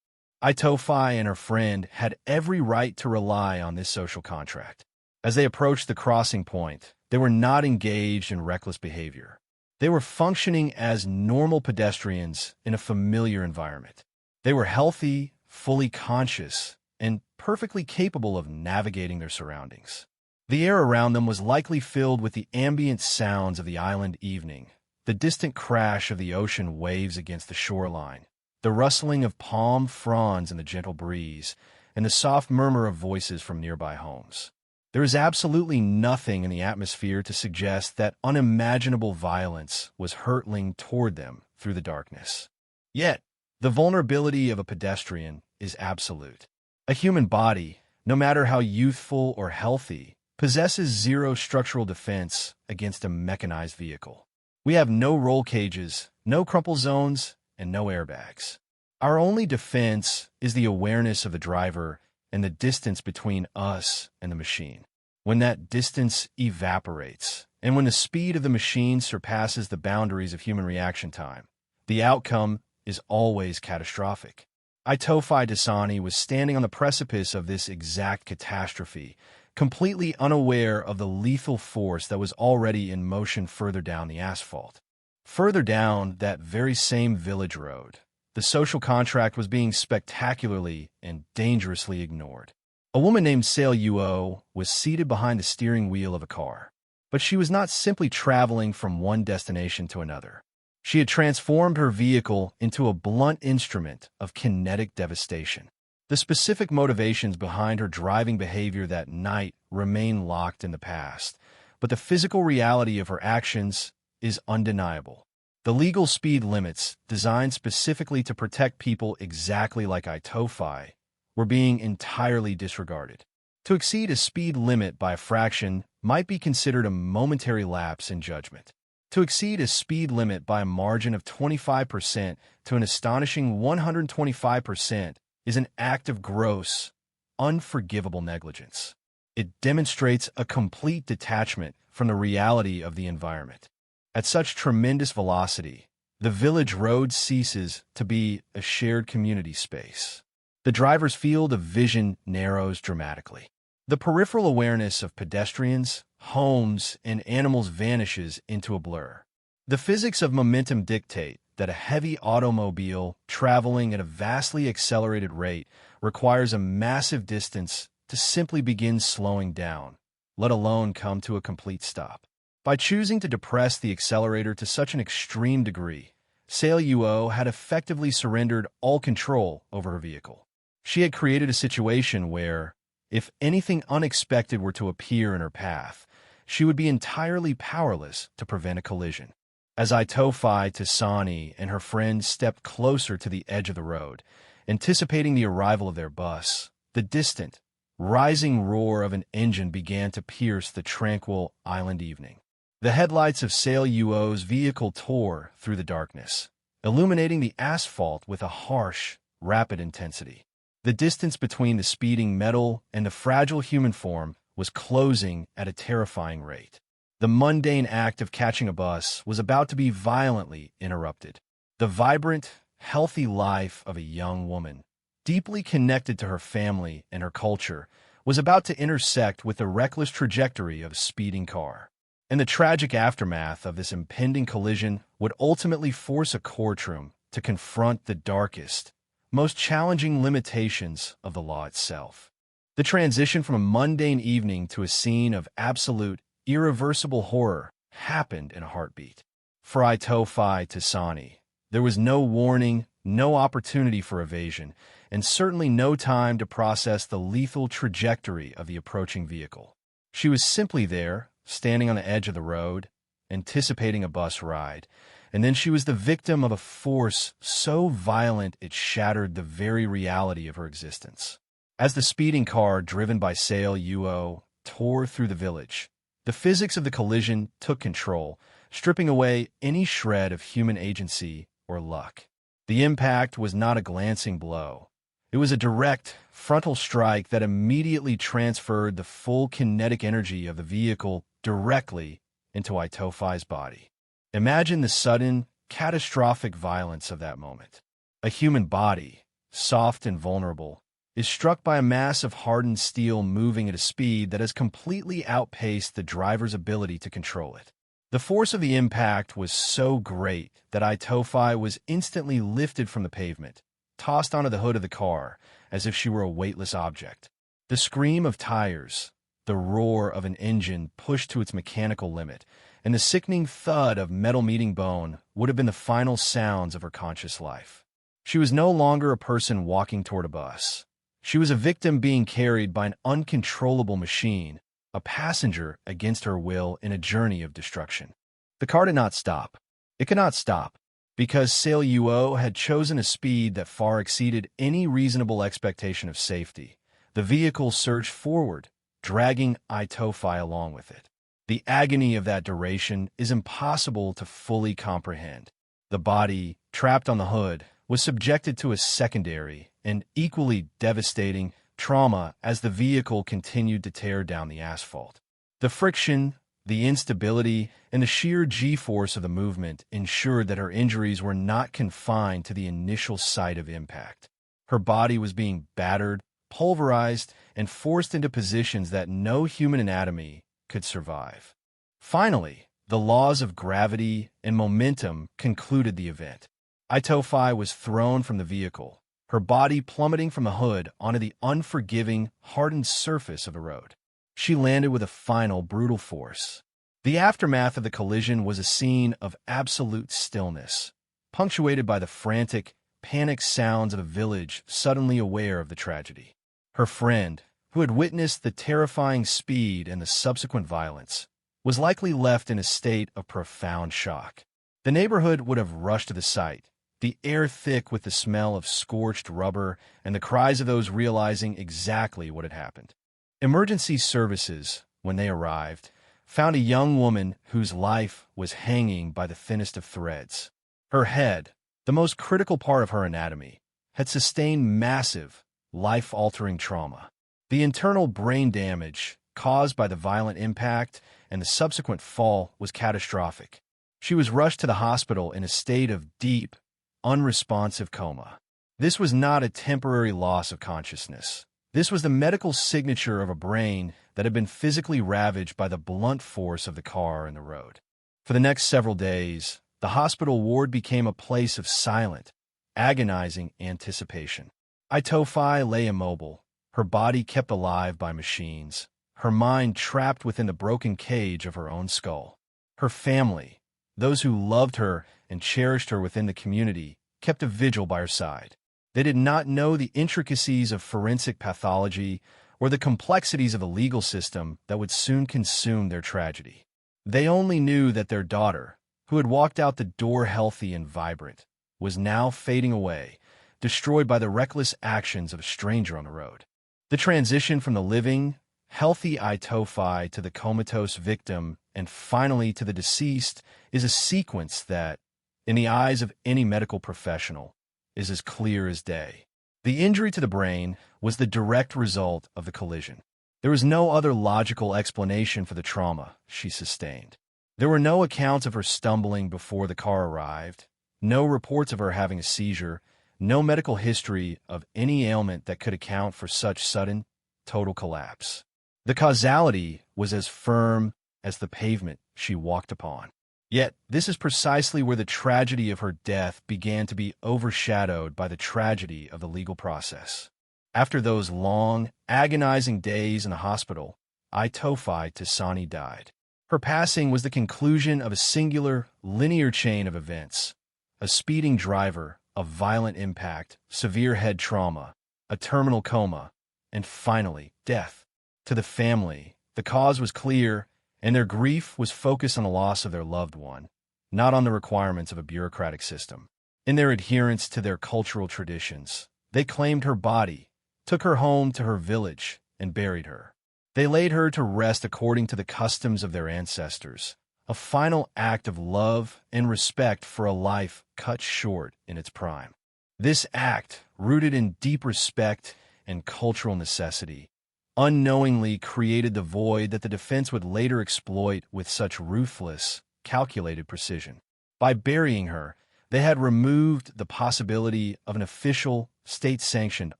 [SPEAKER 12] Itofi and her friend had every right to rely on this social contract. As they approached the crossing point, they were not engaged in reckless behavior. They were functioning as normal pedestrians in a familiar environment. They were healthy, fully conscious, and perfectly capable of navigating their surroundings. The air around them was likely filled with the ambient sounds of the island evening, the distant crash of the ocean waves against the shoreline, the rustling of palm fronds in the gentle breeze, and the soft murmur of voices from nearby homes. There is absolutely nothing in the atmosphere to suggest that unimaginable violence was hurtling toward them through the darkness. Yet, the vulnerability of a pedestrian is absolute. A human body, no matter how youthful or healthy, possesses zero structural defense against a mechanized vehicle. We have no roll cages, no crumple zones, and no airbags. Our only defense is the awareness of the driver and the distance between us and the machine. When that distance evaporates, and when the speed of the machine surpasses the boundaries of human reaction time, the outcome is always catastrophic. Itofi Dasani was standing on the precipice of this exact catastrophe, completely unaware of the lethal force that was already in motion further down the asphalt. Further down that very same village road, the social contract was being spectacularly and dangerously ignored. A woman named Sail Uo was seated behind the steering wheel of a car, but she was not simply traveling from one destination to another. She had transformed her vehicle into a blunt instrument of kinetic devastation. The specific motivations behind her driving behavior that night remain locked in the past, but the physical reality of her actions is undeniable. The legal speed limits, designed specifically to protect people exactly like Itofi, were being entirely disregarded. To exceed a speed limit by a fraction might be considered a momentary lapse in judgment. To exceed a speed limit by a margin of 25% to an astonishing 125% is an act of gross, unforgivable negligence. It demonstrates a complete detachment from the reality of the environment. At such tremendous velocity, the village road ceases to be a shared community space. The driver's field of vision narrows dramatically. The peripheral awareness of pedestrians, homes, and animals vanishes into a blur. The physics of momentum dictate that a heavy automobile traveling at a vastly accelerated rate requires a massive distance to simply begin slowing down, let alone come to a complete stop. By choosing to depress the accelerator to such an extreme degree, Sail Uo had effectively surrendered all control over her vehicle. She had created a situation where, If anything unexpected were to appear in her path, she would be entirely powerless to prevent a collision. As Itofi Tasani and her friend stepped closer to the edge of the road, anticipating the arrival of their bus, the distant, rising roar of an engine began to pierce the tranquil island evening. The headlights of Sail UO's vehicle tore through the darkness, illuminating the asphalt with a harsh, rapid intensity. The distance between the speeding metal and the fragile human form was closing at a terrifying rate. The mundane act of catching a bus was about to be violently interrupted. The vibrant, healthy life of a young woman, deeply connected to her family and her culture, was about to intersect with the reckless trajectory of a speeding car. And the tragic aftermath of this impending collision would ultimately force a courtroom to confront the darkest, most challenging limitations of the law itself. The transition from a mundane evening to a scene of absolute, irreversible horror happened in a heartbeat. For Itofi Tasani, there was no warning, no opportunity for evasion, and certainly no time to process the lethal trajectory of the approaching vehicle. She was simply there, standing on the edge of the road, anticipating a bus ride, and then she was the victim of a force so violent it shattered the very reality of her existence. As the speeding car, driven by Sail UO, tore through the village, the physics of the collision took control, stripping away any shred of human agency or luck. The impact was not a glancing blow. It was a direct, frontal strike that immediately transferred the full kinetic energy of the vehicle directly into Itofi's body. Imagine the sudden, catastrophic violence of that moment. A human body, soft and vulnerable, is struck by a mass of hardened steel moving at a speed that has completely outpaced the driver's ability to control it. The force of the impact was so great that Itofi was instantly lifted from the pavement, tossed onto the hood of the car as if she were a weightless object. The scream of tires, the roar of an engine pushed to its mechanical limit, and the sickening thud of metal meeting bone would have been the final sounds of her conscious life. She was no longer a person walking toward a bus. She was a victim being carried by an uncontrollable machine, a passenger against her will in a journey of destruction. The car did not stop. It could not stop, because Sail UO had chosen a speed that far exceeded any reasonable expectation of safety. The vehicle surged forward, dragging Itofi along with it. The agony of that duration is impossible to fully comprehend. The body, trapped on the hood, was subjected to a secondary and equally devastating trauma as the vehicle continued to tear down the asphalt. The friction, the instability, and the sheer G-force of the movement ensured that her injuries were not confined to the initial site of impact. Her body was being battered, pulverized, and forced into positions that no human anatomy could survive. Finally, the laws of gravity and momentum concluded the event. Itofi was thrown from the vehicle, her body plummeting from the hood onto the unforgiving, hardened surface of the road. She landed with a final, brutal force. The aftermath of the collision was a scene of absolute stillness, punctuated by the frantic, panicked sounds of the village suddenly aware of the tragedy. Her friend, who had witnessed the terrifying speed and the subsequent violence, was likely left in a state of profound shock. The neighborhood would have rushed to the site, the air thick with the smell of scorched rubber and the cries of those realizing exactly what had happened. Emergency services, when they arrived, found a young woman whose life was hanging by the thinnest of threads. Her head, the most critical part of her anatomy, had sustained massive, life-altering trauma. The internal brain damage caused by the violent impact and the subsequent fall was catastrophic. She was rushed to the hospital in a state of deep, unresponsive coma. This was not a temporary loss of consciousness. This was the medical signature of a brain that had been physically ravaged by the blunt force of the car and the road. For the next several days, the hospital ward became a place of silent, agonizing anticipation. Itofi lay immobile, her body kept alive by machines, her mind trapped within the broken cage of her own skull. Her family, those who loved her and cherished her within the community, kept a vigil by her side. They did not know the intricacies of forensic pathology or the complexities of the legal system that would soon consume their tragedy. They only knew that their daughter, who had walked out the door healthy and vibrant, was now fading away, destroyed by the reckless actions of a stranger on the road. The transition from the living, healthy Itofi to the comatose victim and finally to the deceased is a sequence that, in the eyes of any medical professional, is as clear as day. The injury to the brain was the direct result of the collision. There was no other logical explanation for the trauma she sustained. There were no accounts of her stumbling before the car arrived, no reports of her having a seizure, no medical history of any ailment that could account for such sudden, total collapse. The causality was as firm as the pavement she walked upon. Yet, this is precisely where the tragedy of her death began to be overshadowed by the tragedy of the legal process. After those long, agonizing days in the hospital, Itofi Tisani died. Her passing was the conclusion of a singular, linear chain of events: a speeding driver, a violent impact, severe head trauma, a terminal coma, and finally, death. To the family, the cause was clear, and their grief was focused on the loss of their loved one, not on the requirements of a bureaucratic system. In their adherence to their cultural traditions, they claimed her body, took her home to her village, and buried her. They laid her to rest according to the customs of their ancestors, a final act of love and respect for a life cut short in its prime. This act, rooted in deep respect and cultural necessity, unknowingly created the void that the defense would later exploit with such ruthless, calculated precision. By burying her, they had removed the possibility of an official, state-sanctioned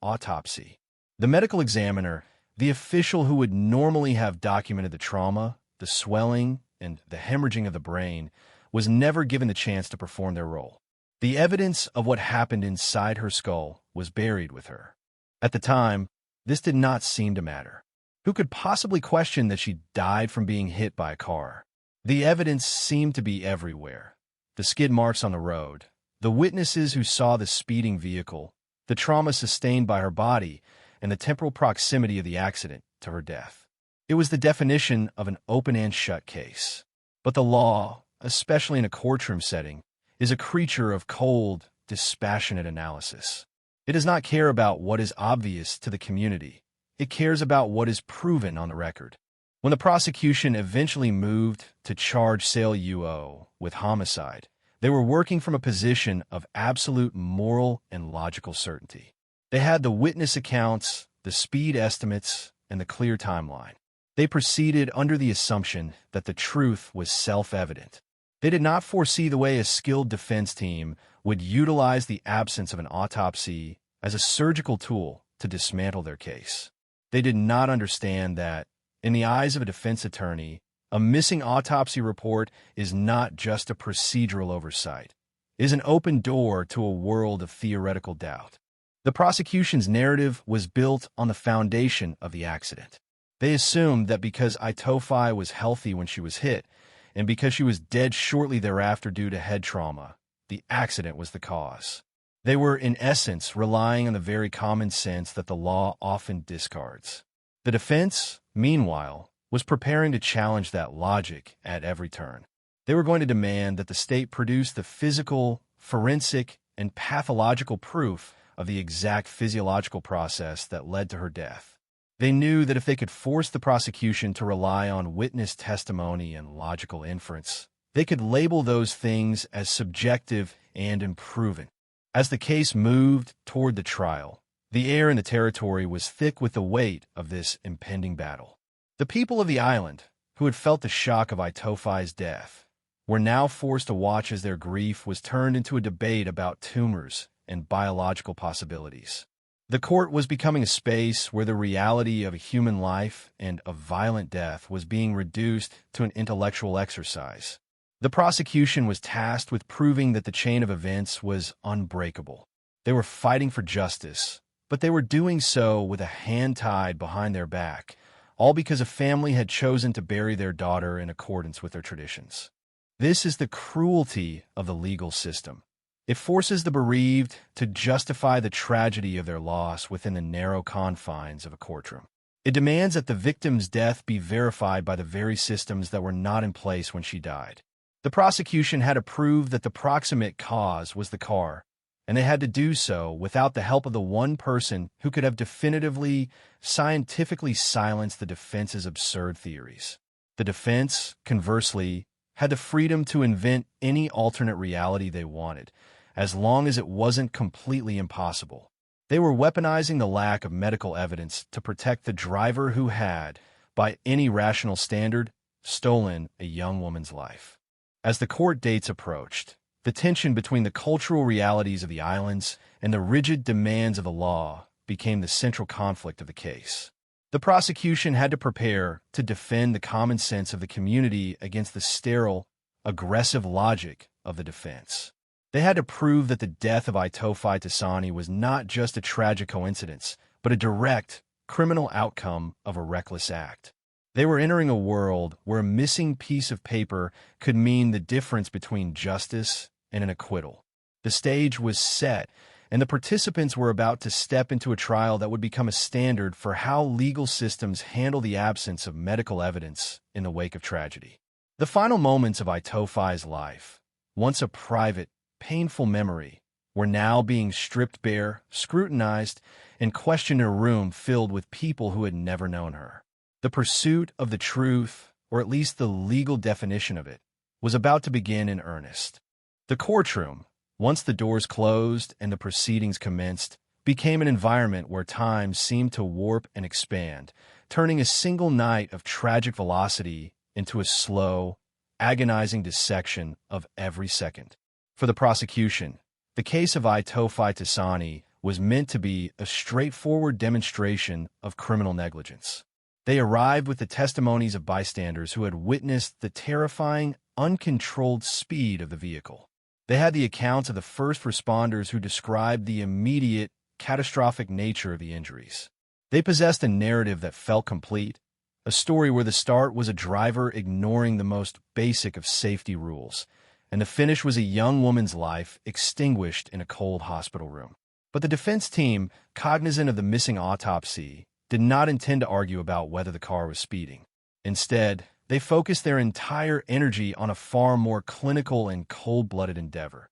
[SPEAKER 12] autopsy. The medical examiner, the official who would normally have documented the trauma, the swelling, and the hemorrhaging of the brain, was never given the chance to perform their role. The evidence of what happened inside her skull was buried with her. At the time, this did not seem to matter. Who could possibly question that she died from being hit by a car? The evidence seemed to be everywhere. The skid marks on the road, the witnesses who saw the speeding vehicle, the trauma sustained by her body, and the temporal proximity of the accident to her death. It was the definition of an open and shut case. But the law, especially in a courtroom setting, is a creature of cold, dispassionate analysis. It does not care about what is obvious to the community. It cares about what is proven on the record. When the prosecution eventually moved to charge Sale UO with homicide, they were working from a position of absolute moral and logical certainty. They had the witness accounts, the speed estimates, and the clear timeline. They proceeded under the assumption that the truth was self-evident. They did not foresee the way a skilled defense team would utilize the absence of an autopsy as a surgical tool to dismantle their case. They did not understand that, in the eyes of a defense attorney, a missing autopsy report is not just a procedural oversight. It is an open door to a world of theoretical doubt. The prosecution's narrative was built on the foundation of the accident. They assumed that because Itofi was healthy when she was hit, and because she was dead shortly thereafter due to head trauma, the accident was the cause. They were, in essence, relying on the very common sense that the law often discards. The defense, meanwhile, was preparing to challenge that logic at every turn. They were going to demand that the state produce the physical, forensic, and pathological proof of the exact physiological process that led to her death. They knew that if they could force the prosecution to rely on witness testimony and logical inference, they could label those things as subjective and unproven. As the case moved toward the trial, the air in the territory was thick with the weight of this impending battle. The people of the island, who had felt the shock of Itofi's death, were now forced to watch as their grief was turned into a debate about tumors and biological possibilities. The court was becoming a space where the reality of a human life and of violent death was being reduced to an intellectual exercise. The prosecution was tasked with proving that the chain of events was unbreakable. They were fighting for justice, but they were doing so with a hand tied behind their back, all because a family had chosen to bury their daughter in accordance with their traditions. This is the cruelty of the legal system. It forces the bereaved to justify the tragedy of their loss within the narrow confines of a courtroom. It demands that the victim's death be verified by the very systems that were not in place when she died. The prosecution had to prove that the proximate cause was the car, and they had to do so without the help of the one person who could have definitively, scientifically silenced the defense's absurd theories. The defense, conversely, had the freedom to invent any alternate reality they wanted, as long as it wasn't completely impossible. They were weaponizing the lack of medical evidence to protect the driver who had, by any rational standard, stolen a young woman's life. As the court dates approached, the tension between the cultural realities of the islands and the rigid demands of the law became the central conflict of the case. The prosecution had to prepare to defend the common sense of the community against the sterile, aggressive logic of the defense. They had to prove that the death of Itofi Tasani was not just a tragic coincidence, but a direct, criminal outcome of a reckless act. They were entering a world where a missing piece of paper could mean the difference between justice and an acquittal. The stage was set, and the participants were about to step into a trial that would become a standard for how legal systems handle the absence of medical evidence in the wake of tragedy. The final moments of Itofi's life, once a private, painful memory, were now being stripped bare, scrutinized, and questioned in a room filled with people who had never known her. The pursuit of the truth, or at least the legal definition of it, was about to begin in earnest. The courtroom, once the doors closed and the proceedings commenced, became an environment where time seemed to warp and expand, turning a single night of tragic velocity into a slow, agonizing dissection of every second. For the prosecution, the case of Itofi Tasani was meant to be a straightforward demonstration of criminal negligence. They arrived with the testimonies of bystanders who had witnessed the terrifying, uncontrolled speed of the vehicle. They had the accounts of the first responders who described the immediate, catastrophic nature of the injuries. They possessed a narrative that felt complete, a story where the start was a driver ignoring the most basic of safety rules, and the finish was a young woman's life extinguished in a cold hospital room. But the defense team, cognizant of the missing autopsy, did not intend to argue about whether the car was speeding. Instead, they focused their entire energy on a far more clinical and cold-blooded endeavor.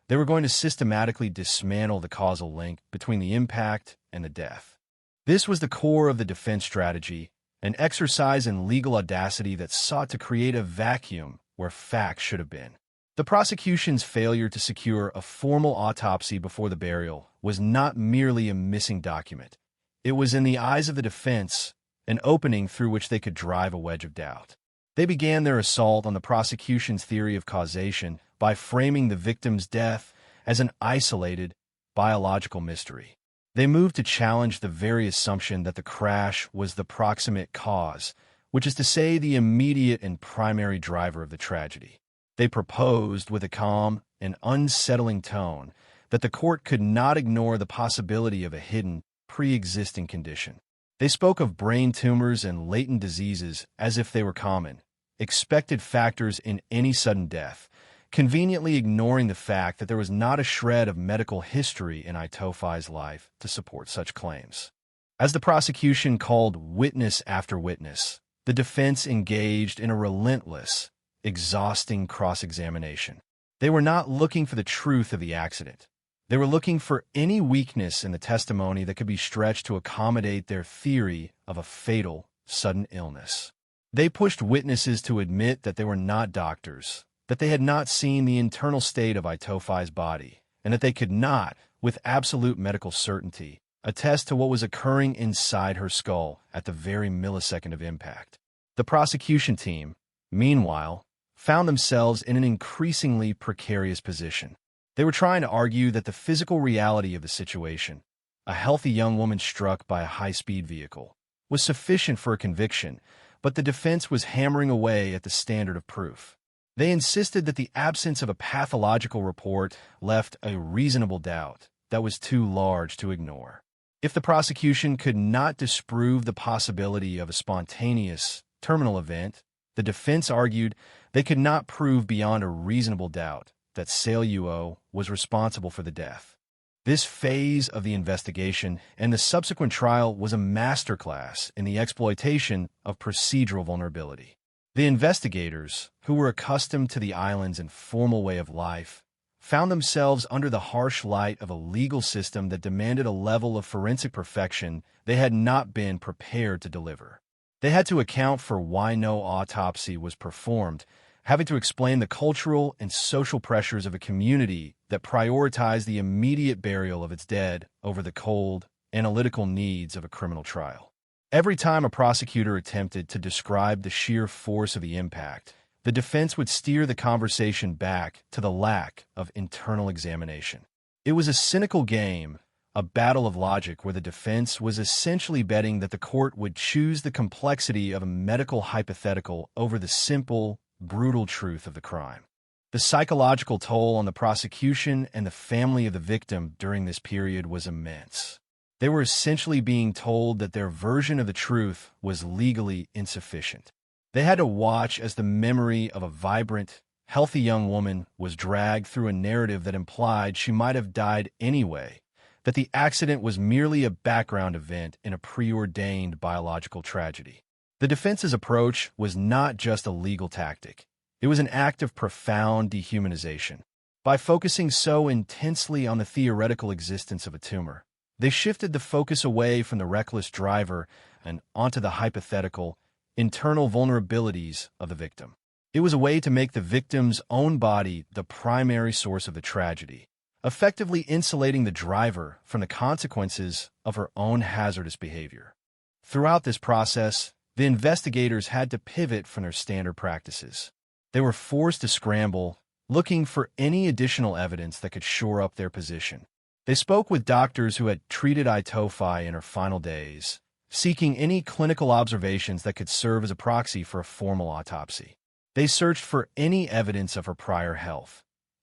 [SPEAKER 12] They were going to systematically dismantle the causal link between the impact and the death. This was the core of the defense strategy, an exercise in legal audacity that sought to create a vacuum where facts should have been. The prosecution's failure to secure a formal autopsy before the burial was not merely a missing document. It was, in the eyes of the defense, an opening through which they could drive a wedge of doubt. They began their assault on the prosecution's theory of causation by framing the victim's death as an isolated, biological mystery. They moved to challenge the very assumption that the crash was the proximate cause, which is to say the immediate and primary driver of the tragedy. They proposed, with a calm and unsettling tone, that the court could not ignore the possibility of a hidden, pre-existing condition. They spoke of brain tumors and latent diseases as if they were common, expected factors in any sudden death, conveniently ignoring the fact that there was not a shred of medical history in Itofi's life to support such claims. As the prosecution called witness after witness, the defense engaged in a relentless, exhausting cross-examination. They were not looking for the truth of the accident. They were looking for any weakness in the testimony that could be stretched to accommodate their theory of a fatal, sudden illness. They pushed witnesses to admit that they were not doctors, that they had not seen the internal state of Itofi's body, and that they could not, with absolute medical certainty, attest to what was occurring inside her skull at the very millisecond of impact. The prosecution team, meanwhile, found themselves in an increasingly precarious position. They were trying to argue that the physical reality of the situation, a healthy young woman struck by a high-speed vehicle, was sufficient for a conviction, but the defense was hammering away at the standard of proof. They insisted that the absence of a pathological report left a reasonable doubt that was too large to ignore. If the prosecution could not disprove the possibility of a spontaneous, terminal event, the defense argued they could not prove beyond a reasonable doubt that Sale UO was responsible for the death. This phase of the investigation and the subsequent trial was a masterclass in the exploitation of procedural vulnerability. The investigators, who were accustomed to the island's informal way of life, found themselves under the harsh light of a legal system that demanded a level of forensic perfection they had not been prepared to deliver. They had to account for why no autopsy was performed, having to explain the cultural and social pressures of a community that prioritized the immediate burial of its dead over the cold, analytical needs of a criminal trial. Every time a prosecutor attempted to describe the sheer force of the impact, the defense would steer the conversation back to the lack of internal examination. It was a cynical game, a battle of logic where the defense was essentially betting that the court would choose the complexity of a medical hypothetical over the simple, brutal truth of the crime. The psychological toll on the prosecution and the family of the victim during this period was immense. They were essentially being told that their version of the truth was legally insufficient. They had to watch as the memory of a vibrant, healthy young woman was dragged through a narrative that implied she might have died anyway, that the accident was merely a background event in a preordained biological tragedy. The defense's approach was not just a legal tactic. It was an act of profound dehumanization. By focusing so intensely on the theoretical existence of a tumor, they shifted the focus away from the reckless driver and onto the hypothetical, internal vulnerabilities of the victim. It was a way to make the victim's own body the primary source of the tragedy, effectively insulating the driver from the consequences of her own hazardous behavior. Throughout this process, the investigators had to pivot from their standard practices. They were forced to scramble, looking for any additional evidence that could shore up their position. They spoke with doctors who had treated Itofi in her final days, seeking any clinical observations that could serve as a proxy for a formal autopsy. They searched for any evidence of her prior health,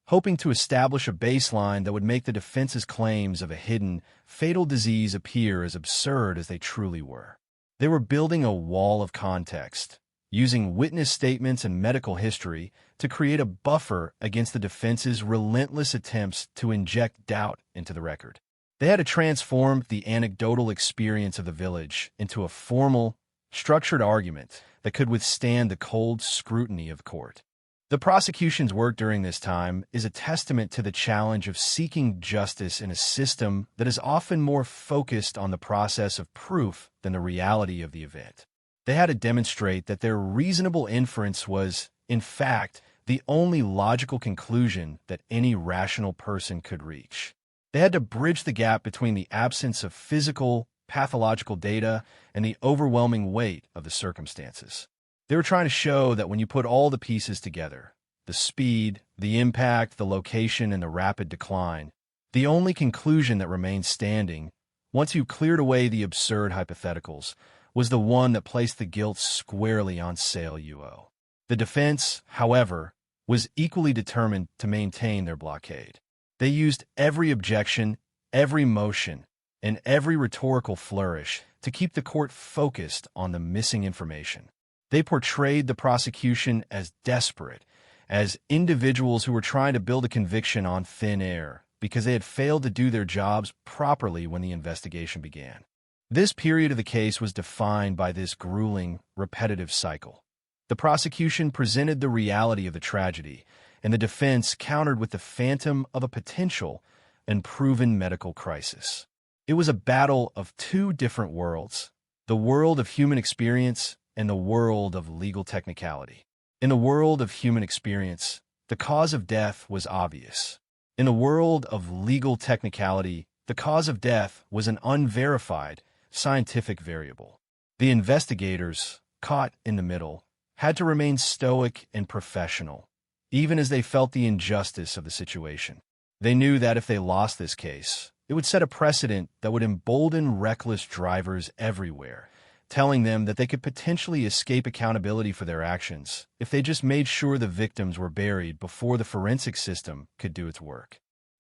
[SPEAKER 12] hoping to establish a baseline that would make the defense's claims of a hidden, fatal disease appear as absurd as they truly were. They were building a wall of context, using witness statements and medical history to create a buffer against the defense's relentless attempts to inject doubt into the record. They had to transform the anecdotal experience of the village into a formal, structured argument that could withstand the cold scrutiny of court. The prosecution's work during this time is a testament to the challenge of seeking justice in a system that is often more focused on the process of proof than the reality of the event. They had to demonstrate that their reasonable inference was, in fact, the only logical conclusion that any rational person could reach. They had to bridge the gap between the absence of physical, pathological data and the overwhelming weight of the circumstances. They were trying to show that when you put all the pieces together, the speed, the impact, the location, and the rapid decline, the only conclusion that remained standing, once you cleared away the absurd hypotheticals, was the one that placed the guilt squarely on Sale UO. The defense, however, was equally determined to maintain their blockade. They used every objection, every motion, and every rhetorical flourish to keep the court focused on the missing information. They portrayed the prosecution as desperate, as individuals who were trying to build a conviction on thin air because they had failed to do their jobs properly when the investigation began. This period of the case was defined by this grueling, repetitive cycle. The prosecution presented the reality of the tragedy, and the defense countered with the phantom of a potential and proven medical crisis. It was a battle of two different worlds, the world of human experience and the world of legal technicality. In the world of human experience, the cause of death was obvious. In the world of legal technicality, the cause of death was an unverified, scientific variable. The investigators, caught in the middle, had to remain stoic and professional, even as they felt the injustice of the situation. They knew that if they lost this case, it would set a precedent that would embolden reckless drivers everywhere, telling them that they could potentially escape accountability for their actions if they just made sure the victims were buried before the forensic system could do its work.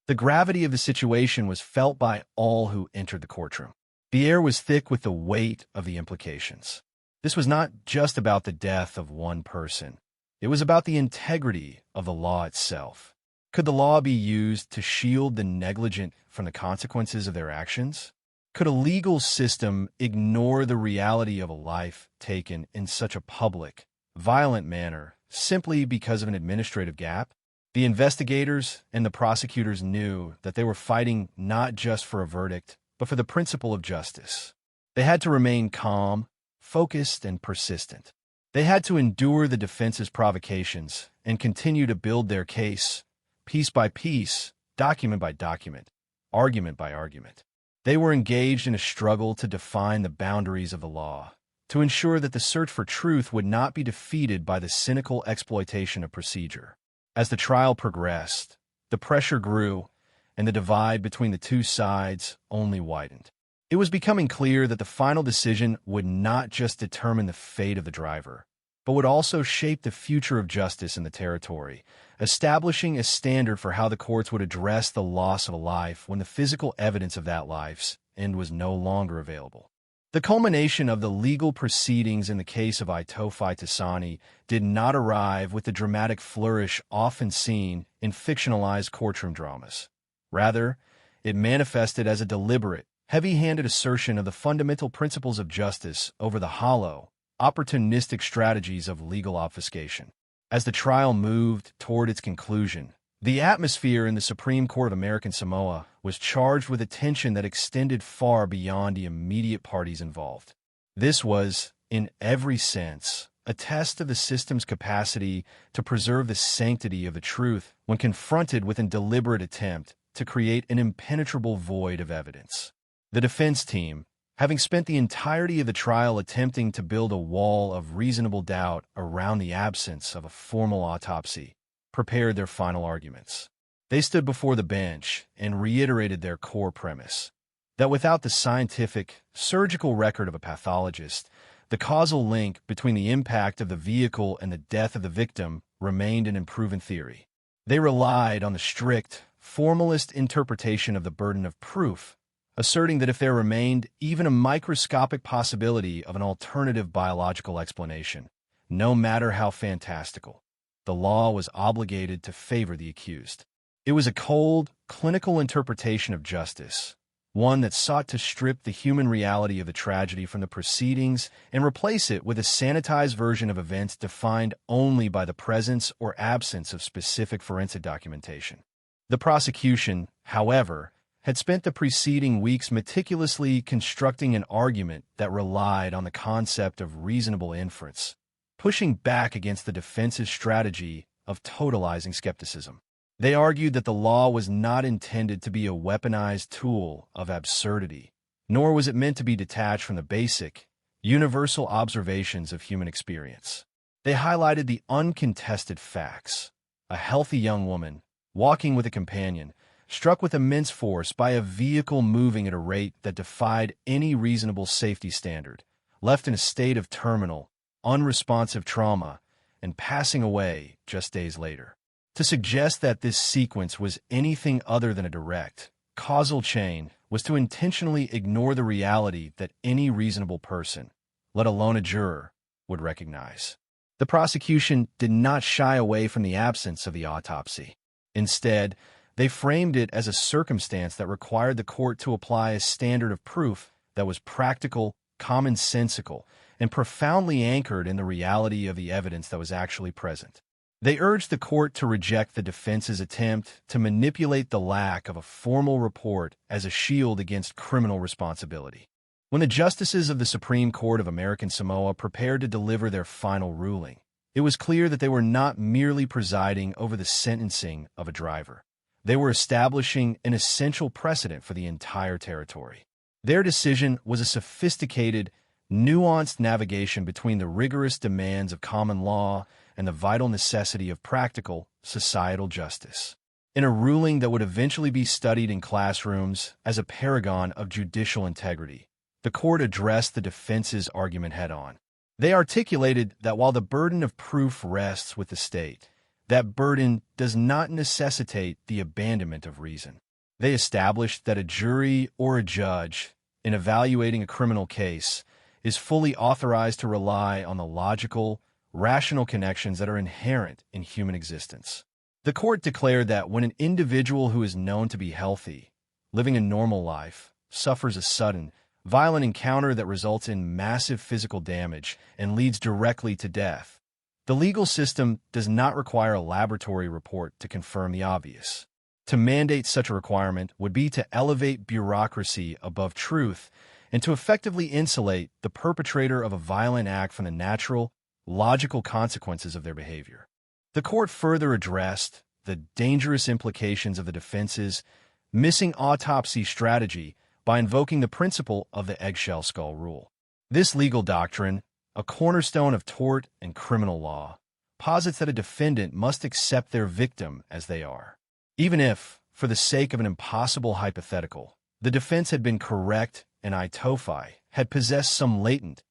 [SPEAKER 12] The gravity of the situation was felt by all who entered the courtroom. The air was thick with the weight of the implications. This was not just about the death of one person. It was about the integrity of the law itself. Could the law be used to shield the negligent from the consequences of their actions? Could a legal system ignore the reality of a life taken in such a public, violent manner simply because of an administrative gap? The investigators and the prosecutors knew that they were fighting not just for a verdict, but for the principle of justice. They had to remain calm, focused, and persistent. They had to endure the defense's provocations and continue to build their case, piece by piece, document by document, argument by argument. They were engaged in a struggle to define the boundaries of the law, to ensure that the search for truth would not be defeated by the cynical exploitation of procedure. As the trial progressed, the pressure grew, and the divide between the two sides only widened. It was becoming clear that the final decision would not just determine the fate of the driver, but would also shape the future of justice in the territory, establishing a standard for how the courts would address the loss of a life when the physical evidence of that life's end was no longer available. The culmination of the legal proceedings in the case of Itofi Tasani did not arrive with the dramatic flourish often seen in fictionalized courtroom dramas. Rather, it manifested as a deliberate, heavy-handed assertion of the fundamental principles of justice over the hollow, opportunistic strategies of legal obfuscation. As the trial moved toward its conclusion, the atmosphere in the Supreme Court of American Samoa was charged with a tension that extended far beyond the immediate parties involved. This was, in every sense, a test of the system's capacity to preserve the sanctity of the truth when confronted with a deliberate attempt to create an impenetrable void of evidence. The defense team, having spent the entirety of the trial attempting to build a wall of reasonable doubt around the absence of a formal autopsy, prepared their final arguments. They stood before the bench and reiterated their core premise, that without the scientific, surgical record of a pathologist, the causal link between the impact of the vehicle and the death of the victim remained an unproven theory. They relied on the strict, formalist interpretation of the burden of proof, asserting that if there remained even a microscopic possibility of an alternative biological explanation, no matter how fantastical, the law was obligated to favor the accused. It was a cold, clinical interpretation of justice, one that sought to strip the human reality of the tragedy from the proceedings and replace it with a sanitized version of events defined only by the presence or absence of specific forensic documentation. The prosecution, however, had spent the preceding weeks meticulously constructing an argument that relied on the concept of reasonable inference, pushing back against the defense's strategy of totalizing skepticism. They argued that the law was not intended to be a weaponized tool of absurdity, nor was it meant to be detached from the basic, universal observations of human experience. They highlighted the uncontested facts. A healthy young woman, walking with a companion, struck with immense force by a vehicle moving at a rate that defied any reasonable safety standard, left in a state of terminal, unresponsive trauma, and passing away just days later. To suggest that this sequence was anything other than a direct, causal chain was to intentionally ignore the reality that any reasonable person, let alone a juror, would recognize. The prosecution did not shy away from the absence of the autopsy. Instead, they framed it as a circumstance that required the court to apply a standard of proof that was practical, commonsensical, and profoundly anchored in the reality of the evidence that was actually present. They urged the court to reject the defense's attempt to manipulate the lack of a formal report as a shield against criminal responsibility. When the justices of the Supreme Court of American Samoa prepared to deliver their final ruling, it was clear that they were not merely presiding over the sentencing of a driver. They were establishing an essential precedent for the entire territory. Their decision was a sophisticated, nuanced navigation between the rigorous demands of common law and the vital necessity of practical, societal justice. In a ruling that would eventually be studied in classrooms as a paragon of judicial integrity, the court addressed the defense's argument head-on. They articulated that while the burden of proof rests with the state, that burden does not necessitate the abandonment of reason. They established that a jury or a judge, in evaluating a criminal case, is fully authorized to rely on the logical, rational connections that are inherent in human existence. The court declared that when an individual who is known to be healthy, living a normal life, suffers a sudden, violent encounter that results in massive physical damage and leads directly to death, the legal system does not require a laboratory report to confirm the obvious. To mandate such a requirement would be to elevate bureaucracy above truth and to effectively insulate the perpetrator of a violent act from the natural, logical consequences of their behavior. The court further addressed the dangerous implications of the defense's missing autopsy strategy by invoking the principle of the eggshell skull rule. This legal doctrine, a cornerstone of tort and criminal law, posits that a defendant must accept their victim as they are. Even if, for the sake of an impossible hypothetical, the defense had been correct and Itofi had possessed some latent,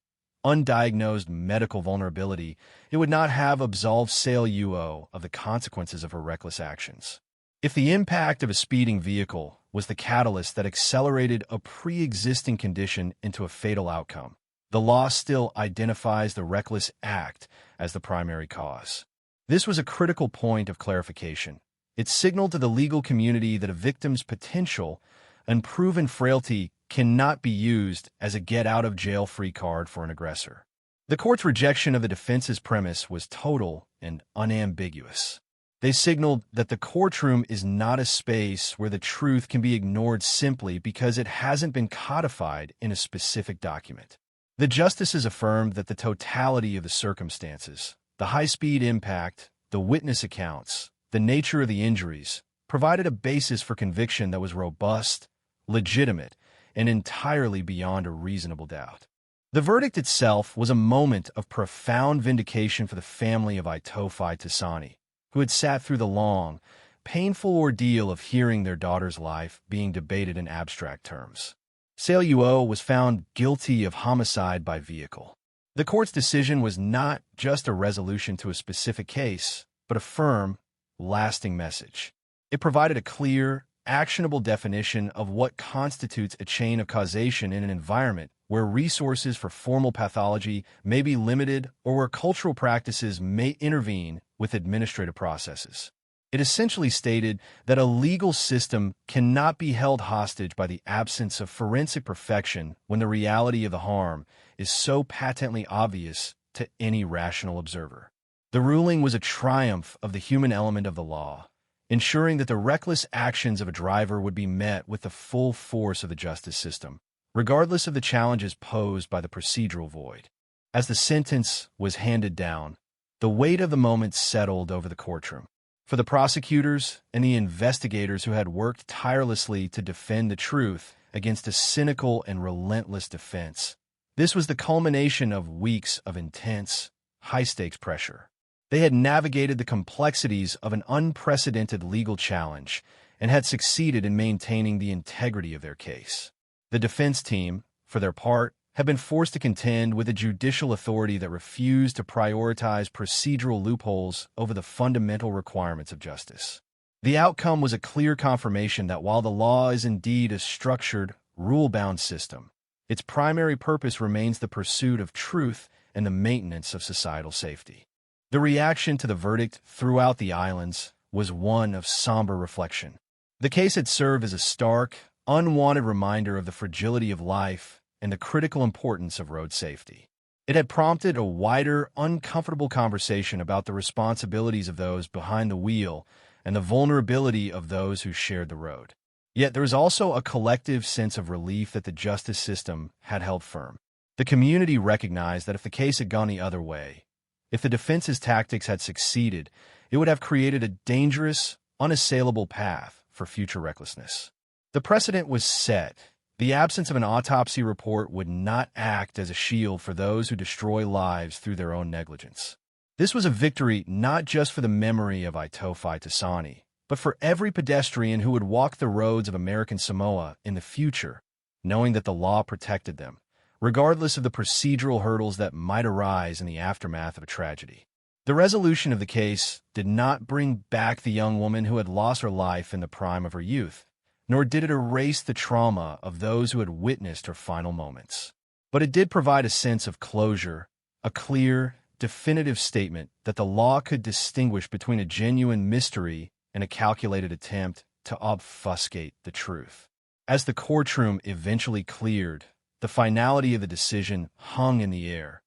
[SPEAKER 12] undiagnosed medical vulnerability, it would not have absolved Sale Uo of the consequences of her reckless actions. If the impact of a speeding vehicle was the catalyst that accelerated a pre-existing condition into a fatal outcome, the law still identifies the reckless act as the primary cause. This was a critical point of clarification. It signaled to the legal community that a victim's potential and proven frailty cannot be used as a get-out-of-jail-free card for an aggressor. The court's rejection of the defense's premise was total and unambiguous. They signaled that the courtroom is not a space where the truth can be ignored simply because it hasn't been codified in a specific document. The justices affirmed that the totality of the circumstances, the high-speed impact, the witness accounts, the nature of the injuries, provided a basis for conviction that was robust, legitimate, and entirely beyond a reasonable doubt. The verdict itself was a moment of profound vindication for the family of Itofi Tasani, who had sat through the long, painful ordeal of hearing their daughter's life being debated in abstract terms. Sale Uo was found guilty of homicide by vehicle. The court's decision was not just a resolution to a specific case, but a firm, lasting message. It provided a clear, actionable definition of what constitutes a chain of causation in an environment where resources for formal pathology may be limited or where cultural practices may intervene with administrative processes. It essentially stated that a legal system cannot be held hostage by the absence of forensic perfection when the reality of the harm is so patently obvious to any rational observer. The ruling was a triumph of the human element of the law, ensuring that the reckless actions of a driver would be met with the full force of the justice system, regardless of the challenges posed by the procedural void. As the sentence was handed down, the weight of the moment settled over the courtroom. For the prosecutors and the investigators who had worked tirelessly to defend the truth against a cynical and relentless defense, this was the culmination of weeks of intense, high-stakes pressure. They had navigated the complexities of an unprecedented legal challenge and had succeeded in maintaining the integrity of their case. The defense team, for their part, had been forced to contend with a judicial authority that refused to prioritize procedural loopholes over the fundamental requirements of justice. The outcome was a clear confirmation that while the law is indeed a structured, rule-bound system, its primary purpose remains the pursuit of truth and the maintenance of societal safety. The reaction to the verdict throughout the islands was one of somber reflection. The case had served as a stark, unwanted reminder of the fragility of life and the critical importance of road safety. It had prompted a wider, uncomfortable conversation about the responsibilities of those behind the wheel and the vulnerability of those who shared the road. Yet there was also a collective sense of relief that the justice system had held firm. The community recognized that if the case had gone the other way, if the defense's tactics had succeeded, it would have created a dangerous, unassailable path for future recklessness. The precedent was set. The absence of an autopsy report would not act as a shield for those who destroy lives through their own negligence. This was a victory not just for the memory of Itofi Tasani, but for every pedestrian who would walk the roads of American Samoa in the future, knowing that the law protected them, regardless of the procedural hurdles that might arise in the aftermath of a tragedy. The resolution of the case did not bring back the young woman who had lost her life in the prime of her youth, nor did it erase the trauma of those who had witnessed her final moments. But it did provide a sense of closure, a clear, definitive statement that the law could distinguish between a genuine mystery and a calculated attempt to obfuscate the truth. As the courtroom eventually cleared, the finality of the decision hung in the air,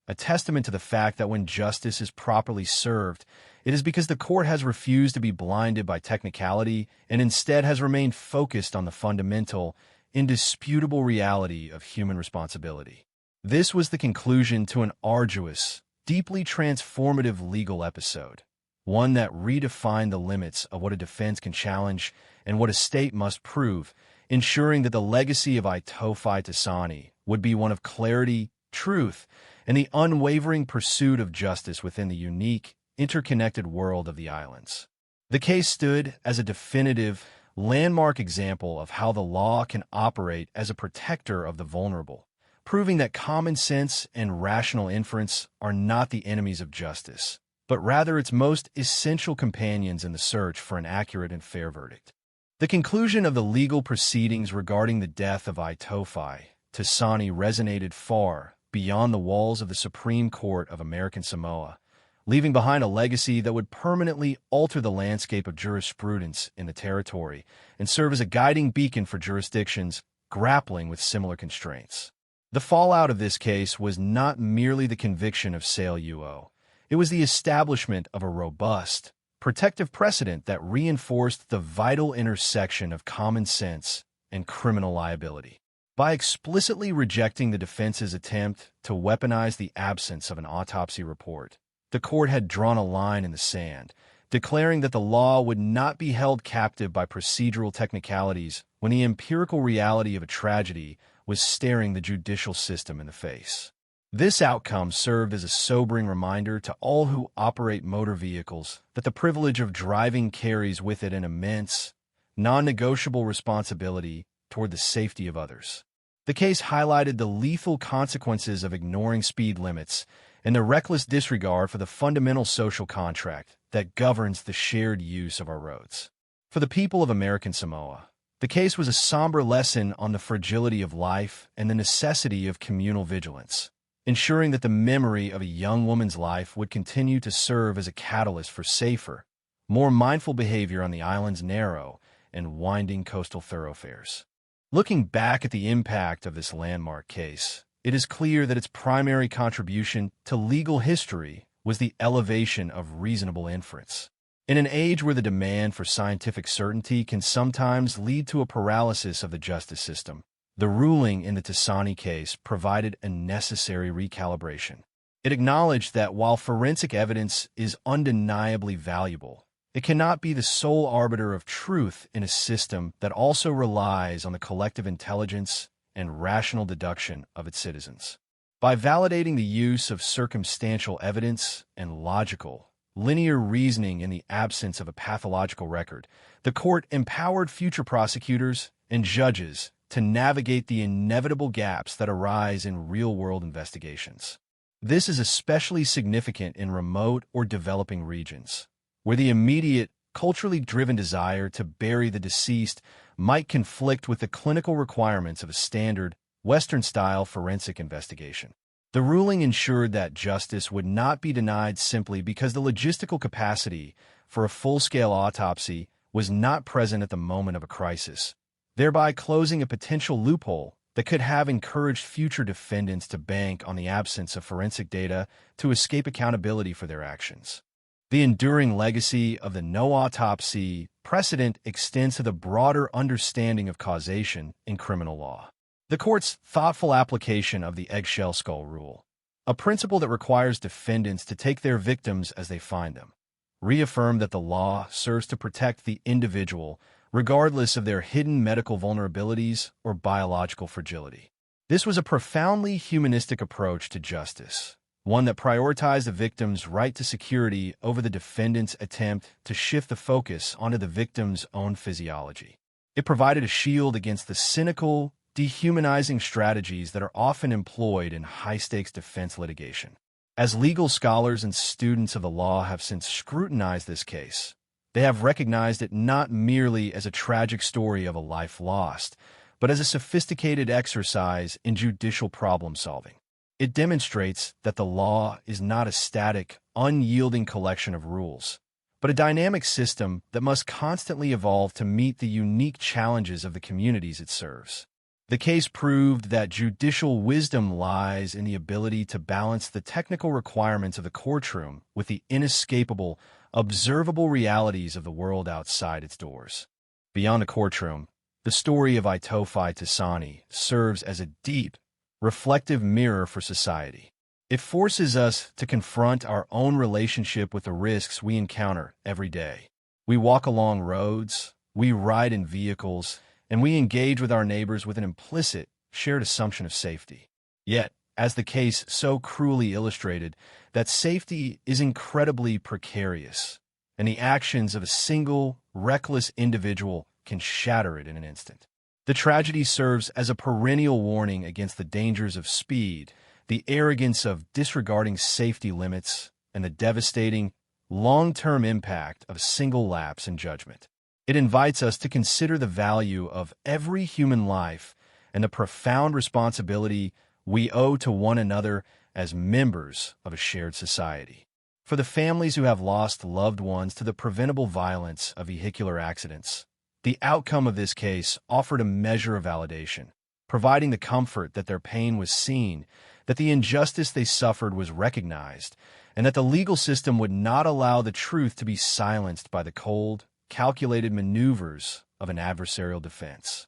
[SPEAKER 12] a testament to the fact that when justice is properly served, it is because the court has refused to be blinded by technicality and instead has remained focused on the fundamental, indisputable reality of human responsibility. This was the conclusion to an arduous, deeply transformative legal episode, one that redefined the limits of what a defense can challenge and what a state must prove, ensuring that the legacy of Itofi Tasani would be one of clarity, truth, and the unwavering pursuit of justice within the unique, interconnected world of the islands. The case stood as a definitive, landmark example of how the law can operate as a protector of the vulnerable, proving that common sense and rational inference are not the enemies of justice, but rather its most essential companions in the search for an accurate and fair verdict. The conclusion of the legal proceedings regarding the death of Itofi Tasani resonated far beyond the walls of the Supreme Court of American Samoa, leaving behind a legacy that would permanently alter the landscape of jurisprudence in the territory and serve as a guiding beacon for jurisdictions grappling with similar constraints. The fallout of this case was not merely the conviction of Sale Uo. It was the establishment of a robust, protective precedent that reinforced the vital intersection of common sense and criminal liability. By explicitly rejecting the defense's attempt to weaponize the absence of an autopsy report, the court had drawn a line in the sand, declaring that the law would not be held captive by procedural technicalities when the empirical reality of a tragedy was staring the judicial system in the face. This outcome served as a sobering reminder to all who operate motor vehicles that the privilege of driving carries with it an immense, non-negotiable responsibility toward the safety of others. The case highlighted the lethal consequences of ignoring speed limits and the reckless disregard for the fundamental social contract that governs the shared use of our roads. For the people of American Samoa, the case was a somber lesson on the fragility of life and the necessity of communal vigilance, ensuring that the memory of a young woman's life would continue to serve as a catalyst for safer, more mindful behavior on the island's narrow and winding coastal thoroughfares. Looking back at the impact of this landmark case, it is clear that its primary contribution to legal history was the elevation of reasonable inference. In an age where the demand for scientific certainty can sometimes lead to a paralysis of the justice system, the ruling in the Tasani case provided a necessary recalibration. It acknowledged that while forensic evidence is undeniably valuable, it cannot be the sole arbiter of truth in a system that also relies on the collective intelligence and rational deduction of its citizens. By validating the use of circumstantial evidence and logical, linear reasoning in the absence of a pathological record, the court empowered future prosecutors and judges to navigate the inevitable gaps that arise in real-world investigations. This is especially significant in remote or developing regions, where the immediate, culturally driven desire to bury the deceased might conflict with the clinical requirements of a standard, Western-style forensic investigation. The ruling ensured that justice would not be denied simply because the logistical capacity for a full-scale autopsy was not present at the moment of a crisis, thereby closing a potential loophole that could have encouraged future defendants to bank on the absence of forensic data to escape accountability for their actions. The enduring legacy of the no autopsy precedent extends to the broader understanding of causation in criminal law. The court's thoughtful application of the eggshell skull rule, a principle that requires defendants to take their victims as they find them, reaffirmed that the law serves to protect the individual regardless of their hidden medical vulnerabilities or biological fragility. This was a profoundly humanistic approach to justice, one that prioritized the victim's right to security over the defendant's attempt to shift the focus onto the victim's own physiology. It provided a shield against the cynical, dehumanizing strategies that are often employed in high-stakes defense litigation. As legal scholars and students of the law have since scrutinized this case, they have recognized it not merely as a tragic story of a life lost, but as a sophisticated exercise in judicial problem-solving. It demonstrates that the law is not a static, unyielding collection of rules, but a dynamic system that must constantly evolve to meet the unique challenges of the communities it serves. The case proved that judicial wisdom lies in the ability to balance the technical requirements of the courtroom with the inescapable, observable realities of the world outside its doors. Beyond the courtroom, the story of Itofi Tasani serves as a deep, reflective mirror for society. It forces us to confront our own relationship with the risks we encounter every day. We walk along roads, we ride in vehicles, and we engage with our neighbors with an implicit, shared assumption of safety. Yet, as the case so cruelly illustrated, that safety is incredibly precarious, and the actions of a single, reckless individual can shatter it in an instant. The tragedy serves as a perennial warning against the dangers of speed, the arrogance of disregarding safety limits, and the devastating, long-term impact of a single lapse in judgment. It invites us to consider the value of every human life and the profound responsibility we owe to one another as members of a shared society. For the families who have lost loved ones to the preventable violence of vehicular accidents, the outcome of this case offered a measure of validation, providing the comfort that their pain was seen, that the injustice they suffered was recognized, and that the legal system would not allow the truth to be silenced by the cold, calculated maneuvers of an adversarial defense.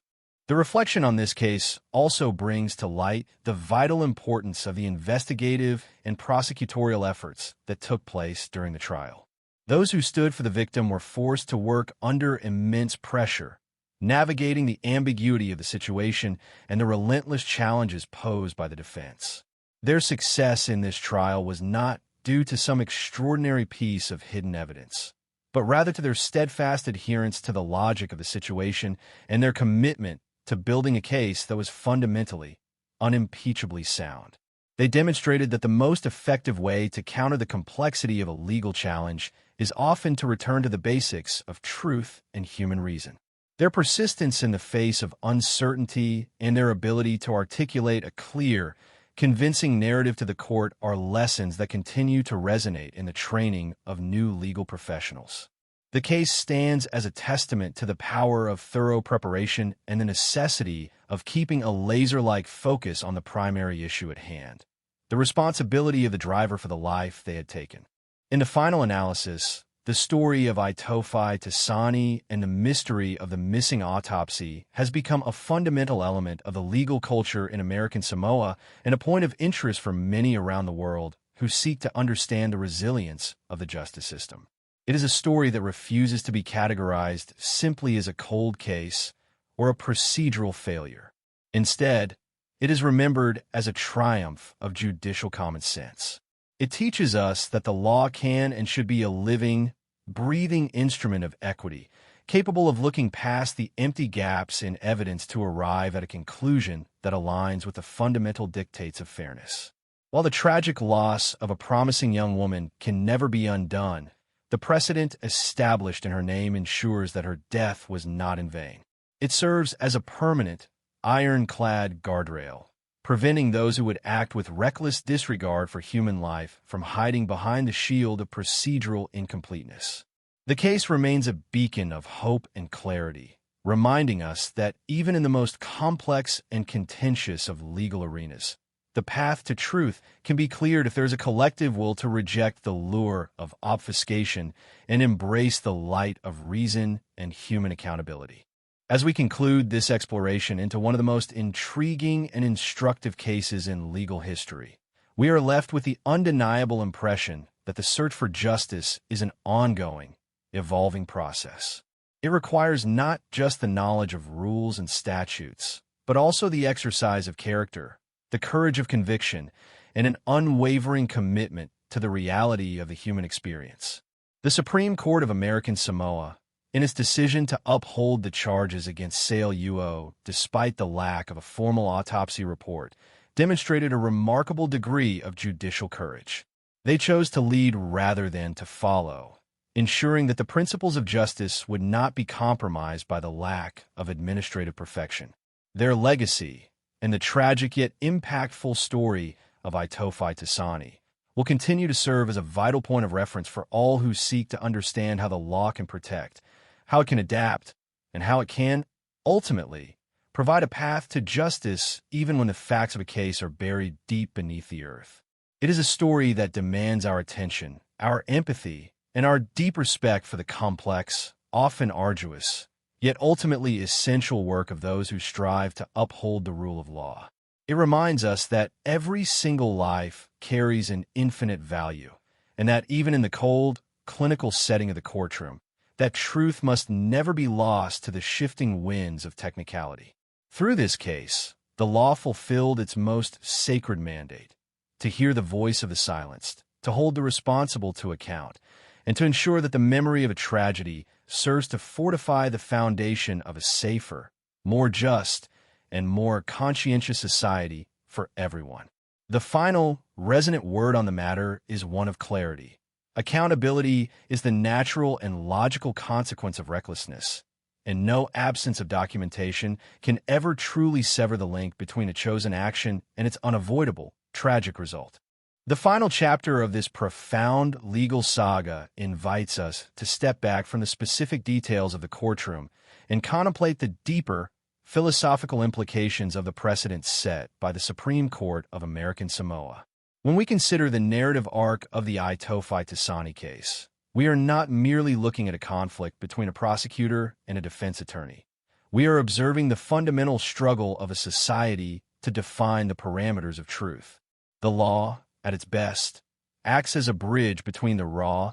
[SPEAKER 12] The reflection on this case also brings to light the vital importance of the investigative and prosecutorial efforts that took place during the trial. Those who stood for the victim were forced to work under immense pressure, navigating the ambiguity of the situation and the relentless challenges posed by the defense. Their success in this trial was not due to some extraordinary piece of hidden evidence, but rather to their steadfast adherence to the logic of the situation and their commitment to building a case that was fundamentally, unimpeachably sound. They demonstrated that the most effective way to counter the complexity of a legal challenge is often to return to the basics of truth and human reason. Their persistence in the face of uncertainty and their ability to articulate a clear, convincing narrative to the court are lessons that continue to resonate in the training of new legal professionals. The case stands as a testament to the power of thorough preparation and the necessity of keeping a laser-like focus on the primary issue at hand, the responsibility of the driver for the life they had taken. In the final analysis, the story of Itofi Tasani and the mystery of the missing autopsy has become a fundamental element of the legal culture in American Samoa and a point of interest for many around the world who seek to understand the resilience of the justice system. It is a story that refuses to be categorized simply as a cold case or a procedural failure. Instead, it is remembered as a triumph of judicial common sense. It teaches us that the law can and should be a living, breathing instrument of equity, capable of looking past the empty gaps in evidence to arrive at a conclusion that aligns with the fundamental dictates of fairness. While the tragic loss of a promising young woman can never be undone, the precedent established in her name ensures that her death was not in vain. It serves as a permanent, ironclad guardrail, preventing those who would act with reckless disregard for human life from hiding behind the shield of procedural incompleteness. The case remains a beacon of hope and clarity, reminding us that even in the most complex and contentious of legal arenas, the path to truth can be cleared if there is a collective will to reject the lure of obfuscation and embrace the light of reason and human accountability. As we conclude this exploration into one of the most intriguing and instructive cases in legal history, we are left with the undeniable impression that the search for justice is an ongoing, evolving process. It requires not just the knowledge of rules and statutes, but also the exercise of character, the courage of conviction, and an unwavering commitment to the reality of the human experience. The Supreme Court of American Samoa, in its decision to uphold the charges against Sale Uo despite the lack of a formal autopsy report, demonstrated a remarkable degree of judicial courage. They chose to lead rather than to follow, ensuring that the principles of justice would not be compromised by the lack of administrative perfection. Their legacy, and the tragic yet impactful story of Itofi Tasani will continue to serve as a vital point of reference for all who seek to understand how the law can protect, how it can adapt, and how it can, ultimately, provide a path to justice even when the facts of a case are buried deep beneath the earth. It is a story that demands our attention, our empathy, and our deep respect for the complex, often arduous, yet ultimately essential work of those who strive to uphold the rule of law. It reminds us that every single life carries an infinite value, and that even in the cold, clinical setting of the courtroom, that truth must never be lost to the shifting winds of technicality. Through this case, the law fulfilled its most sacred mandate: to hear the voice of the silenced, to hold the responsible to account, and to ensure that the memory of a tragedy serves to fortify the foundation of a safer, more just, and more conscientious society for everyone. The final, resonant word on the matter is one of clarity. Accountability is the natural and logical consequence of recklessness, and no absence of documentation can ever truly sever the link between a chosen action and its unavoidable, tragic result. The final chapter of this profound legal saga invites us to step back from the specific details of the courtroom and contemplate the deeper, philosophical implications of the precedents set by the Supreme Court of American Samoa. When we consider the narrative arc of the Itofi Tasani case, we are not merely looking at a conflict between a prosecutor and a defense attorney. We are observing the fundamental struggle of a society to define the parameters of truth. The law, at its best, acts as a bridge between the raw,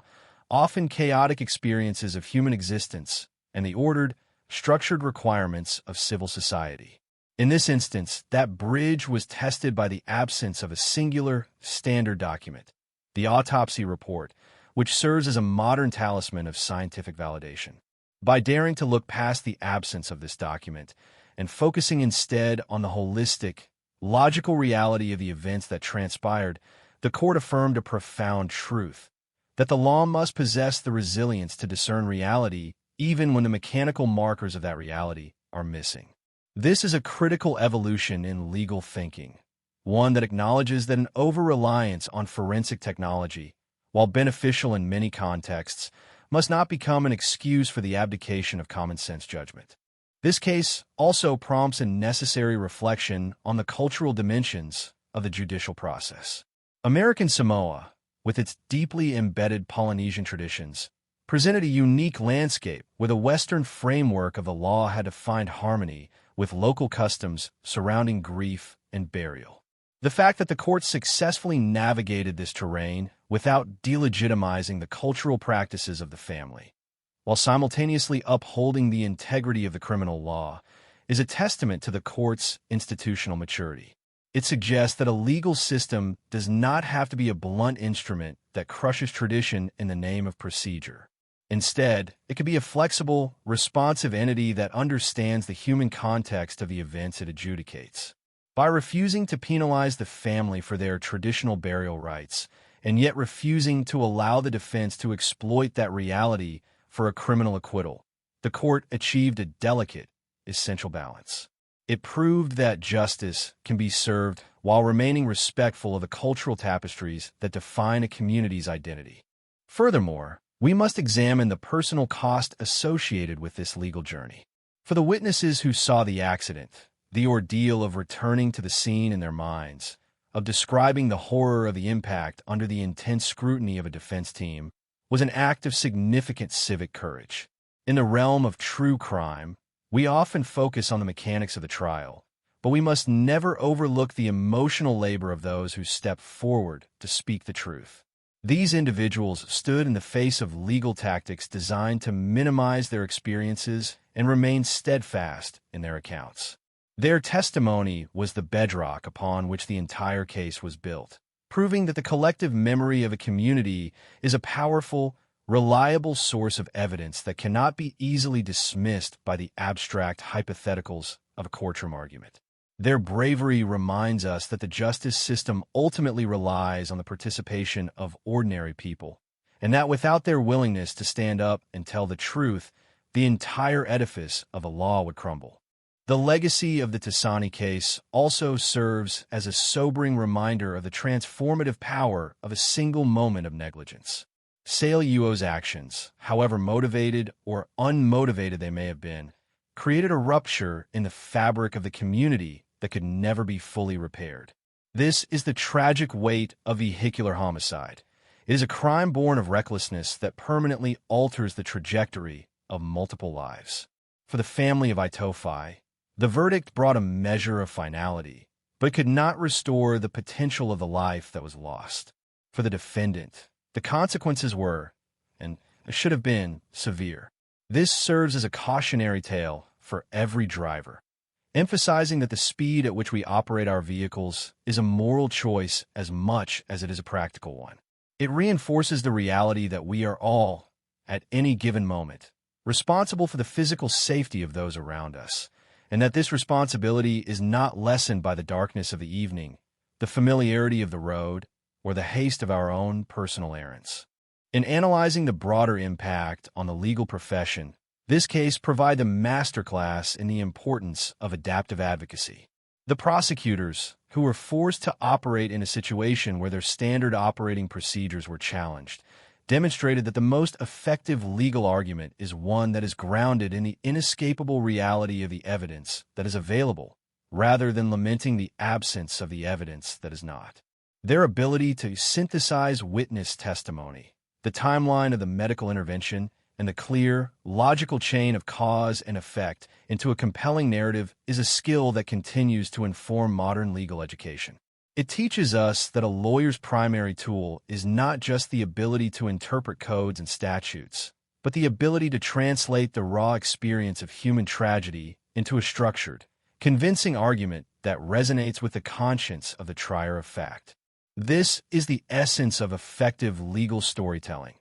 [SPEAKER 12] often chaotic experiences of human existence and the ordered, structured requirements of civil society. In this instance, that bridge was tested by the absence of a singular, standard document, the autopsy report, which serves as a modern talisman of scientific validation. By daring to look past the absence of this document and focusing instead on the holistic, logical reality of the events that transpired, the court affirmed a profound truth: that the law must possess the resilience to discern reality even when the mechanical markers of that reality are missing. This is a critical evolution in legal thinking, one that acknowledges that an over-reliance on forensic technology, while beneficial in many contexts, must not become an excuse for the abdication of common-sense judgment. This case also prompts a necessary reflection on the cultural dimensions of the judicial process. American Samoa, with its deeply embedded Polynesian traditions, presented a unique landscape where the Western framework of the law had to find harmony with local customs surrounding grief and burial. The fact that the court successfully navigated this terrain without delegitimizing the cultural practices of the family, while simultaneously upholding the integrity of the criminal law, is a testament to the court's institutional maturity. It suggests that a legal system does not have to be a blunt instrument that crushes tradition in the name of procedure. Instead, it can be a flexible, responsive entity that understands the human context of the events it adjudicates. By refusing to penalize the family for their traditional burial rites, and yet refusing to allow the defense to exploit that reality for a criminal acquittal, the court achieved a delicate, essential balance. It proved that justice can be served while remaining respectful of the cultural tapestries that define a community's identity. Furthermore, we must examine the personal cost associated with this legal journey. For the witnesses who saw the accident, the ordeal of returning to the scene in their minds, of describing the horror of the impact under the intense scrutiny of a defense team, was an act of significant civic courage. In the realm of true crime, we often focus on the mechanics of the trial, but we must never overlook the emotional labor of those who step forward to speak the truth. These individuals stood in the face of legal tactics designed to minimize their experiences and remain steadfast in their accounts. Their testimony was the bedrock upon which the entire case was built, proving that the collective memory of a community is a powerful, reliable source of evidence that cannot be easily dismissed by the abstract hypotheticals of a courtroom argument. Their bravery reminds us that the justice system ultimately relies on the participation of ordinary people, and that without their willingness to stand up and tell the truth, the entire edifice of the law would crumble. The legacy of the Tassani case also serves as a sobering reminder of the transformative power of a single moment of negligence. Sale Yuo's actions, however motivated or unmotivated they may have been, created a rupture in the fabric of the community that could never be fully repaired. This is the tragic weight of vehicular homicide. It is a crime born of recklessness that permanently alters the trajectory of multiple lives. For the family of Itofi, the verdict brought a measure of finality, but could not restore the potential of the life that was lost. For the defendant, the consequences were, and should have been, severe. This serves as a cautionary tale for every driver, emphasizing that the speed at which we operate our vehicles is a moral choice as much as it is a practical one. It reinforces the reality that we are all, at any given moment, responsible for the physical safety of those around us, and that this responsibility is not lessened by the darkness of the evening, the familiarity of the road, or the haste of our own personal errands. In analyzing the broader impact on the legal profession, this case provides a masterclass in the importance of adaptive advocacy. The prosecutors, who were forced to operate in a situation where their standard operating procedures were challenged, demonstrated that the most effective legal argument is one that is grounded in the inescapable reality of the evidence that is available, rather than lamenting the absence of the evidence that is not. Their ability to synthesize witness testimony, the timeline of the medical intervention, and the clear, logical chain of cause and effect into a compelling narrative is a skill that continues to inform modern legal education. It teaches us that a lawyer's primary tool is not just the ability to interpret codes and statutes, but the ability to translate the raw experience of human tragedy into a structured, convincing argument that resonates with the conscience of the trier of fact. This is the essence of effective legal storytelling,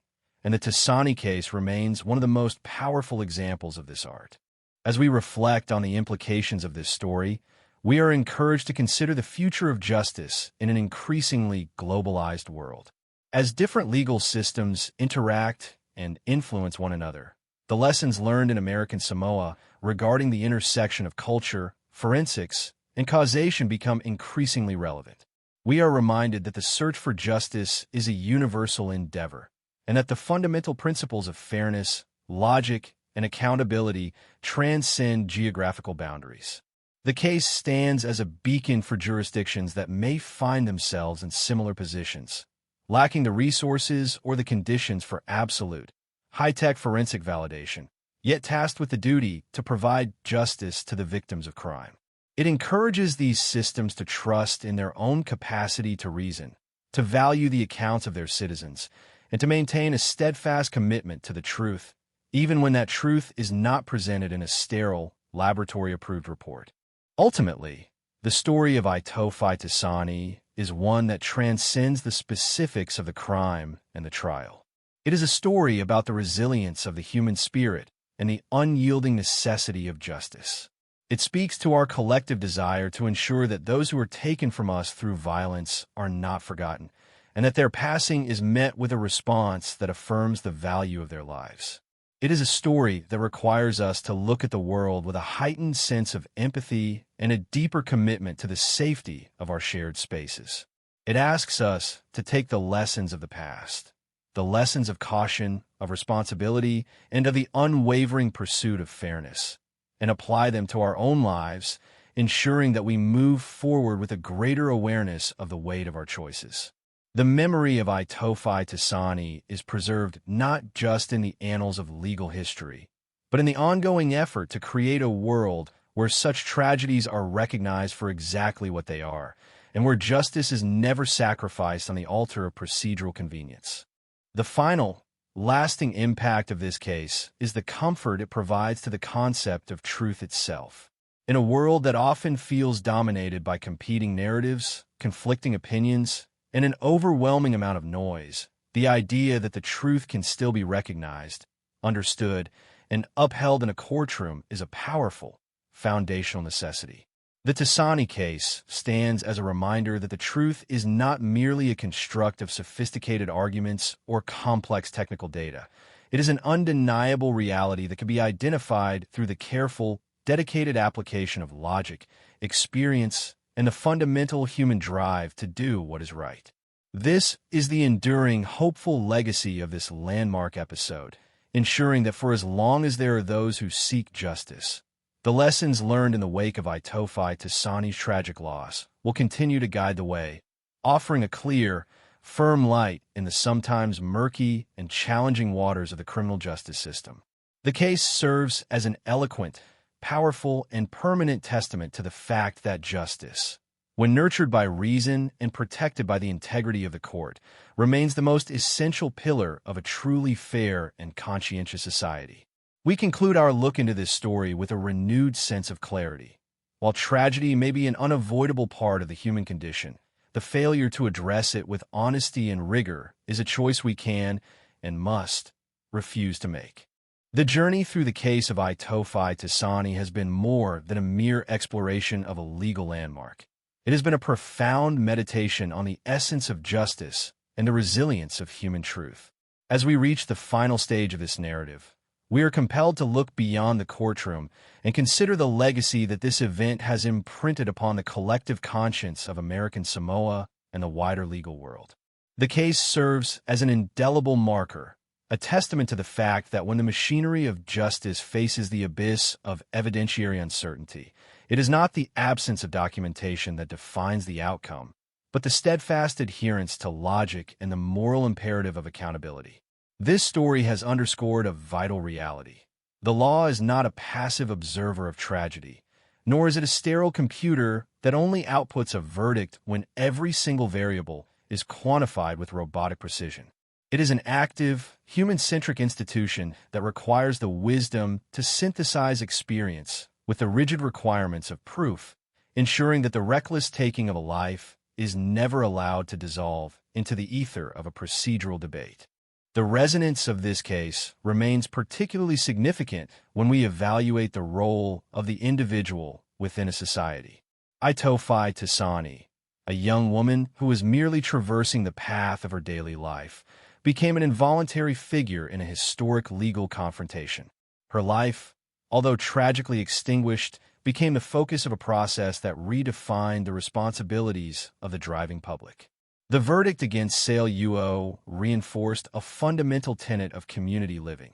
[SPEAKER 12] and the Tassani case remains one of the most powerful examples of this art. As we reflect on the implications of this story, we are encouraged to consider the future of justice in an increasingly globalized world. As different legal systems interact and influence one another, the lessons learned in American Samoa regarding the intersection of culture, forensics, and causation become increasingly relevant. We are reminded that the search for justice is a universal endeavor, and that the fundamental principles of fairness, logic, and accountability transcend geographical boundaries. The case stands as a beacon for jurisdictions that may find themselves in similar positions, lacking the resources or the conditions for absolute, high-tech forensic validation, yet tasked with the duty to provide justice to the victims of crime. It encourages these systems to trust in their own capacity to reason, to value the accounts of their citizens, and to maintain a steadfast commitment to the truth, even when that truth is not presented in a sterile, laboratory-approved report. Ultimately, the story of Itofi Tassani is one that transcends the specifics of the crime and the trial. It is a story about the resilience of the human spirit and the unyielding necessity of justice. It speaks to our collective desire to ensure that those who are taken from us through violence are not forgotten, and that their passing is met with a response that affirms the value of their lives. It is a story that requires us to look at the world with a heightened sense of empathy and a deeper commitment to the safety of our shared spaces. It asks us to take the lessons of the past, the lessons of caution, of responsibility, and of the unwavering pursuit of fairness, and apply them to our own lives, ensuring that we move forward with a greater awareness of the weight of our choices. The memory of Itofi Tassani is preserved not just in the annals of legal history, but in the ongoing effort to create a world where such tragedies are recognized for exactly what they are, and where justice is never sacrificed on the altar of procedural convenience. The final, lasting impact of this case is the comfort it provides to the concept of truth itself. In a world that often feels dominated by competing narratives, conflicting opinions, and an overwhelming amount of noise, the idea that the truth can still be recognized, understood, and upheld in a courtroom is a powerful, foundational necessity. The Tassani case stands as a reminder that the truth is not merely a construct of sophisticated arguments or complex technical data. It is an undeniable reality that can be identified through the careful, dedicated application of logic, experience, and the fundamental human drive to do what is right. This is the enduring, hopeful legacy of this landmark episode, ensuring that for as long as there are those who seek justice, the lessons learned in the wake of Itofi Tasani's tragic loss will continue to guide the way, offering a clear, firm light in the sometimes murky and challenging waters of the criminal justice system. The case serves as an eloquent, powerful, and permanent testament to the fact that justice, when nurtured by reason and protected by the integrity of the court, remains the most essential pillar of a truly fair and conscientious society. We conclude our look into this story with a renewed sense of clarity. While tragedy may be an unavoidable part of the human condition, the failure to address it with honesty and rigor is a choice we can and must refuse to make. The journey through the case of Itofi Tasani has been more than a mere exploration of a legal landmark. It has been a profound meditation on the essence of justice and the resilience of human truth. As we reach the final stage of this narrative, we are compelled to look beyond the courtroom and consider the legacy that this event has imprinted upon the collective conscience of American Samoa and the wider legal world. The case serves as an indelible marker, a testament to the fact that when the machinery of justice faces the abyss of evidentiary uncertainty, it is not the absence of documentation that defines the outcome, but the steadfast adherence to logic and the moral imperative of accountability. This story has underscored a vital reality. The law is not a passive observer of tragedy, nor is it a sterile computer that only outputs a verdict when every single variable is quantified with robotic precision. It is an active, human-centric institution that requires the wisdom to synthesize experience with the rigid requirements of proof, ensuring that the reckless taking of a life is never allowed to dissolve into the ether of a procedural debate. The resonance of this case remains particularly significant when we evaluate the role of the individual within a society. Itofi Tasani, a young woman who was merely traversing the path of her daily life, became an involuntary figure in a historic legal confrontation. Her life, although tragically extinguished, became the focus of a process that redefined the responsibilities of the driving public. The verdict against Sale Uo reinforced a fundamental tenet of community living,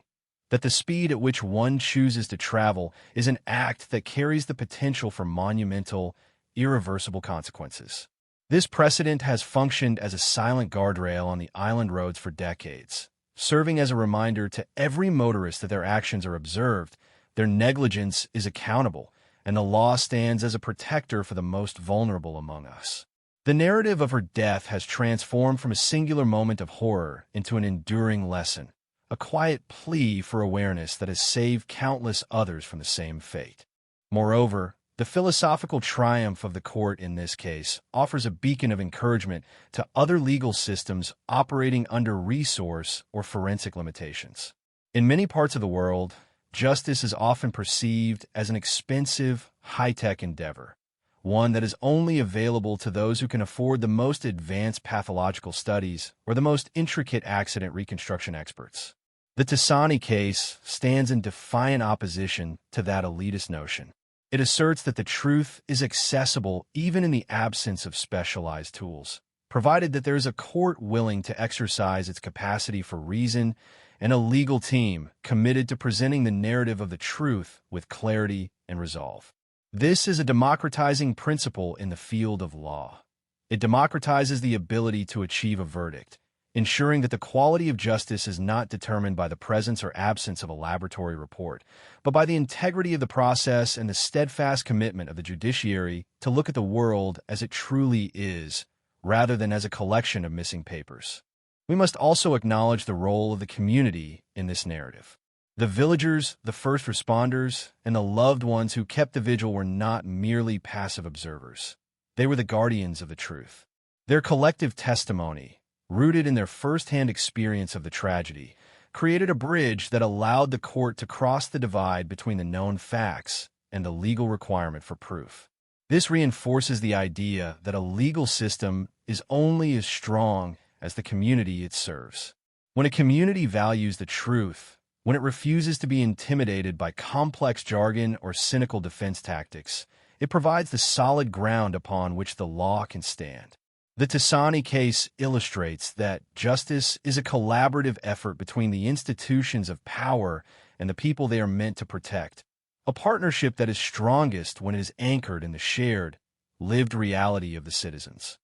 [SPEAKER 12] that the speed at which one chooses to travel is an act that carries the potential for monumental, irreversible consequences. This precedent has functioned as a silent guardrail on the island roads for decades, serving as a reminder to every motorist that their actions are observed, their negligence is accountable, and the law stands as a protector for the most vulnerable among us. The narrative of her death has transformed from a singular moment of horror into an enduring lesson, a quiet plea for awareness that has saved countless others from the same fate. Moreover, the philosophical triumph of the court in this case offers a beacon of encouragement to other legal systems operating under resource or forensic limitations. In many parts of the world, justice is often perceived as an expensive, high-tech endeavor, one that is only available to those who can afford the most advanced pathological studies or the most intricate accident reconstruction experts. The Tasani case stands in defiant opposition to that elitist notion. It asserts that the truth is accessible even in the absence of specialized tools, provided that there is a court willing to exercise its capacity for reason and a legal team committed to presenting the narrative of the truth with clarity and resolve. This is a democratizing principle in the field of law. It democratizes the ability to achieve a verdict, ensuring that the quality of justice is not determined by the presence or absence of a laboratory report, but by the integrity of the process and the steadfast commitment of the judiciary to look at the world as it truly is, rather than as a collection of missing papers. We must also acknowledge the role of the community in this narrative. The villagers, the first responders, and the loved ones who kept the vigil were not merely passive observers. They were the guardians of the truth. Their collective testimony, rooted in their first-hand experience of the tragedy, created a bridge that allowed the court to cross the divide between the known facts and the legal requirement for proof. This reinforces the idea that a legal system is only as strong as the community it serves. When a community values the truth, when it refuses to be intimidated by complex jargon or cynical defense tactics, it provides the solid ground upon which the law can stand. The Tasani case illustrates that justice is a collaborative effort between the institutions of power and the people they are meant to protect, a partnership that is strongest when it is anchored in the shared, lived reality of the citizens.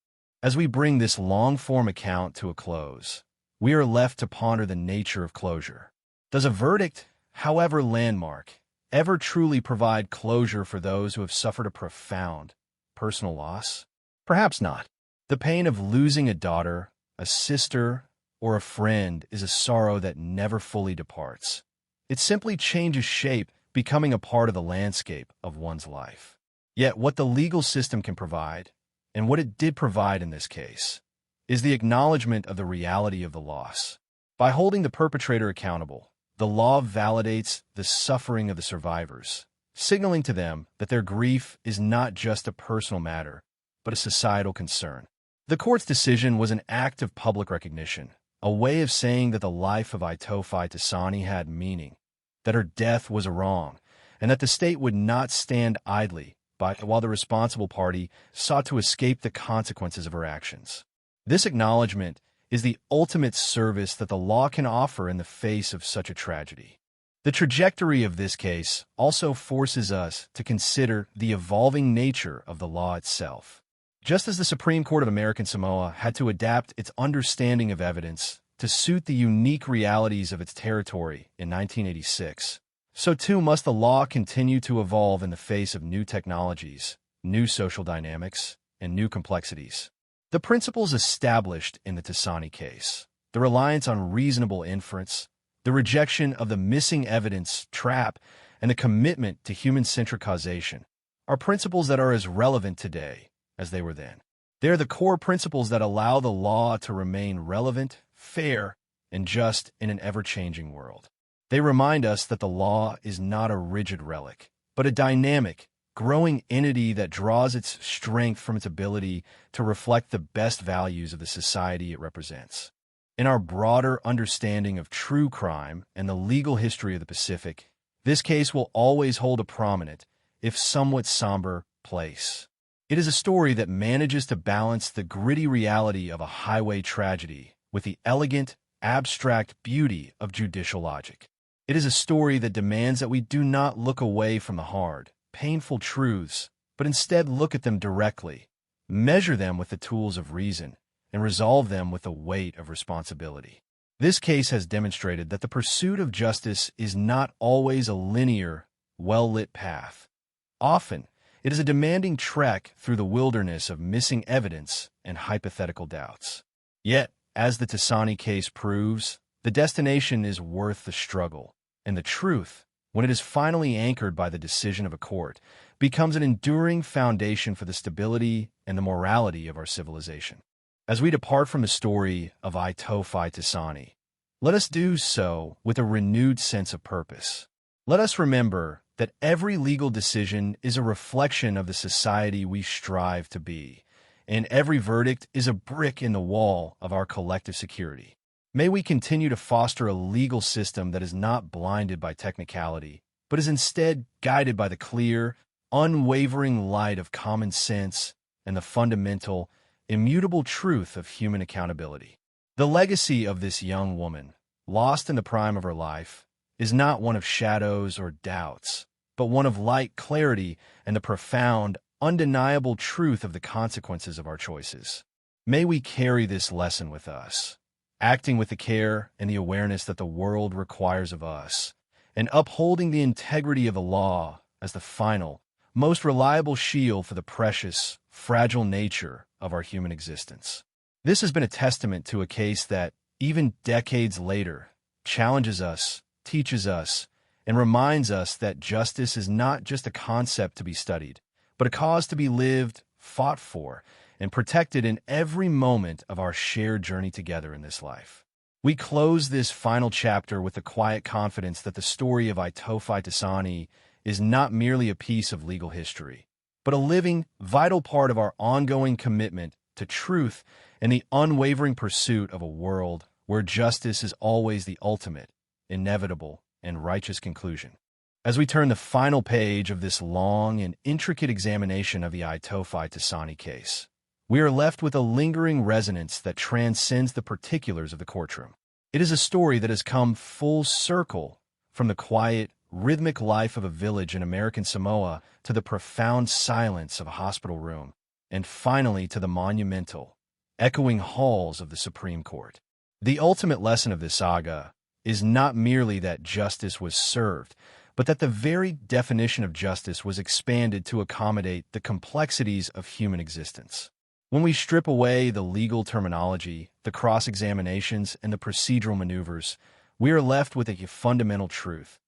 [SPEAKER 12] As we bring this long-form account to a close, we are left to ponder the nature of closure. Does a verdict, however landmark, ever truly provide closure for those who have suffered a profound personal loss? Perhaps not. The pain of losing a daughter, a sister, or a friend is a sorrow that never fully departs. It simply changes shape, becoming a part of the landscape of one's life. Yet what the legal system can provide, and what it did provide in this case, is the acknowledgement of the reality of the loss. By holding the perpetrator accountable, the law validates the suffering of the survivors, signaling to them that their grief is not just a personal matter, but a societal concern. The court's decision was an act of public recognition, a way of saying that the life of Itofi Tasani had meaning, that her death was a wrong, and that the state would not stand idly by while the responsible party sought to escape the consequences of her actions. This acknowledgement is the ultimate service that the law can offer in the face of such a tragedy. The trajectory of this case also forces us to consider the evolving nature of the law itself. Just as the Supreme Court of American Samoa had to adapt its understanding of evidence to suit the unique realities of its territory in 1986, so too must the law continue to evolve in the face of new technologies, new social dynamics, and new complexities. The principles established in the Tasani case, the reliance on reasonable inference, the rejection of the missing evidence trap, and the commitment to human-centric causation, are principles that are as relevant today as they were then. They are the core principles that allow the law to remain relevant, fair, and just in an ever-changing world. They remind us that the law is not a rigid relic, but a dynamic, growing entity that draws its strength from its ability to reflect the best values of the society it represents. In our broader understanding of true crime and the legal history of the Pacific, this case will always hold a prominent, if somewhat somber, place. It is a story that manages to balance the gritty reality of a highway tragedy with the elegant, abstract beauty of judicial logic. It is a story that demands that we do not look away from the hard, painful truths, but instead look at them directly, measure them with the tools of reason, and resolve them with the weight of responsibility. This case has demonstrated that the pursuit of justice is not always a linear, well-lit path. Often, it is a demanding trek through the wilderness of missing evidence and hypothetical doubts. Yet, as the Tasani case proves, the destination is worth the struggle, and the truth, when it is finally anchored by the decision of a court, becomes an enduring foundation for the stability and the morality of our civilization. As we depart from the story of Itofi Tasani, let us do so with a renewed sense of purpose. Let us remember that every legal decision is a reflection of the society we strive to be, and every verdict is a brick in the wall of our collective security. May we continue to foster a legal system that is not blinded by technicality, but is instead guided by the clear, unwavering light of common sense and the fundamental, immutable truth of human accountability. The legacy of this young woman, lost in the prime of her life, is not one of shadows or doubts, but one of light, clarity, and the profound, undeniable truth of the consequences of our choices. May we carry this lesson with us, acting with the care and the awareness that the world requires of us, and upholding the integrity of the law as the final, most reliable shield for the precious, fragile nature of our human existence. This has been a testament to a case that, even decades later, challenges us, teaches us, and reminds us that justice is not just a concept to be studied, but a cause to be lived, fought for, and protected in every moment of our shared journey together in this life. We close this final chapter with the quiet confidence that the story of Itofi Tasani is not merely a piece of legal history, but a living, vital part of our ongoing commitment to truth and the unwavering pursuit of a world where justice is always the ultimate, inevitable, and righteous conclusion. As we turn the final page of this long and intricate examination of the Itofi Tasani case, we are left with a lingering resonance that transcends the particulars of the courtroom. It is a story that has come full circle from the quiet, rhythmic life of a village in American Samoa to the profound silence of a hospital room, and finally to the monumental, echoing halls of the Supreme Court. The ultimate lesson of this saga is not merely that justice was served, but that the very definition of justice was expanded to accommodate the complexities of human existence. When we strip away the legal terminology, the cross-examinations, and the procedural maneuvers, we are left with a fundamental truth.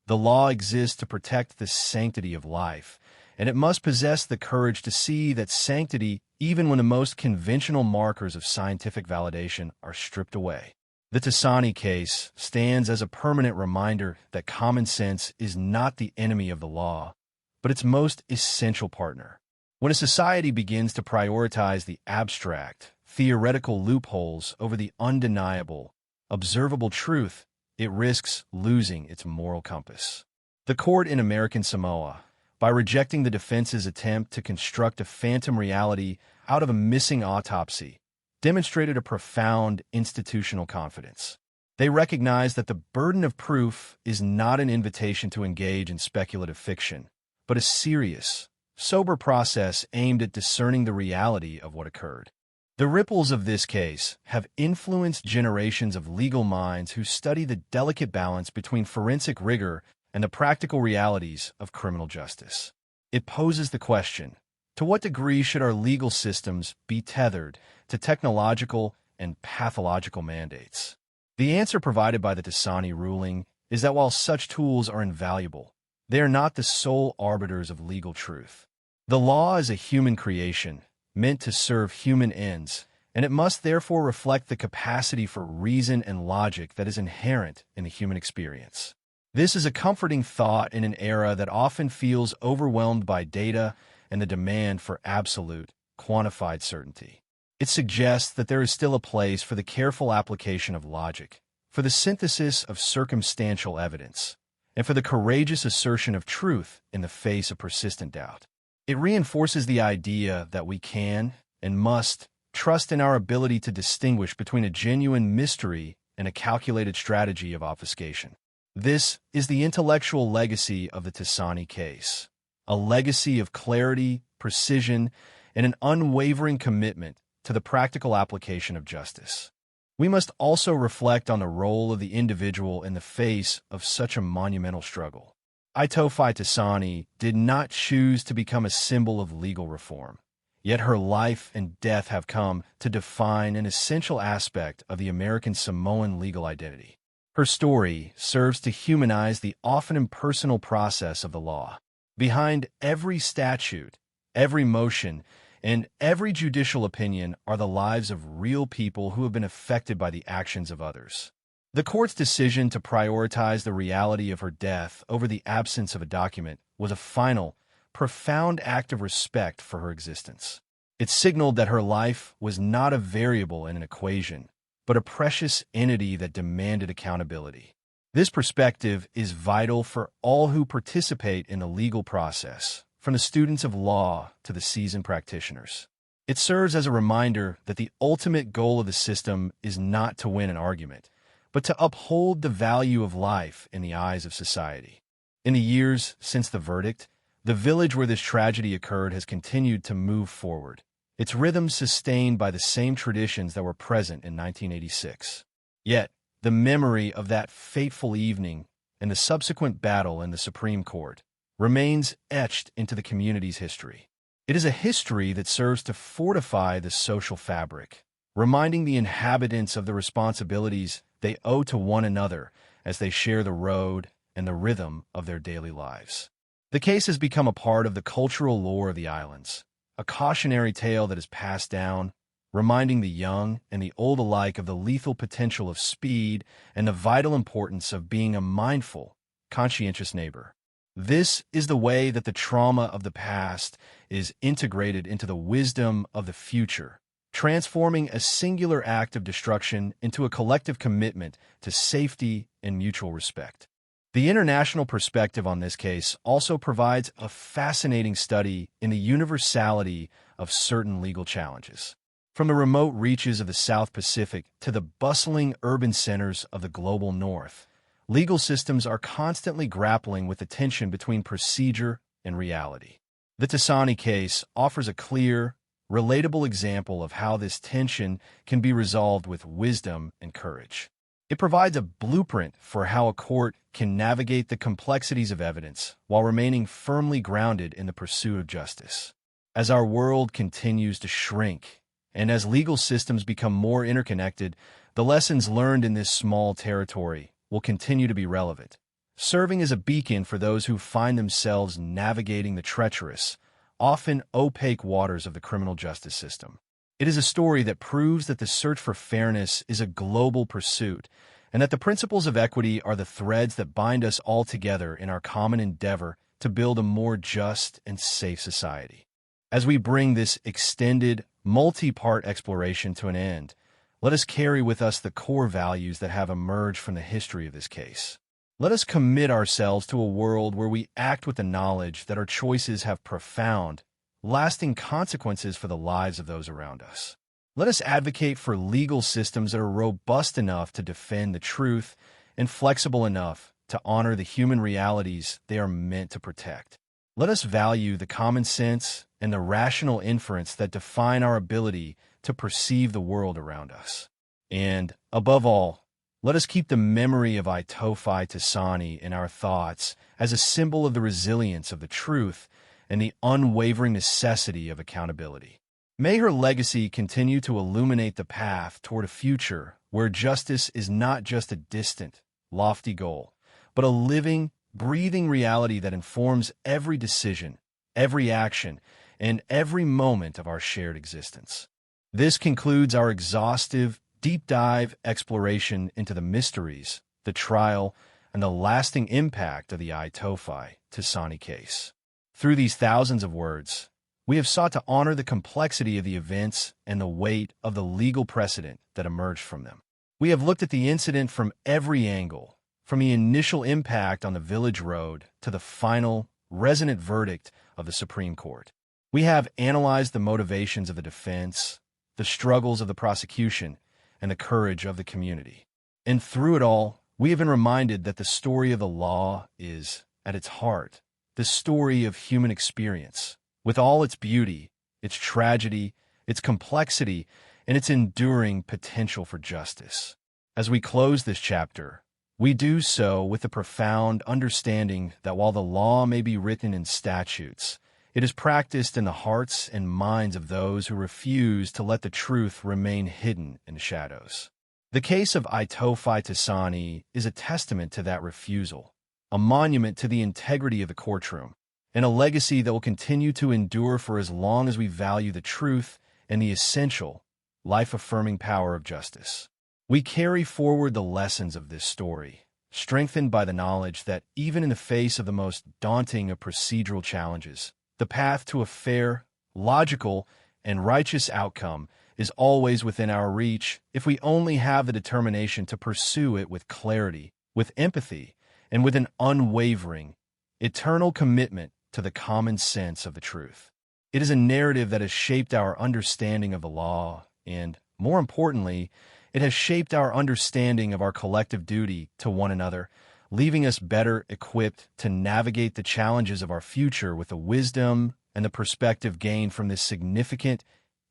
[SPEAKER 12] The law exists to protect the sanctity of life, and it must possess the courage to see that sanctity even when the most conventional markers of scientific validation are stripped away. The Tasani case stands as a permanent reminder that common sense is not the enemy of the law, but its most essential partner. When a society begins to prioritize the abstract, theoretical loopholes over the undeniable, observable truth, it risks losing its moral compass. The court in American Samoa, by rejecting the defense's attempt to construct a phantom reality out of a missing autopsy, demonstrated a profound institutional confidence. They recognized that the burden of proof is not an invitation to engage in speculative fiction, but a serious, sober process aimed at discerning the reality of what occurred. The ripples of this case have influenced generations of legal minds who study the delicate balance between forensic rigor and the practical realities of criminal justice. It poses the question, to what degree should our legal systems be tethered to technological and pathological mandates? The answer provided by the Tasani ruling is that while such tools are invaluable, they are not the sole arbiters of legal truth. The law is a human creation, meant to serve human ends, and it must therefore reflect the capacity for reason and logic that is inherent in the human experience. This is a comforting thought in an era that often feels overwhelmed by data and the demand for absolute, quantified certainty. It suggests that there is still a place for the careful application of logic, for the synthesis of circumstantial evidence, and for the courageous assertion of truth in the face of persistent doubt. It reinforces the idea that we can and must trust in our ability to distinguish between a genuine mystery and a calculated strategy of obfuscation. This is the intellectual legacy of the Tasani case, a legacy of clarity, precision, and an unwavering commitment to the practical application of justice. We must also reflect on the role of the individual in the face of such a monumental struggle. Itofi Tasani did not choose to become a symbol of legal reform, yet her life and death have come to define an essential aspect of the American Samoan legal identity. Her story serves to humanize the often impersonal process of the law. Behind every statute, every motion, and every judicial opinion are the lives of real people who have been affected by the actions of others. The court's decision to prioritize the reality of her death over the absence of a document was a final, profound act of respect for her existence. It signaled that her life was not a variable in an equation, but a precious entity that demanded accountability. This perspective is vital for all who participate in the legal process, from the students of law to the seasoned practitioners. It serves as a reminder that the ultimate goal of the system is not to win an argument, but to uphold the value of life in the eyes of society. In the years since the verdict, the village where this tragedy occurred has continued to move forward, its rhythm sustained by the same traditions that were present in 1986. Yet, the memory of that fateful evening and the subsequent battle in the Supreme Court remains etched into the community's history. It is a history that serves to fortify the social fabric, reminding the inhabitants of the responsibilities they owe to one another as they share the road and the rhythm of their daily lives. The case has become a part of the cultural lore of the islands, a cautionary tale that is passed down, reminding the young and the old alike of the lethal potential of speed and the vital importance of being a mindful, conscientious neighbor. This is the way that the trauma of the past is integrated into the wisdom of the future, transforming a singular act of destruction into a collective commitment to safety and mutual respect. The international perspective on this case also provides a fascinating study in the universality of certain legal challenges. From the remote reaches of the South Pacific to the bustling urban centers of the global North, legal systems are constantly grappling with the tension between procedure and reality. The Tassani case offers a clear, relatable example of how this tension can be resolved with wisdom and courage. It provides a blueprint for how a court can navigate the complexities of evidence while remaining firmly grounded in the pursuit of justice. As our world continues to shrink, and as legal systems become more interconnected, the lessons learned in this small territory will continue to be relevant, serving as a beacon for those who find themselves navigating the treacherous, often opaque waters of the criminal justice system. It is a story that proves that the search for fairness is a global pursuit, and that the principles of equity are the threads that bind us all together in our common endeavor to build a more just and safe society. As we bring this extended, multi-part exploration to an end, let us carry with us the core values that have emerged from the history of this case. Let us commit ourselves to a world where we act with the knowledge that our choices have profound, lasting consequences for the lives of those around us. Let us advocate for legal systems that are robust enough to defend the truth and flexible enough to honor the human realities they are meant to protect. Let us value the common sense and the rational inference that define our ability to perceive the world around us. And, above all, let us keep the memory of Aitofi Tassani in our thoughts as a symbol of the resilience of the truth and the unwavering necessity of accountability. May her legacy continue to illuminate the path toward a future where justice is not just a distant, lofty goal, but a living, breathing reality that informs every decision, every action, and every moment of our shared existence. This concludes our exhaustive, deep dive exploration into the mysteries, the trial, and the lasting impact of the Aitofi Tassani case. Through these thousands of words, we have sought to honor the complexity of the events and the weight of the legal precedent that emerged from them. We have looked at the incident from every angle, from the initial impact on the village road to the final, resonant verdict of the Supreme Court. We have analyzed the motivations of the defense, the struggles of the prosecution, and the courage of the community. And through it all, we have been reminded that the story of the law is, at its heart, the story of human experience, with all its beauty, its tragedy, its complexity, and its enduring potential for justice. As we close this chapter, we do so with the profound understanding that while the law may be written in statutes, it is practiced in the hearts and minds of those who refuse to let the truth remain hidden in the shadows. The case of Aitofi Tassani is a testament to that refusal, a monument to the integrity of the courtroom, and a legacy that will continue to endure for as long as we value the truth and the essential, life-affirming power of justice. We carry forward the lessons of this story, strengthened by the knowledge that even in the face of the most daunting of procedural challenges, the path to a fair, logical, and righteous outcome is always within our reach if we only have the determination to pursue it with clarity, with empathy, and with an unwavering, eternal commitment to the common sense of the truth. It is a narrative that has shaped our understanding of the law, and, more importantly, it has shaped our understanding of our collective duty to one another, leaving us better equipped to navigate the challenges of our future with the wisdom and the perspective gained from this significant,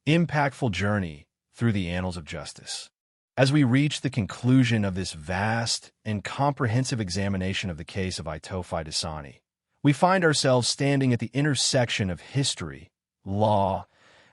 [SPEAKER 12] impactful journey through the annals of justice. As we reach the conclusion of this vast and comprehensive examination of the case of Aitofi Tassani, we find ourselves standing at the intersection of history, law,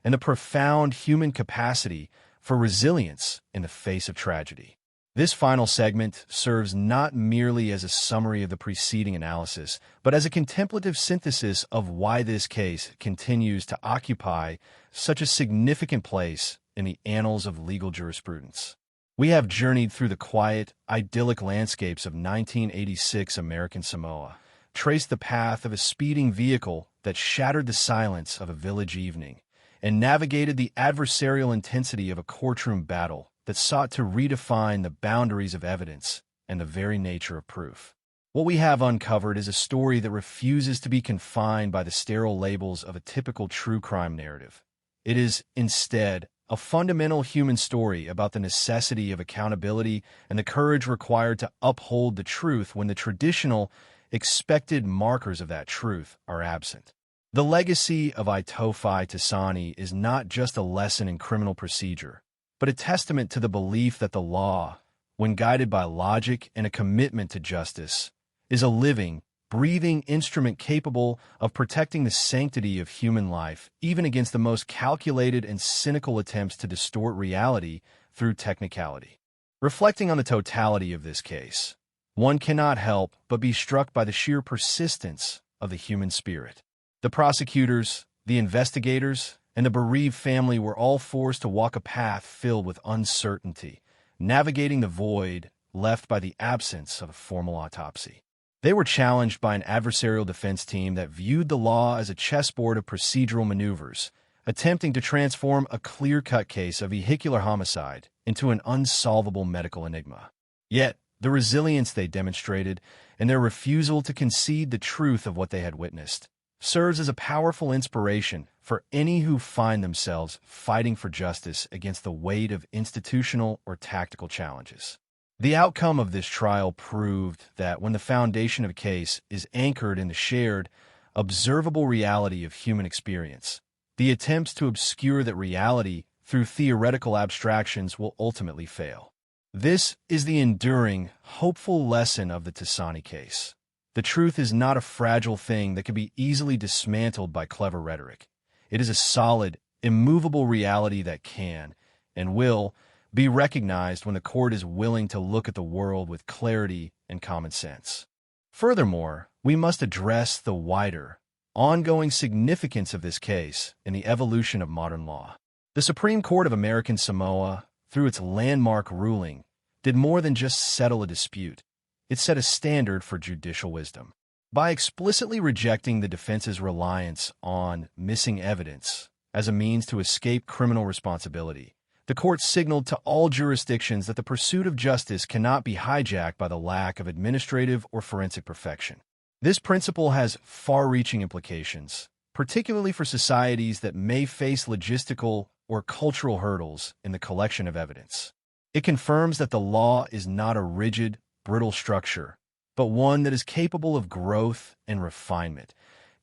[SPEAKER 12] and the profound human capacity for resilience in the face of tragedy. This final segment serves not merely as a summary of the preceding analysis, but as a contemplative synthesis of why this case continues to occupy such a significant place in the annals of legal jurisprudence. We have journeyed through the quiet, idyllic landscapes of 1986 American Samoa, traced the path of a speeding vehicle that shattered the silence of a village evening, and navigated the adversarial intensity of a courtroom battle that sought to redefine the boundaries of evidence and the very nature of proof. What we have uncovered is a story that refuses to be confined by the sterile labels of a typical true crime narrative. It is, instead, a fundamental human story about the necessity of accountability and the courage required to uphold the truth when the traditional, expected markers of that truth are absent. The legacy of Itofi Tasani is not just a lesson in criminal procedure, but a testament to the belief that the law, when guided by logic and a commitment to justice, is a living, breathing instrument capable of protecting the sanctity of human life, even against the most calculated and cynical attempts to distort reality through technicality. Reflecting on the totality of this case, one cannot help but be struck by the sheer persistence of the human spirit. The prosecutors, the investigators, and the bereaved family were all forced to walk a path filled with uncertainty, navigating the void left by the absence of a formal autopsy. They were challenged by an adversarial defense team that viewed the law as a chessboard of procedural maneuvers, attempting to transform a clear-cut case of vehicular homicide into an unsolvable medical enigma. Yet, the resilience they demonstrated and their refusal to concede the truth of what they had witnessed serves as a powerful inspiration for any who find themselves fighting for justice against the weight of institutional or tactical challenges. The outcome of this trial proved that when the foundation of a case is anchored in the shared, observable reality of human experience, the attempts to obscure that reality through theoretical abstractions will ultimately fail. This is the enduring, hopeful lesson of the Tasani case. The truth is not a fragile thing that can be easily dismantled by clever rhetoric. It is a solid, immovable reality that can, and will, be recognized when the court is willing to look at the world with clarity and common sense. Furthermore, we must address the wider, ongoing significance of this case in the evolution of modern law. The Supreme Court of American Samoa, through its landmark ruling, did more than just settle a dispute. It set a standard for judicial wisdom. By explicitly rejecting the defense's reliance on missing evidence as a means to escape criminal responsibility, the court signaled to all jurisdictions that the pursuit of justice cannot be hijacked by the lack of administrative or forensic perfection. This principle has far-reaching implications, particularly for societies that may face logistical or cultural hurdles in the collection of evidence. It confirms that the law is not a rigid, brittle structure, but one that is capable of growth and refinement,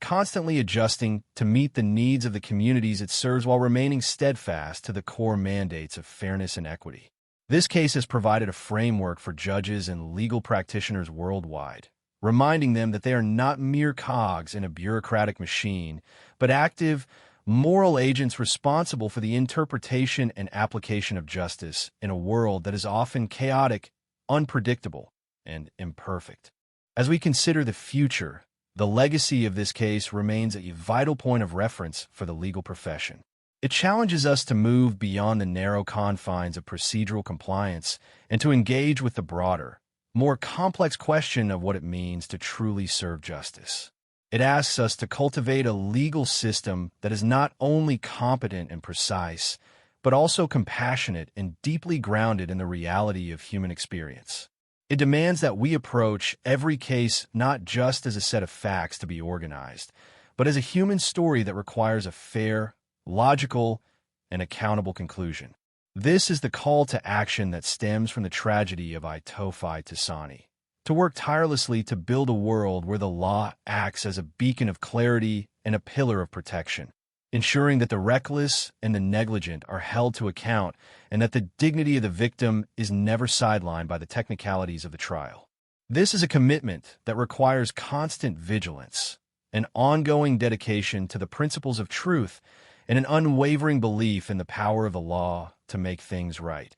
[SPEAKER 12] constantly adjusting to meet the needs of the communities it serves while remaining steadfast to the core mandates of fairness and equity. This case has provided a framework for judges and legal practitioners worldwide, reminding them that they are not mere cogs in a bureaucratic machine, but active, moral agents responsible for the interpretation and application of justice in a world that is often chaotic, unpredictable, and imperfect. As we consider the future, the legacy of this case remains a vital point of reference for the legal profession. It challenges us to move beyond the narrow confines of procedural compliance and to engage with the broader, more complex question of what it means to truly serve justice. It asks us to cultivate a legal system that is not only competent and precise, but also compassionate and deeply grounded in the reality of human experience. It demands that we approach every case not just as a set of facts to be organized, but as a human story that requires a fair, logical, and accountable conclusion. This is the call to action that stems from the tragedy of Itofi Tasani, to work tirelessly to build a world where the law acts as a beacon of clarity and a pillar of protection, ensuring that the reckless and the negligent are held to account and that the dignity of the victim is never sidelined by the technicalities of the trial. This is a commitment that requires constant vigilance, an ongoing dedication to the principles of truth, and an unwavering belief in the power of the law to make things right,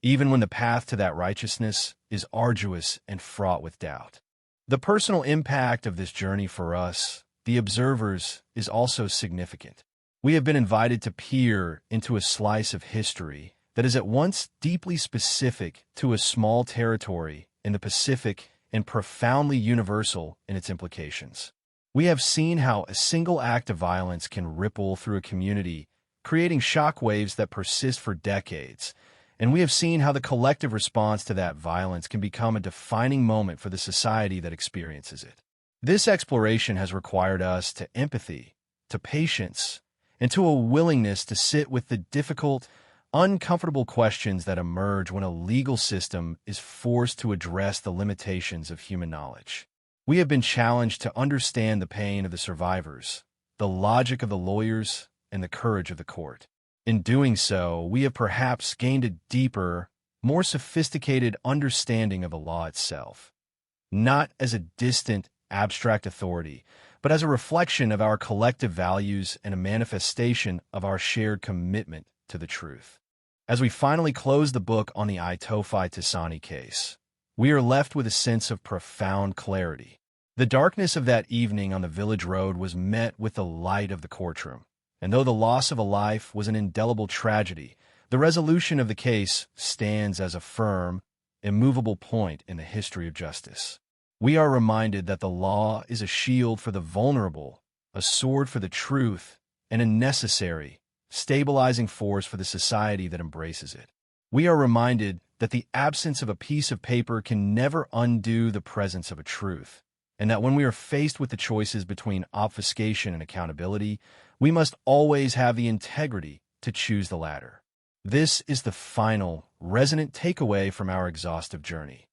[SPEAKER 12] even when the path to that righteousness is arduous and fraught with doubt. The personal impact of this journey for us, the observers, is also significant. We have been invited to peer into a slice of history that is at once deeply specific to a small territory in the Pacific and profoundly universal in its implications. We have seen how a single act of violence can ripple through a community, creating shockwaves that persist for decades, and we have seen how the collective response to that violence can become a defining moment for the society that experiences it. This exploration has required us to empathy, to patience, and to a willingness to sit with the difficult, uncomfortable questions that emerge when a legal system is forced to address the limitations of human knowledge. We have been challenged to understand the pain of the survivors, the logic of the lawyers, and the courage of the court. In doing so, we have perhaps gained a deeper, more sophisticated understanding of the law itself, not as a distant, abstract authority, but as a reflection of our collective values and a manifestation of our shared commitment to the truth. As we finally close the book on the Itofi Tasani case, we are left with a sense of profound clarity. The darkness of that evening on the village road was met with the light of the courtroom. And though the loss of a life was an indelible tragedy, the resolution of the case stands as a firm, immovable point in the history of justice. We are reminded that the law is a shield for the vulnerable, a sword for the truth, and a necessary, stabilizing force for the society that embraces it. We are reminded that the absence of a piece of paper can never undo the presence of a truth, and that when we are faced with the choices between obfuscation and accountability, we must always have the integrity to choose the latter. This is the final, resonant takeaway from our exhaustive journey,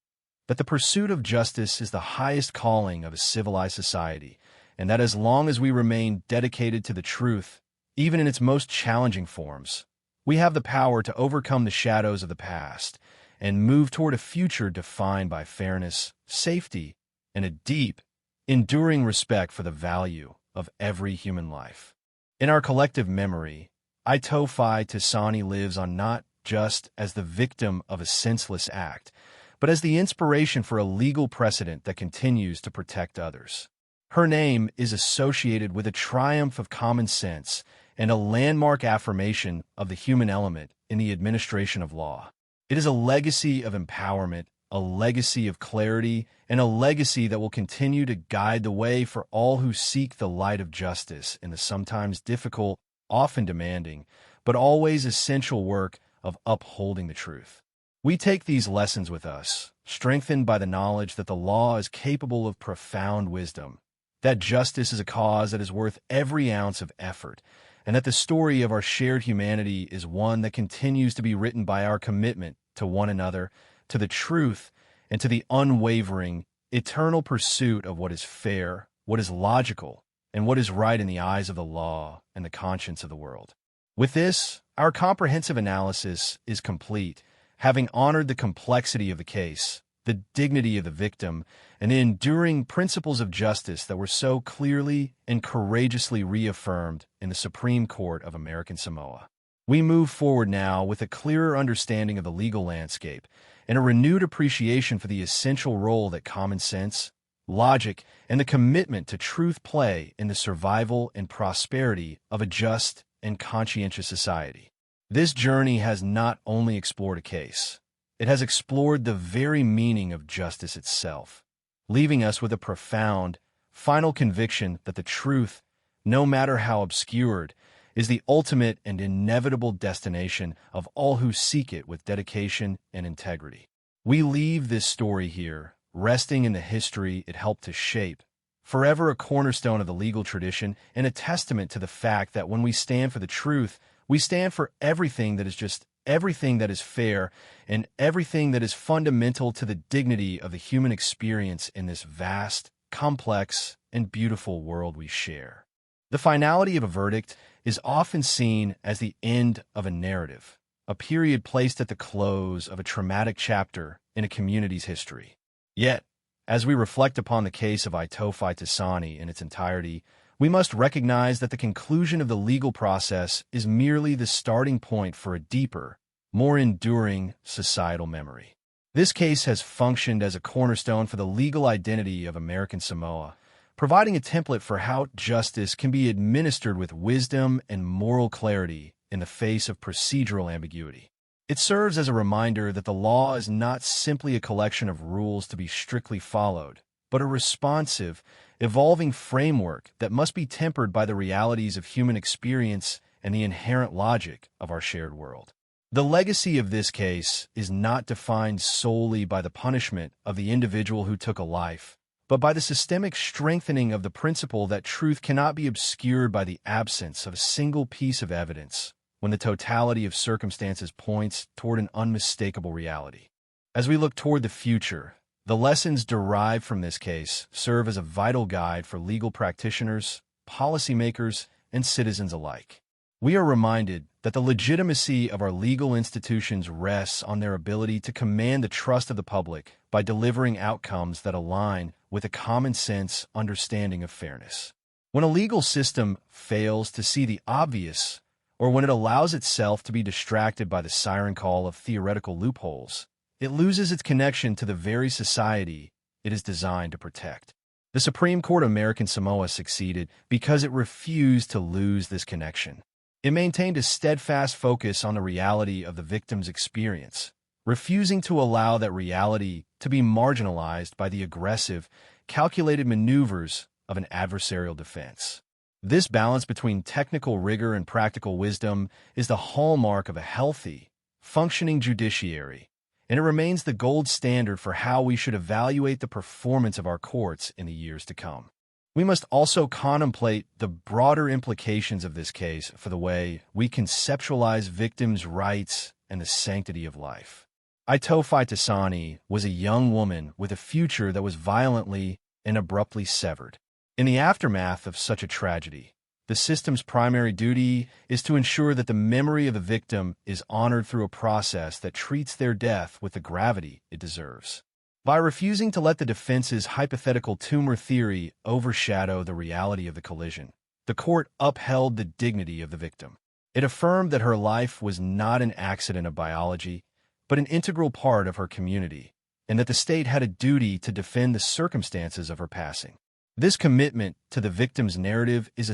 [SPEAKER 12] that the pursuit of justice is the highest calling of a civilized society, and that as long as we remain dedicated to the truth, even in its most challenging forms, we have the power to overcome the shadows of the past and move toward a future defined by fairness, safety, and a deep, enduring respect for the value of every human life. In our collective memory, Itofi Tasani lives on not just as the victim of a senseless act, but as the inspiration for a legal precedent that continues to protect others. Her name is associated with a triumph of common sense and a landmark affirmation of the human element in the administration of law. It is a legacy of empowerment, a legacy of clarity, and a legacy that will continue to guide the way for all who seek the light of justice in the sometimes difficult, often demanding, but always essential work of upholding the truth. We take these lessons with us, strengthened by the knowledge that the law is capable of profound wisdom, that justice is a cause that is worth every ounce of effort, and that the story of our shared humanity is one that continues to be written by our commitment to one another, to the truth, and to the unwavering, eternal pursuit of what is fair, what is logical, and what is right in the eyes of the law and the conscience of the world. With this, our comprehensive analysis is complete, having honored the complexity of the case, the dignity of the victim, and the enduring principles of justice that were so clearly and courageously reaffirmed in the Supreme Court of American Samoa. We move forward now with a clearer understanding of the legal landscape and a renewed appreciation for the essential role that common sense, logic, and the commitment to truth play in the survival and prosperity of a just and conscientious society. This journey has not only explored a case, it has explored the very meaning of justice itself, leaving us with a profound, final conviction that the truth, no matter how obscured, is the ultimate and inevitable destination of all who seek it with dedication and integrity. We leave this story here, resting in the history it helped to shape, forever a cornerstone of the legal tradition and a testament to the fact that when we stand for the truth, we stand for everything that is just everything that is fair and everything that is fundamental to the dignity of the human experience in this vast, complex, and beautiful world we share. The finality of a verdict is often seen as the end of a narrative, a period placed at the close of a traumatic chapter in a community's history. Yet, as we reflect upon the case of Itofi Tasani in its entirety, we must recognize that the conclusion of the legal process is merely the starting point for a deeper, more enduring societal memory. This case has functioned as a cornerstone for the legal identity of American Samoa, providing a template for how justice can be administered with wisdom and moral clarity in the face of procedural ambiguity. It serves as a reminder that the law is not simply a collection of rules to be strictly followed, but a responsive, evolving framework that must be tempered by the realities of human experience and the inherent logic of our shared world. The legacy of this case is not defined solely by the punishment of the individual who took a life, but by the systemic strengthening of the principle that truth cannot be obscured by the absence of a single piece of evidence when the totality of circumstances points toward an unmistakable reality. As we look toward the future, the lessons derived from this case serve as a vital guide for legal practitioners, policymakers, and citizens alike. We are reminded that the legitimacy of our legal institutions rests on their ability to command the trust of the public by delivering outcomes that align with a common-sense understanding of fairness. When a legal system fails to see the obvious, or when it allows itself to be distracted by the siren call of theoretical loopholes, it loses its connection to the very society it is designed to protect. The Supreme Court of American Samoa succeeded because it refused to lose this connection. It maintained a steadfast focus on the reality of the victim's experience, refusing to allow that reality to be marginalized by the aggressive, calculated maneuvers of an adversarial defense. This balance between technical rigor and practical wisdom is the hallmark of a healthy, functioning judiciary, and it remains the gold standard for how we should evaluate the performance of our courts in the years to come. We must also contemplate the broader implications of this case for the way we conceptualize victims' rights and the sanctity of life. Aitofi Tasani was a young woman with a future that was violently and abruptly severed. In the aftermath of such a tragedy, the system's primary duty is to ensure that the memory of the victim is honored through a process that treats their death with the gravity it deserves. By refusing to let the defense's hypothetical tumor theory overshadow the reality of the collision, the court upheld the dignity of the victim. It affirmed that her life was not an accident of biology, but an integral part of her community, and that the state had a duty to defend the circumstances of her passing. This commitment to the victim's narrative is a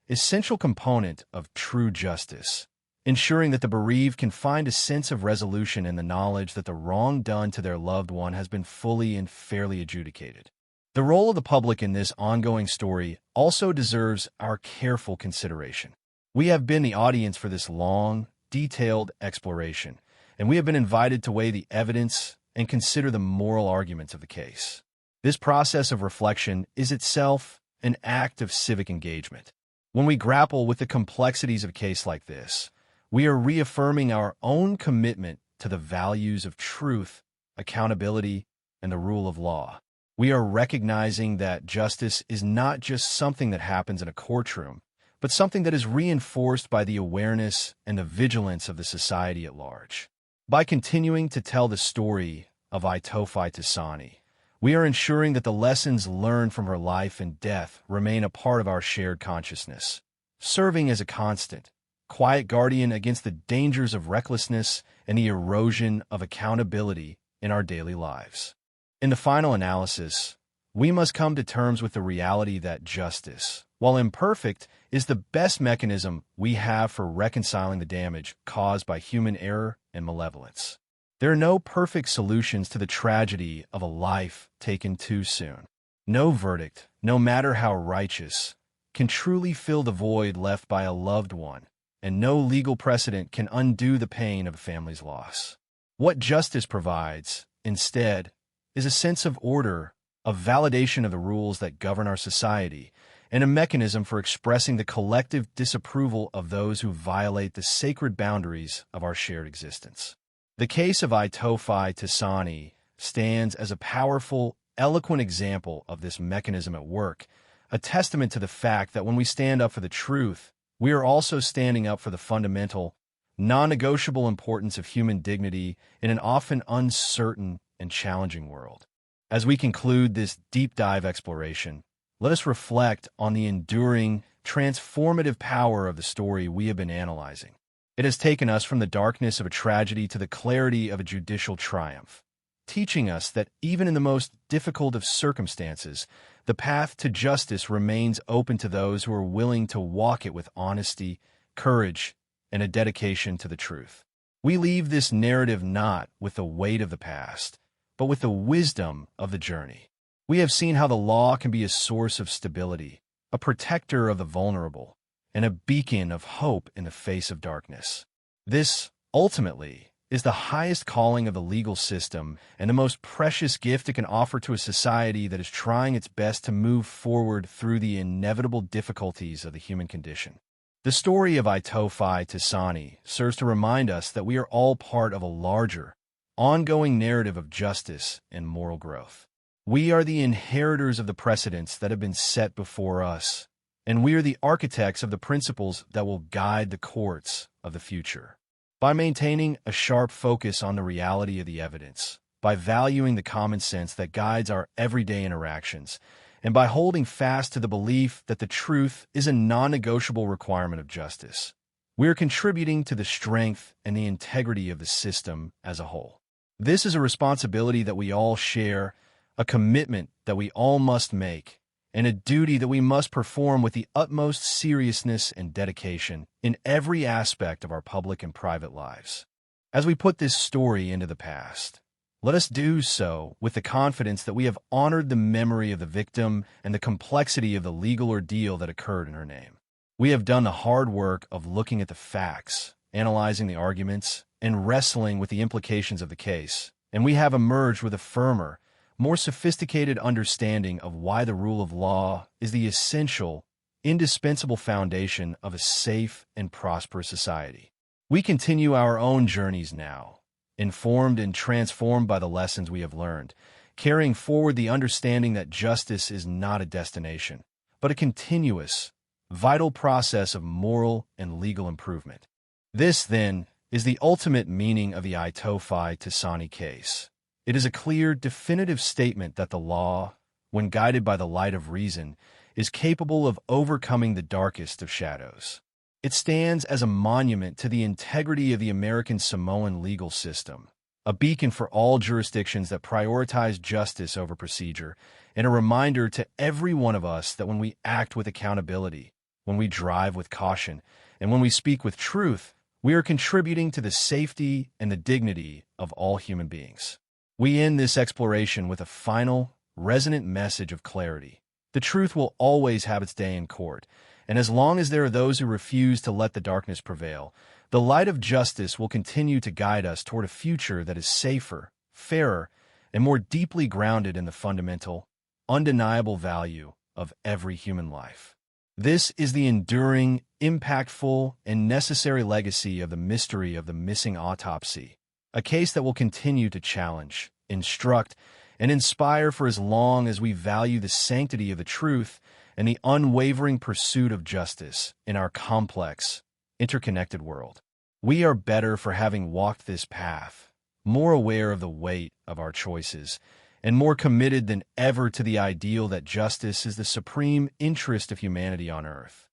[SPEAKER 12] essential component of true justice, ensuring that the bereaved can find a sense of resolution in the knowledge that the wrong done to their loved one has been fully and fairly adjudicated. The role of the public in this ongoing story also deserves our careful consideration. We have been the audience for this long, detailed exploration, and we have been invited to weigh the evidence and consider the moral arguments of the case. This process of reflection is itself an act of civic engagement. When we grapple with the complexities of a case like this, we are reaffirming our own commitment to the values of truth, accountability, and the rule of law. We are recognizing that justice is not just something that happens in a courtroom, but something that is reinforced by the awareness and the vigilance of the society at large. By continuing to tell the story of Aitofi Tasani, we are ensuring that the lessons learned from her life and death remain a part of our shared consciousness, serving as a constant, quiet guardian against the dangers of recklessness and the erosion of accountability in our daily lives. In the final analysis, we must come to terms with the reality that justice, while imperfect, is the best mechanism we have for reconciling the damage caused by human error and malevolence. There are no perfect solutions to the tragedy of a life taken too soon. No verdict, no matter how righteous, can truly fill the void left by a loved one, and no legal precedent can undo the pain of a family's loss. What justice provides, instead, is a sense of order, a validation of the rules that govern our society, and a mechanism for expressing the collective disapproval of those who violate the sacred boundaries of our shared existence. The case of Aitofi Tasani stands as a powerful, eloquent example of this mechanism at work, a testament to the fact that when we stand up for the truth, we are also standing up for the fundamental, non-negotiable importance of human dignity in an often uncertain and challenging world. As we conclude this deep dive exploration, let us reflect on the enduring, transformative power of the story we have been analyzing. It has taken us from the darkness of a tragedy to the clarity of a judicial triumph, teaching us that even in the most difficult of circumstances, the path to justice remains open to those who are willing to walk it with honesty, courage, and a dedication to the truth. We leave this narrative not with the weight of the past, but with the wisdom of the journey. We have seen how the law can be a source of stability, a protector of the vulnerable, and a beacon of hope in the face of darkness. This, ultimately, is the highest calling of the legal system and the most precious gift it can offer to a society that is trying its best to move forward through the inevitable difficulties of the human condition. The story of Itofi Tisani serves to remind us that we are all part of a larger, ongoing narrative of justice and moral growth. We are the inheritors of the precedents that have been set before us, and we are the architects of the principles that will guide the courts of the future. By maintaining a sharp focus on the reality of the evidence, by valuing the common sense that guides our everyday interactions, and by holding fast to the belief that the truth is a non-negotiable requirement of justice, we are contributing to the strength and the integrity of the system as a whole. This is a responsibility that we all share, a commitment that we all must make, and a duty that we must perform with the utmost seriousness and dedication in every aspect of our public and private lives. As we put this story into the past, let us do so with the confidence that we have honored the memory of the victim and the complexity of the legal ordeal that occurred in her name. We have done the hard work of looking at the facts, analyzing the arguments, and wrestling with the implications of the case, and we have emerged with a firmer, more sophisticated understanding of why the rule of law is the essential, indispensable foundation of a safe and prosperous society. We continue our own journeys now, informed and transformed by the lessons we have learned, carrying forward the understanding that justice is not a destination, but a continuous, vital process of moral and legal improvement. This, then, is the ultimate meaning of the Itofi Tisani case. It is a clear, definitive statement that the law, when guided by the light of reason, is capable of overcoming the darkest of shadows. It stands as a monument to the integrity of the American Samoan legal system, a beacon for all jurisdictions that prioritize justice over procedure, and a reminder to every one of us that when we act with accountability, when we drive with caution, and when we speak with truth, we are contributing to the safety and the dignity of all human beings. We end this exploration with a final, resonant message of clarity. The truth will always have its day in court, and as long as there are those who refuse to let the darkness prevail, the light of justice will continue to guide us toward a future that is safer, fairer, and more deeply grounded in the fundamental, undeniable value of every human life. This is the enduring, impactful, and necessary legacy of the mystery of the missing autopsy, a case that will continue to challenge, instruct, and inspire for as long as we value the sanctity of the truth and the unwavering pursuit of justice in our complex, interconnected world. We are better for having walked this path, more aware of the weight of our choices, and more committed than ever to the ideal that justice is the supreme interest of humanity on earth.